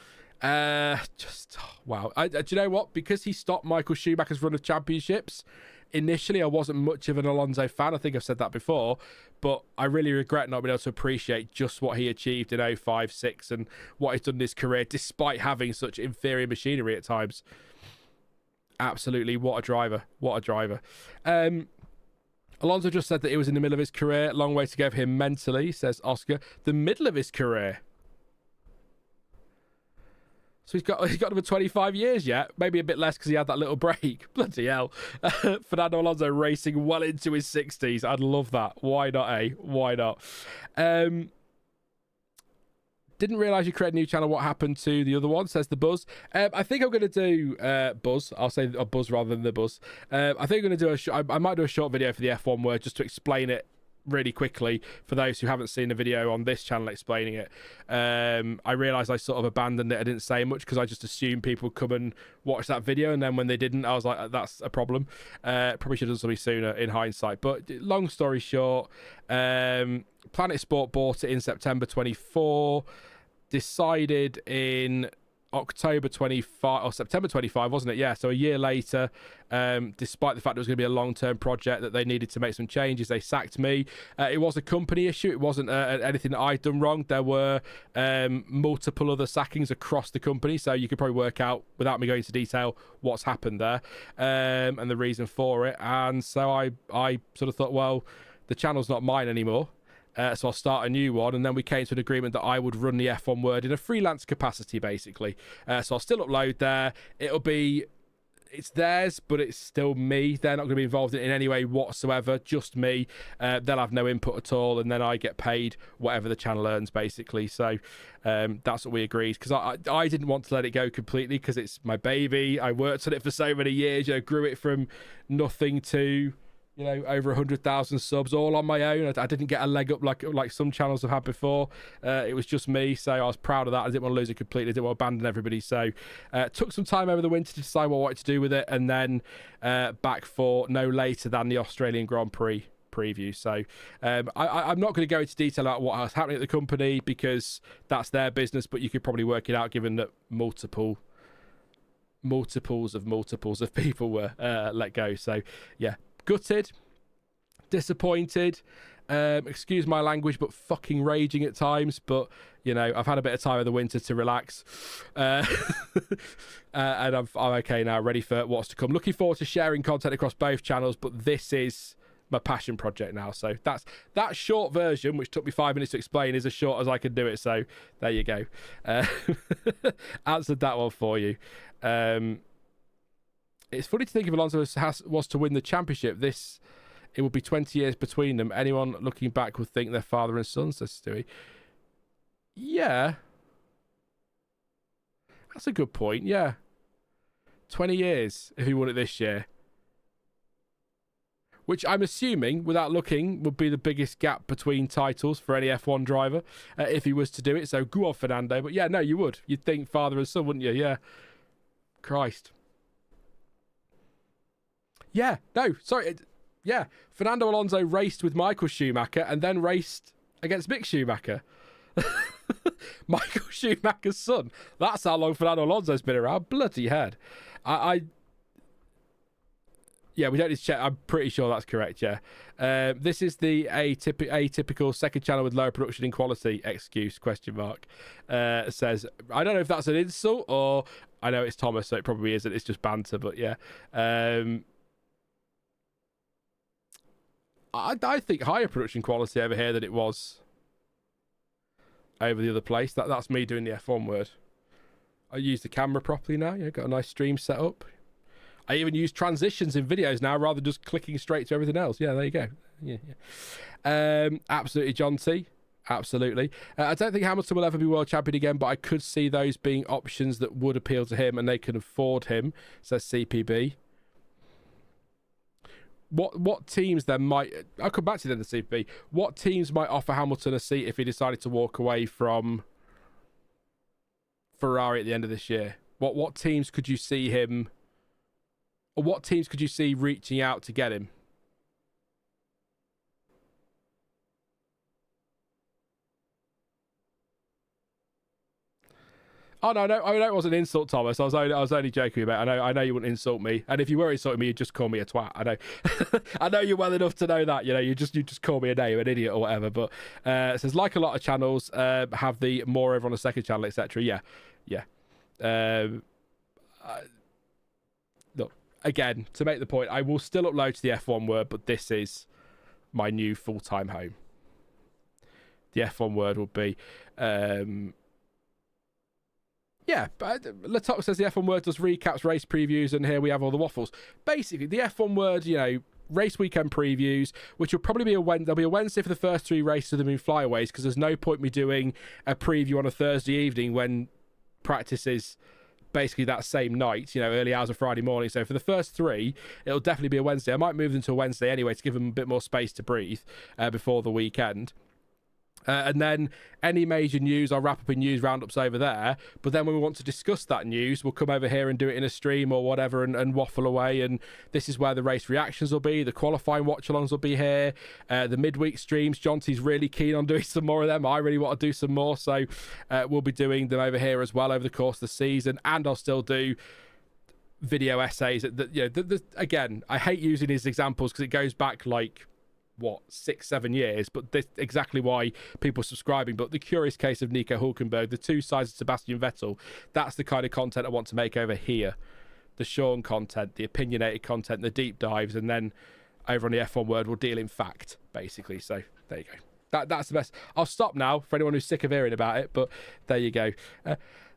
Wow. Do you know what? Because he stopped Michael Schumacher's run of championships, initially I wasn't much of an Alonso fan. I think I've said that before, but I really regret not being able to appreciate just what he achieved in 05, 6 and what he's done in his career, despite having such inferior machinery at times. Absolutely. What a driver. What a driver. Alonso just said that he was in the middle of his career. Long way to go for him mentally, says Oscar. The middle of his career. So he's got another 25 years yet. Maybe a bit less because he had that little break. Bloody hell. Fernando Alonso racing well into his 60s. I'd love that. Why not, eh? Why not? Didn't realise you created a new channel. What happened to the other one, says the Buzz. I think I'm going to do Buzz. I'll say a Buzz rather than the Buzz. I think I'm going to do I might do a short video for the F1 word just to explain it really quickly for those who haven't seen the video on this channel explaining it. I realised I sort of abandoned it. I didn't say much because I just assumed people would come and watch that video, and then when they didn't, I was like, that's a problem. Probably should have done something sooner in hindsight. But long story short, Planet Sport bought it in September 24, decided in October 25 or September 25, wasn't it? Yeah, so a year later, despite the fact it was going to be a long-term project, that they needed to make some changes, they sacked me. It was a company issue. It wasn't anything that I'd done wrong. There were multiple other sackings across the company, so you could probably work out, without me going into detail, what's happened there and the reason for it. And so I sort of thought, well, the channel's not mine anymore. So I'll start a new one, and then we came to an agreement that I would run the F1 word in a freelance capacity, basically. So I'll still upload there. It's theirs, but it's still me. They're not going to be involved in it in any way whatsoever, just me. They'll have no input at all, and then I get paid whatever the channel earns, basically. So that's what we agreed, because I didn't want to let it go completely, because it's my baby. I worked on it for so many years, grew it from nothing to over 100,000 subs all on my own. I didn't get a leg up like some channels have had before. It was just me, so I was proud of that. I didn't want to lose it completely. I didn't want to abandon everybody. So took some time over the winter to decide what I wanted to do with it, and then back for no later than the Australian Grand Prix preview. So I'm not going to go into detail about what was happening at the company, because that's their business, but you could probably work it out, given that multiples of people were let go. So yeah, gutted, disappointed. Excuse my language, but fucking raging at times. But, you know, I've had a bit of time of the winter to relax. And I'm okay now, ready for what's to come. Looking forward to sharing content across both channels, but this is my passion project now. So that's that short version, which took me 5 minutes to explain, is as short as I can do it. So there you go. Answered that one for you. It's funny to think if Alonso was to win the championship, it would be 20 years between them. Anyone looking back would think they're father and son, says Stewie. Yeah. That's a good point, yeah. 20 years if he won it this year. Which I'm assuming, without looking, would be the biggest gap between titles for any F1 driver if he was to do it. So go on, Fernando. But yeah, no, you would. You'd think father and son, wouldn't you? Yeah. Christ. Yeah, no, sorry. Yeah, Fernando Alonso raced with Michael Schumacher and then raced against Mick Schumacher. Michael Schumacher's son. That's how long Fernando Alonso's been around. Bloody head. Yeah, we don't need to check. I'm pretty sure that's correct, yeah. This is the atypical second channel with lower production and quality excuse, question mark. Says, I don't know if that's an insult or... I know it's Thomas, so it probably isn't. It's just banter, but yeah. I think higher production quality over here than it was over the other place. That's me doing the F1 word. I use the camera properly now. Yeah, got a nice stream set up. I even use transitions in videos now rather than just clicking straight to everything else. Yeah, there you go. Yeah. Absolutely, John T. Absolutely. I don't think Hamilton will ever be world champion again, but I could see those being options that would appeal to him and they can afford him, says CPB. What teams then might... I'll come back to the CPB. What teams might offer Hamilton a seat if he decided to walk away from Ferrari at the end of this year? What teams could you see him... Or what teams could you see reaching out to get him? Oh no, I know it wasn't an insult, Thomas. I was only joking about it. I know you wouldn't insult me, and if you were insulting me, you'd just call me a twat. I know, I know you well enough to know that. You know, you just call me a name, an idiot or whatever. But it says like a lot of channels have the more over on the second channel, etc. Yeah. Look, again, to make the point, I will still upload to the F1 word, but this is my new full-time home. The F1 word would be. Yeah, but Latop says the F1 word does recaps, race previews, and here we have all the waffles. Basically, the F1 word, you know, race weekend previews, which will probably be there'll be a Wednesday for the first 3 races of the Moon Flyaways, because there's no point me doing a preview on a Thursday evening when practice is basically that same night, you know, early hours of Friday morning. So for the first 3, it'll definitely be a Wednesday. I might move them to a Wednesday anyway to give them a bit more space to breathe before the weekend. And then any major news, I'll wrap up in news roundups over there. But then when we want to discuss that news, we'll come over here and do it in a stream or whatever and waffle away. And this is where the race reactions will be. The qualifying watch-alongs will be here. The midweek streams, Jonty's really keen on doing some more of them. I really want to do some more. So we'll be doing them over here as well over the course of the season. And I'll still do video essays. Again, I hate using these examples because it goes back like... 6-7 years, but this exactly why people are subscribing. But the curious case of Nico Hulkenberg, the 2 sides of Sebastian Vettel, that's the kind of content I want to make over here. The Sean content, the opinionated content, the deep dives, and then over on the F1 word we'll deal in fact, basically. So there you go. That's the best. I'll stop now for anyone who's sick of hearing about it, but there you go.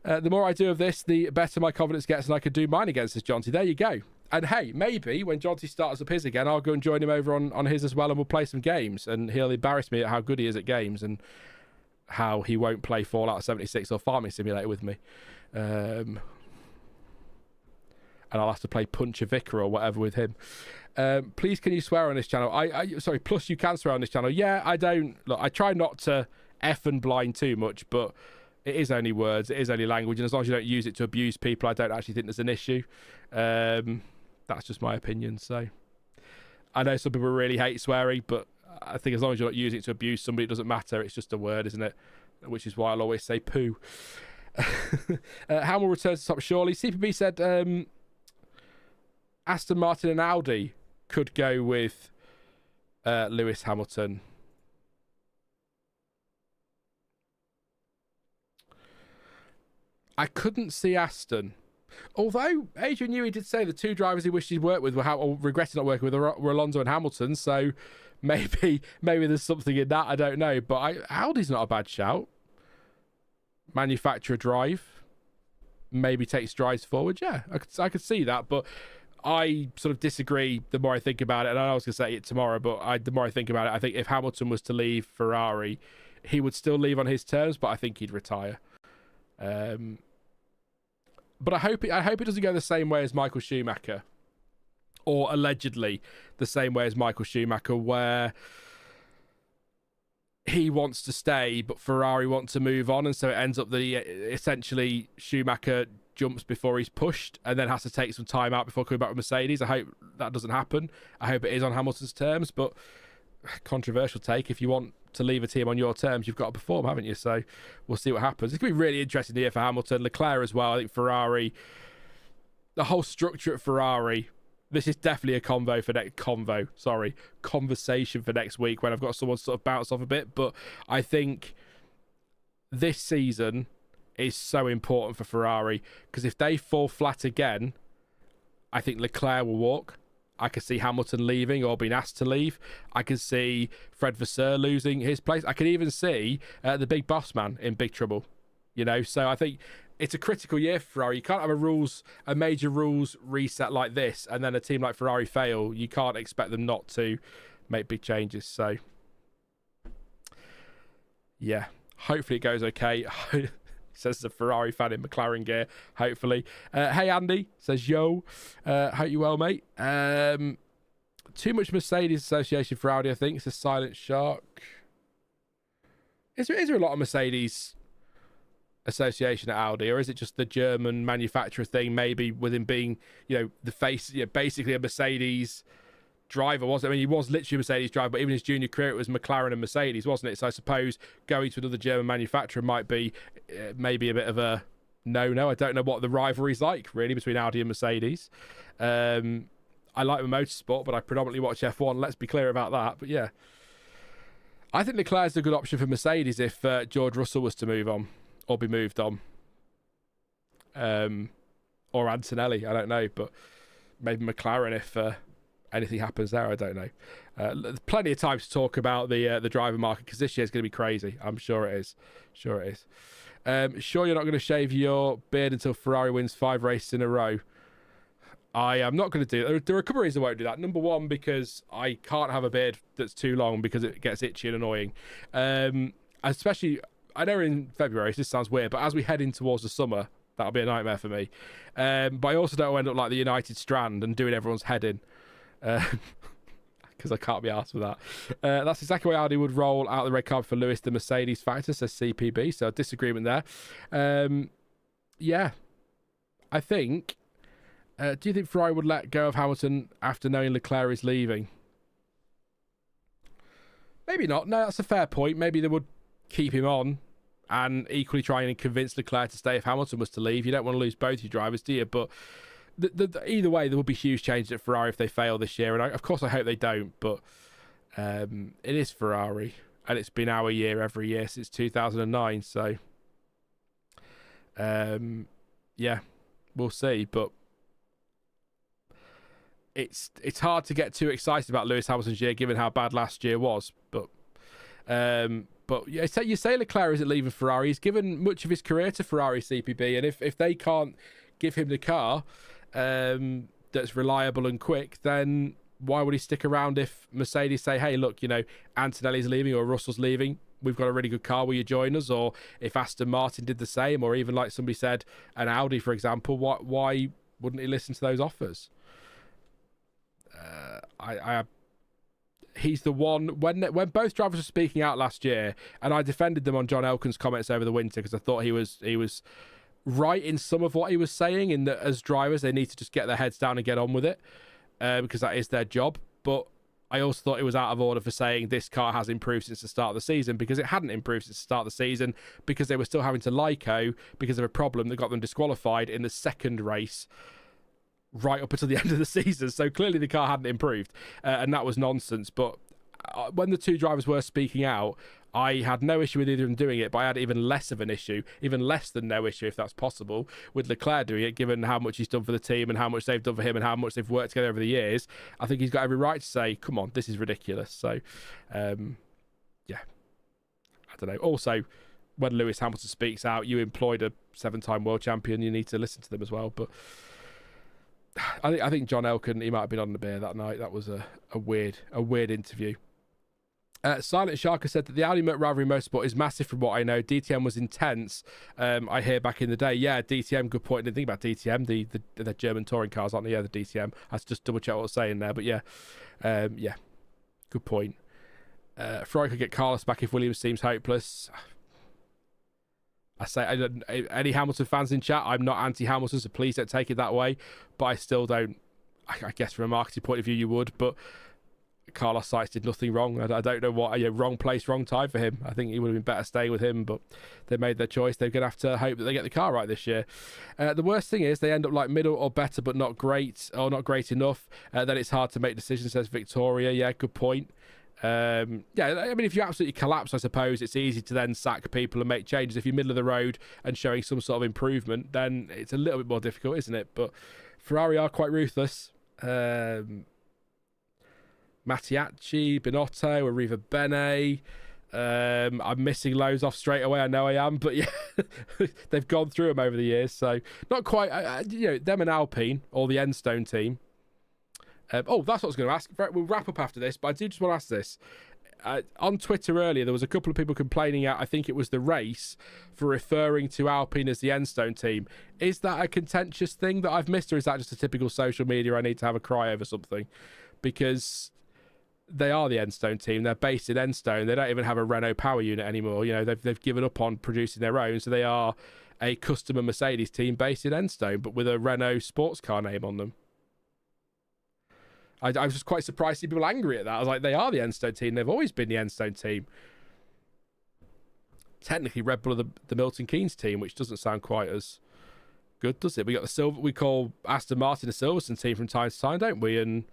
The more I do of this, the better my confidence gets, and I could do mine against this Jonty. There you go. And hey, maybe when Jonty starts up his again, I'll go and join him over on his as well, and we'll play some games. And he'll embarrass me at how good he is at games and how he won't play Fallout 76 or Farming Simulator with me. And I'll have to play Punch a Vicar or whatever with him. Please, can you swear on this channel? Sorry, plus you can swear on this channel. Yeah, I don't. Look, I try not to F and blind too much, but it is only words, it is only language, and as long as you don't use it to abuse people, I don't actually think there's an issue. That's just my opinion. So I know some people really hate swearing, but I think as long as you're not using it to abuse somebody, it doesn't matter. It's just a word, isn't it? Which is why I'll always say poo. Hamilton returns to top surely. CPB said Aston Martin and Audi could go with Lewis Hamilton. I couldn't see Aston. Although Adrian Newey did say the two drivers he wished he'd worked with or regretted not working with were Alonso and Hamilton, so maybe there's something in that, I don't know. But Audi's not a bad shout. Manufacturer drive, maybe take strides forward. Yeah, I could see that, but I sort of disagree the more I think about it. And I was going to say it tomorrow, but the more I think about it, I think if Hamilton was to leave Ferrari, he would still leave on his terms, but I think he'd retire. But I hope it doesn't go the same way as Michael Schumacher, or allegedly the same way as Michael Schumacher, where he wants to stay, but Ferrari want to move on, and so it ends up that essentially Schumacher jumps before he's pushed, and then has to take some time out before coming back with Mercedes. I hope that doesn't happen. I hope it is on Hamilton's terms, but controversial take. If you want to leave a team on your terms, you've got to perform, haven't you? So we'll see what happens. It's going to be really interesting year for Hamilton. Leclerc as well. I think Ferrari, the whole structure at Ferrari, this is definitely a conversation for next week when I've got someone sort of bounce off a bit. But I think this season is so important for Ferrari, because if they fall flat again, I think Leclerc will walk. I could see Hamilton leaving or being asked to leave. I could see Fred Vasseur losing his place. I could even see the big boss man in big trouble. So I think it's a critical year for Ferrari. You can't have a major rules reset like this, and then a team like Ferrari fail. You can't expect them not to make big changes. So, yeah, hopefully it goes okay. Says the Ferrari fan in McLaren gear, hopefully. Hey, Andy, says, yo, hope you well, mate. Too much Mercedes association for Audi, I think. It's a silent shark. Is there a lot of Mercedes association at Audi, or is it just the German manufacturer thing, maybe with him being, the face, basically a Mercedes driver, wasn't it? I mean, he was literally a Mercedes driver, but even his junior career, it was McLaren and Mercedes, wasn't it? So I suppose going to another German manufacturer might be maybe a bit of a no. I don't know what the rivalry's like, really, between Audi and Mercedes. I like my motorsport, but I predominantly watch F1. Let's be clear about that. But yeah, I think Leclerc's a good option for Mercedes if George Russell was to move on or be moved on. Or Antonelli, I don't know, but maybe McLaren if anything happens there, I don't know. There's plenty of time to talk about the driver market, because this year's going to be crazy. I'm sure it is. Sure you're not going to shave your beard until Ferrari wins 5 races in a row? I am not going to do it. There are a couple of reasons I won't do that. Number one, because I can't have a beard that's too long because it gets itchy and annoying. Especially, I know in February, so this sounds weird, but as we head in towards the summer, that'll be a nightmare for me. But I also don't want to end up like the United Strand and doing everyone's head in. Because I can't be arsed with that. That's exactly why Audi would roll out the red carpet for Lewis, the Mercedes factor, says CPB. So a disagreement there. Yeah, I think. Do you think Ferrari would let go of Hamilton after knowing Leclerc is leaving? Maybe not. No, that's a fair point. Maybe they would keep him on and equally try and convince Leclerc to stay if Hamilton was to leave. You don't want to lose both your drivers, do you? But either way, there will be huge changes at Ferrari if they fail this year, and of course I hope they don't, but it is Ferrari, and it's been our year every year since 2009, so yeah, we'll see, but it's hard to get too excited about Lewis Hamilton's year given how bad last year was, but yeah, you say Leclerc isn't leaving Ferrari. He's given much of his career to Ferrari CPB, and if they can't give him the car that's reliable and quick, then why would he stick around if Mercedes say, hey, look, Antonelli's leaving or Russell's leaving, we've got a really good car, will you join us? Or if Aston Martin did the same, or even like somebody said, an Audi, for example, why wouldn't he listen to those offers? He's the one, when both drivers were speaking out last year, and I defended them on John Elkann's comments over the winter because I thought he was right in some of what he was saying, in that as drivers they need to just get their heads down and get on with it, because that is their job. But I also thought it was out of order for saying this car has improved since the start of the season, because it hadn't improved since the start of the season, because they were still having to LICO because of a problem that got them disqualified in the second race right up until the end of the season. So clearly the car hadn't improved, and that was nonsense. But when the two drivers were speaking out, I had no issue with either of them doing it, but I had even less of an issue, even less than no issue, if that's possible, with Leclerc doing it, given how much he's done for the team and how much they've done for him and how much they've worked together over the years. I think he's got every right to say, come on, this is ridiculous. So, yeah, I don't know. Also, when Lewis Hamilton speaks out, you employed a 7-time world champion, you need to listen to them as well. But I think John Elkann, he might have been on the beer that night. That was a weird interview. Silent Shark has said that the Audi rivalry motorsport is massive from what I know. DTM was intense. I hear back in the day. Yeah, DTM, good point. I didn't think about DTM. The German touring cars, aren't they? Yeah, the DTM. I had to just double check what I was saying there. But yeah, good point. Ferrari could get Carlos back if Williams seems hopeless. I say, any Hamilton fans in chat, I'm not anti-Hamilton, so please don't take it that way. But I still don't. I guess from a marketing point of view, you would, but Carlos Sainz did nothing wrong. I don't know what, wrong place, wrong time for him. I think he would have been better staying with him, but they made their choice. They're going to have to hope that they get the car right this year. The worst thing is they end up like middle or better, but not great or not great enough. Then it's hard to make decisions, says Victoria. Yeah, good point. I mean, if you absolutely collapse, I suppose it's easy to then sack people and make changes. If you're middle of the road and showing some sort of improvement, then it's a little bit more difficult, isn't it? But Ferrari are quite ruthless. Mattiacci, Binotto, Arriva Bene. I'm missing loads off straight away. I know I am, but yeah, they've gone through them over the years. So not quite, them and Alpine or the Enstone team. That's what I was going to ask. We'll wrap up after this, but I do just want to ask this. On Twitter earlier, there was a couple of people complaining I think it was the race, for referring to Alpine as the Enstone team. Is that a contentious thing that I've missed, or is that just a typical social media I need to have a cry over something? Because they are the Enstone team. They're based in Enstone. They don't even have a Renault power unit anymore. They've given up on producing their own, so they are a customer Mercedes team based in Enstone, but with a Renault sports car name on them. I was just quite surprised to see people angry at that. I was like, they are the Enstone team. They've always been the Enstone team. Technically, Red Bull are the Milton Keynes team, which doesn't sound quite as good, does it? We got we call Aston Martin the Silverstone team from time to time, don't we? And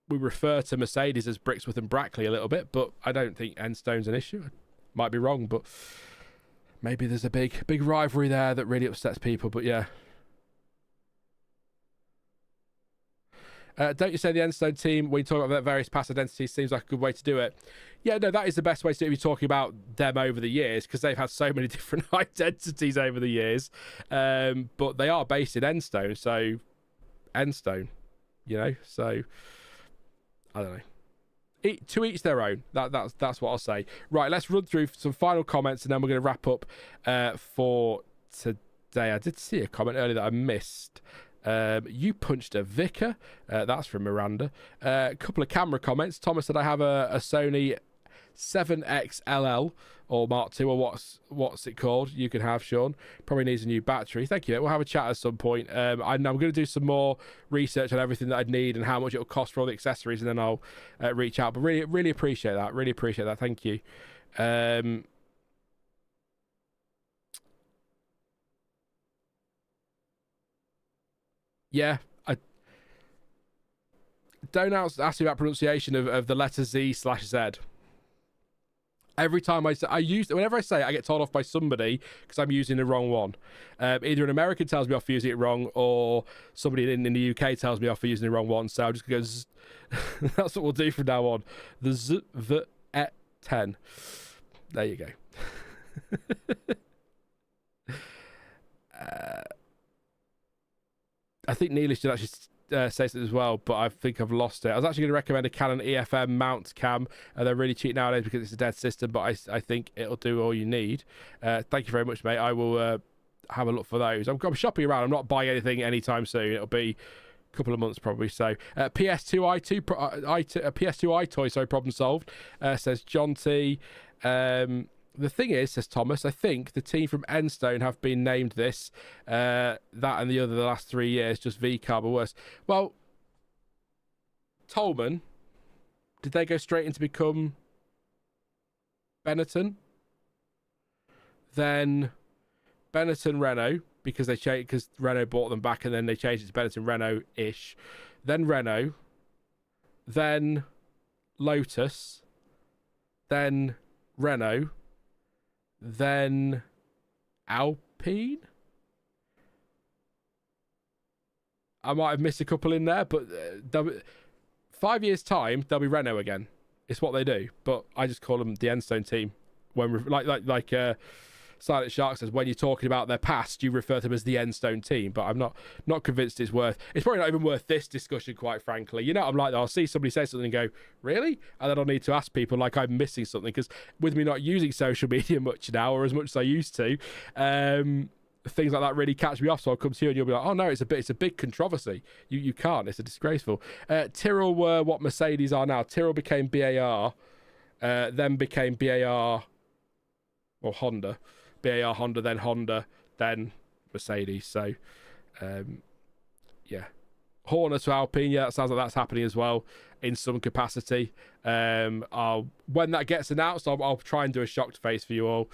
we refer to Mercedes as Brixworth and Brackley a little bit, but I don't think Enstone's an issue. I might be wrong, but maybe there's a big rivalry there that really upsets people. But yeah. Don't you say the Enstone team, when you talk about various past identities, seems like a good way to do it? Yeah, no, that is the best way to do it if you're talking about them over the years, because they've had so many different identities over the years. But they are based in Enstone, so Enstone, so I don't know. To each their own. That's what I'll say. Right, let's run through some final comments, and then we're going to wrap up for today. I did see a comment earlier that I missed. You punched a vicar. That's from Miranda. A couple of camera comments. Thomas said, I have a Sony 7XLL or Mark II, or what's it called? You can have, Sean. Probably needs a new battery. Thank you. We'll have a chat at some point. I'm going to do some more research on everything that I'd need and how much it'll cost for all the accessories, and then I'll reach out. But really, really appreciate that. Really appreciate that. Thank you. Yeah, I don't ask me about pronunciation of the letter Z/Z. Every time whenever I say it, I get told off by somebody because I'm using the wrong one. Either an American tells me off for using it wrong, or somebody in the UK tells me off for using the wrong one. So I'm just going to go, that's what we'll do from now on. The Z, the, et, 10. There you go. I think Neelish did actually say something as well, but I think I've lost it. I was actually going to recommend a Canon EFM mount cam. They're really cheap nowadays because it's a dead system, but I think it'll do all you need. Thank you very much, mate. I will have a look for those. I'm shopping around. I'm not buying anything anytime soon. It'll be a couple of months probably. So PS2i toy, sorry, problem solved, says John T. The thing is, says Thomas, I think the team from Enstone have been named this, that and the other the last 3 years, just V-Carb or worse. Well, Tolman, did they go straight in to become Benetton? Then Benetton Renault, because Renault bought them back, and then they changed it to Benetton Renault-ish. Then Renault, then Lotus, then Renault, then Alpine. I might have missed a couple in there, but 5 years' time, they'll be Renault again. It's what they do, but I just call them the Endstone team. When like Silent Shark says, when you're talking about their past, you refer to them as the Endstone team. But I'm not convinced it's probably not even worth this discussion, quite frankly. You know, I'm like, I'll see somebody say something and go, really? And then I'll need to ask people like I'm missing something, because with me not using social media much now, or as much as I used to, things like that really catch me off. So I'll come to you and you'll be like, oh no, it's a big controversy. You can't. It's a disgraceful. Tyrrell were what Mercedes are now. Tyrrell became BAR, then became BAR, or Honda. BAR Honda, then Honda, then Mercedes. So, yeah. Horner to Alpine, yeah, that sounds like that's happening as well in some capacity. When that gets announced, I'll try and do a shocked face for you all.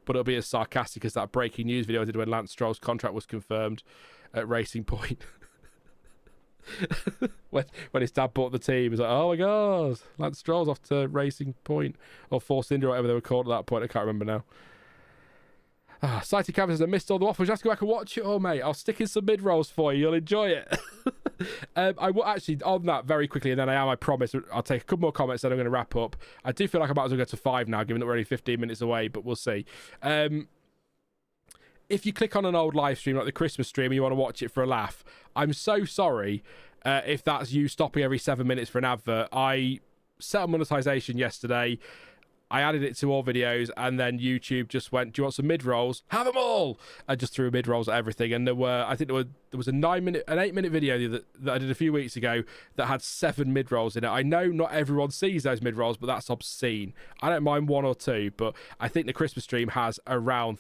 But it'll be as sarcastic as that breaking news video I did when Lance Stroll's contract was confirmed at Racing Point. when his dad bought the team, he's like, oh my god, Lance Stroll's off to Racing Point, or Force India, or whatever they were called at that point. I can't remember now. Sighted Canvas says, I missed all the waffles. You have to go back and watch it. Oh mate, I'll stick in some mid-rolls for you. You'll enjoy it. I will actually, on that very quickly, and then I promise I'll take a couple more comments, then I'm going to wrap up. I do feel like I might as well go to 5 now, given that we're only 15 minutes away, but we'll see. If you click on an old live stream like the Christmas stream and you want to watch it for a laugh, I'm so sorry if that's you stopping every 7 minutes for an advert. I set up monetization yesterday. I added it to all videos, and then YouTube just went, do you want some mid-rolls? Have them all! I just threw mid-rolls at everything, and there was an 8-minute video that I did a few weeks ago that had 7 mid-rolls in it. I know not everyone sees those mid-rolls, but that's obscene. I don't mind 1 or 2, but I think the Christmas stream has around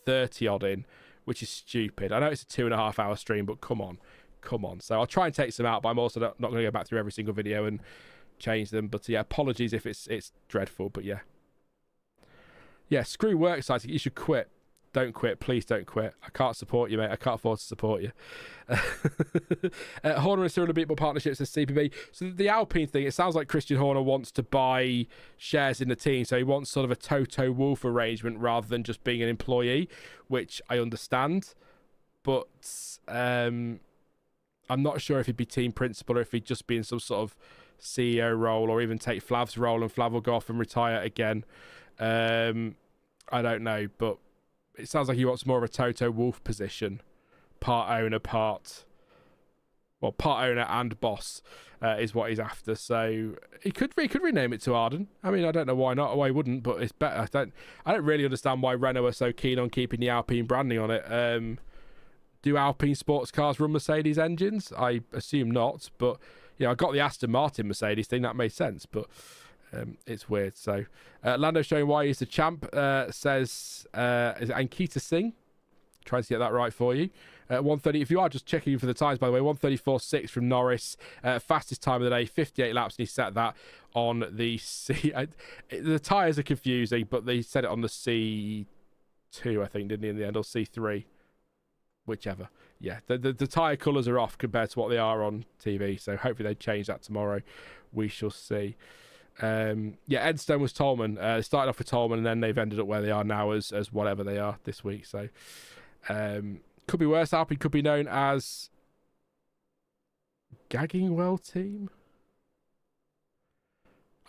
30 odd in, which is stupid. I know it's a 2.5 hour stream, but come on. So I'll try and take some out, but I'm also not going to go back through every single video and change them. But yeah, apologies if it's dreadful, but yeah, screw work sites. You should quit. Don't quit, please don't quit. I can't support you, mate. I can't afford to support you. Horner and Cyril Beatable partnerships as CPB. So the Alpine thing, it sounds like Christian Horner wants to buy shares in the team, so he wants sort of a Toto Wolff arrangement rather than just being an employee, which I understand, but I'm not sure if he'd be team principal or if he'd just be in some sort of CEO role, or even take Flav's role and Flav will go off and retire again. I don't know, but it sounds like he wants more of a Toto Wolff position, part owner and boss is what he's after. So he could rename it to Arden. I mean, I don't know why not, why he wouldn't, but it's better. I don't really understand why Renault are so keen on keeping the Alpine branding on it. Do Alpine sports cars run Mercedes engines? I assume not, but I got the Aston Martin Mercedes thing, that made sense, but it's weird. So Lando showing why he's the champ, says is it Ankita Singh? Trying to get that right for you. 130, if you are just checking for the times, by the way, 134.6 from Norris, fastest time of the day, 58 laps, and he set that on the C. The tyres are confusing, but they set it on the C2, I think, didn't he, in the end, or C3, whichever. Yeah, the tyre colours are off compared to what they are on TV, so hopefully they change that tomorrow. We shall see. Edstone was Tolman. They started off with Tolman, and then they've ended up where they are now as whatever they are this week. So could be worse. Alpine could be known as Gaggingwell team.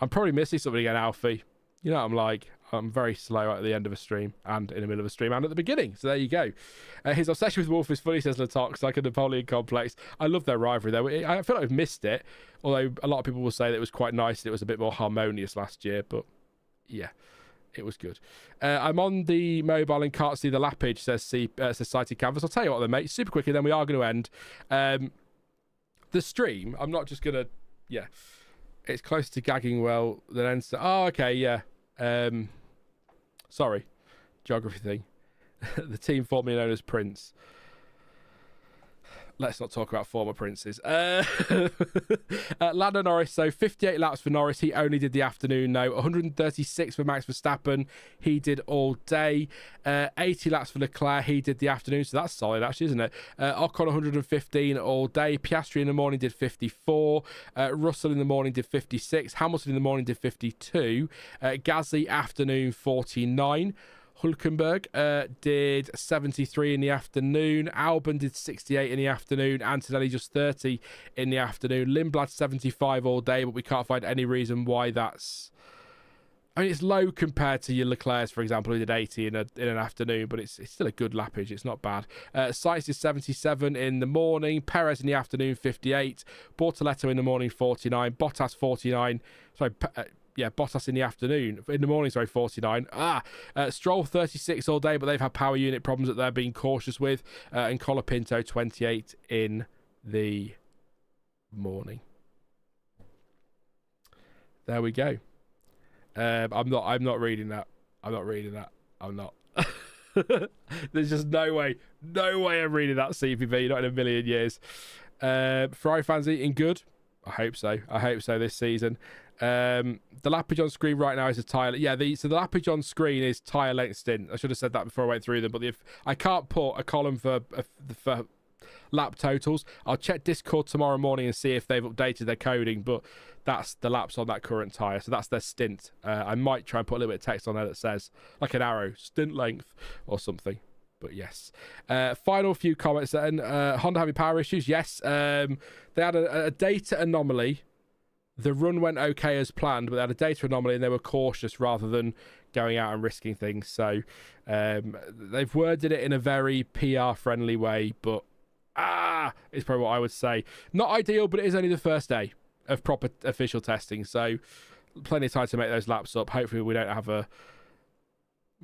I'm probably missing something again, Alfie. You know what I'm like. I'm very slow at the end of a stream and in the middle of a stream and at the beginning. So there you go. His obsession with Wolff is funny, says Latox, like a Napoleon complex. I love their rivalry, though. I feel like we've missed it, although a lot of people will say that it was quite nice and it was a bit more harmonious last year. But yeah, it was good. I'm on the mobile and can't see the lappage, says Sighted Canvas. I'll tell you what, then, mate, super quickly, then we are going to end. The stream, I'm not just going to... Yeah. It's close to Gaggingwell than Enster. Oh, okay, yeah. Sorry, geography thing. The team formerly known as Prince. Let's not talk about former princes. Lando Norris, so 58 laps for Norris. He only did the afternoon, no. 136 for Max Verstappen. He did all day. 80 laps for Leclerc. He did the afternoon, so that's solid, actually, isn't it? Ocon, 115 all day. Piastri in the morning did 54. Russell in the morning did 56. Hamilton in the morning did 52. Gasly, afternoon, 49. Hülkenberg did 73 in the afternoon. Albon did 68 in the afternoon. Antonelli just 30 in the afternoon. Lindblad 75 all day, but we can't find any reason why that's... I mean, it's low compared to your Leclerc's, for example, who did 80 in an afternoon, but it's still a good lappage. It's not bad. Sainz did 77 in the morning. Perez in the afternoon, 58. Bortoletto in the morning, 49. Bottas, 49. Sorry, Bottas in the afternoon. In the morning, 49. Stroll 36 all day, but they've had power unit problems that they're being cautious with. And Colapinto 28 in the morning. There we go. I'm not reading that. I'm not. There's just no way I'm reading that CPV, not in a million years. Ferrari fans eating good? I hope so this season. The lappage on screen right now is a tyre. So the lappage on screen is tyre length stint. I should have said that before I went through them, but I can't put a column for lap totals. I'll check Discord tomorrow morning and see if they've updated their coding, but that's the laps on that current tyre, so that's their stint. I might try and put a little bit of text on there that says, like an arrow, stint length or something. But yes. Final few comments then. Honda having power issues? Yes. They had a data anomaly. The run went okay as planned, but they had a data anomaly and they were cautious rather than going out and risking things. So they've worded it in a very PR-friendly way, but it's probably what I would say. Not ideal, but it is only the first day of proper official testing, so plenty of time to make those laps up. Hopefully we don't have a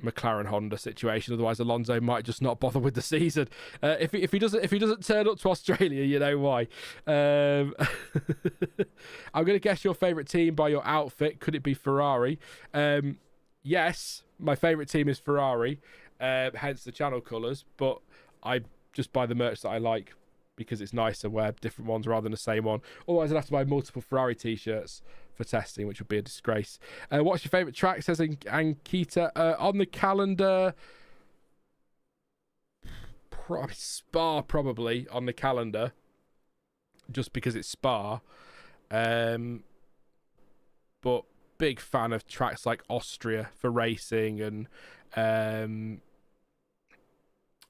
McLaren Honda situation, otherwise Alonso might just not bother with the season. If he doesn't turn up to Australia, you know why. I'm going to guess your favourite team by your outfit. Could it be Ferrari? Yes, my favourite team is Ferrari, hence the channel colours, but I just buy the merch that I like because it's nice to wear different ones rather than the same one. Otherwise I'd have to buy multiple Ferrari t-shirts for testing, which would be a disgrace. What's your favourite track, says Ankita. On the calendar, Spa probably on the calendar, just because it's Spa. But big fan of tracks like Austria for racing, and I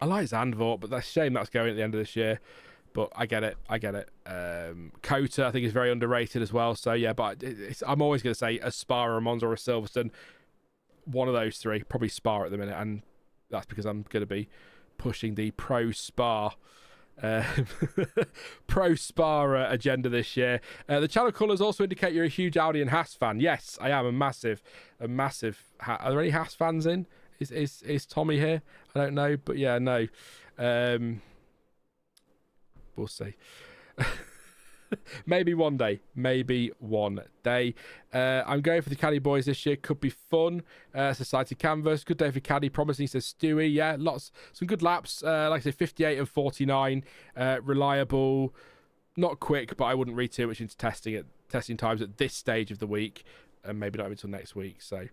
like Zandvoort, but that's a shame that's going at the end of this year. But I get it. Kota, I think, is very underrated as well. So, yeah, but I'm always going to say a Spa or a Monza or a Silverstone. One of those three. Probably Spa at the minute. And that's because I'm going to be pushing the Pro Spa agenda this year. The channel colours also indicate you're a huge Audi and Haas fan. Yes, I am a massive. Are there any Haas fans in? Is Tommy here? I don't know. But, yeah, no. We'll see. Maybe one day. I'm going for the Caddy boys this year. Could be fun. Society Canvas. Good day for Caddy. Promising, says Stewie. Yeah, some good laps. Like I say, 58 and 49. Reliable. Not quick, but I wouldn't read too much into testing times at this stage of the week. And maybe not until next week. So,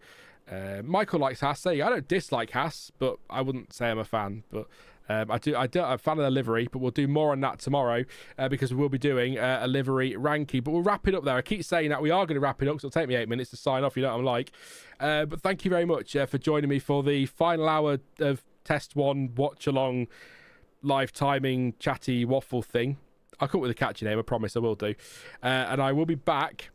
Michael likes Haas. I don't dislike Haas, but I wouldn't say I'm a fan. But I'm a fan of the livery, but we'll do more on that tomorrow because we will be doing a livery ranking. But we'll wrap it up there. I keep saying that we are going to wrap it up, so it'll take me 8 minutes to sign off. You know what I'm like. But thank you very much for joining me for the final hour of Test 1 Watchalong live timing chatty waffle thing. I'll come up with a catchy name, I promise I will do. And I will be back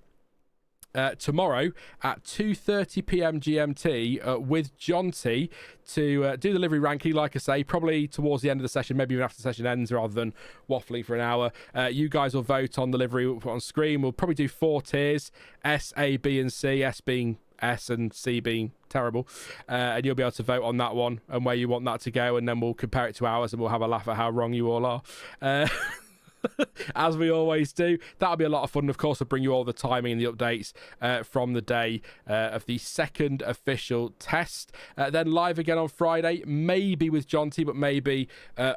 tomorrow at 2:30 p.m. GMT with John T to do the livery ranking, like I say, probably towards the end of the session, maybe even after the session ends, rather than waffling for an hour. You guys will vote on the livery we'll put on screen. We'll probably do 4 tiers, S, A, B and C, S being S and C being terrible, and you'll be able to vote on that one and where you want that to go, and then we'll compare it to ours and we'll have a laugh at how wrong you all are. as we always do. That'll be a lot of fun. Of course, I'll bring you all the timing and the updates from the day of the second official test. Then live again on Friday, maybe with Jonty, but maybe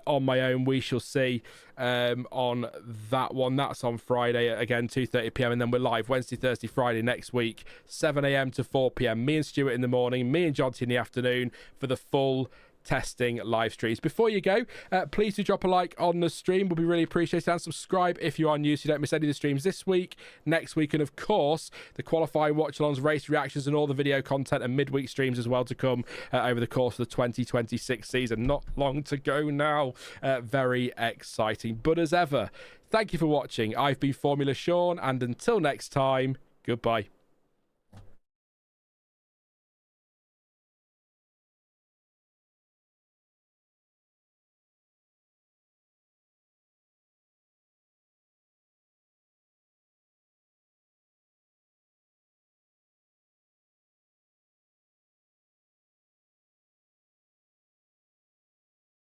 on my own. We shall see on that one. That's on Friday again, 2:30 p.m. and then we're live Wednesday, Thursday, Friday next week, 7 a.m. to 4 p.m. Me and Stuart in the morning, me and Jonty in the afternoon for the full testing live streams. Before you go, please do drop a like on the stream. We'll be really appreciated, and subscribe if you are new so you don't miss any of the streams this week, next week, and of course the qualifying watch-alongs, race reactions, and all the video content and midweek streams as well to come over the course of the 2026 season. Not long to go now. Very exciting. But as ever, thank you for watching. I've been Formula Sean, and until next time, goodbye.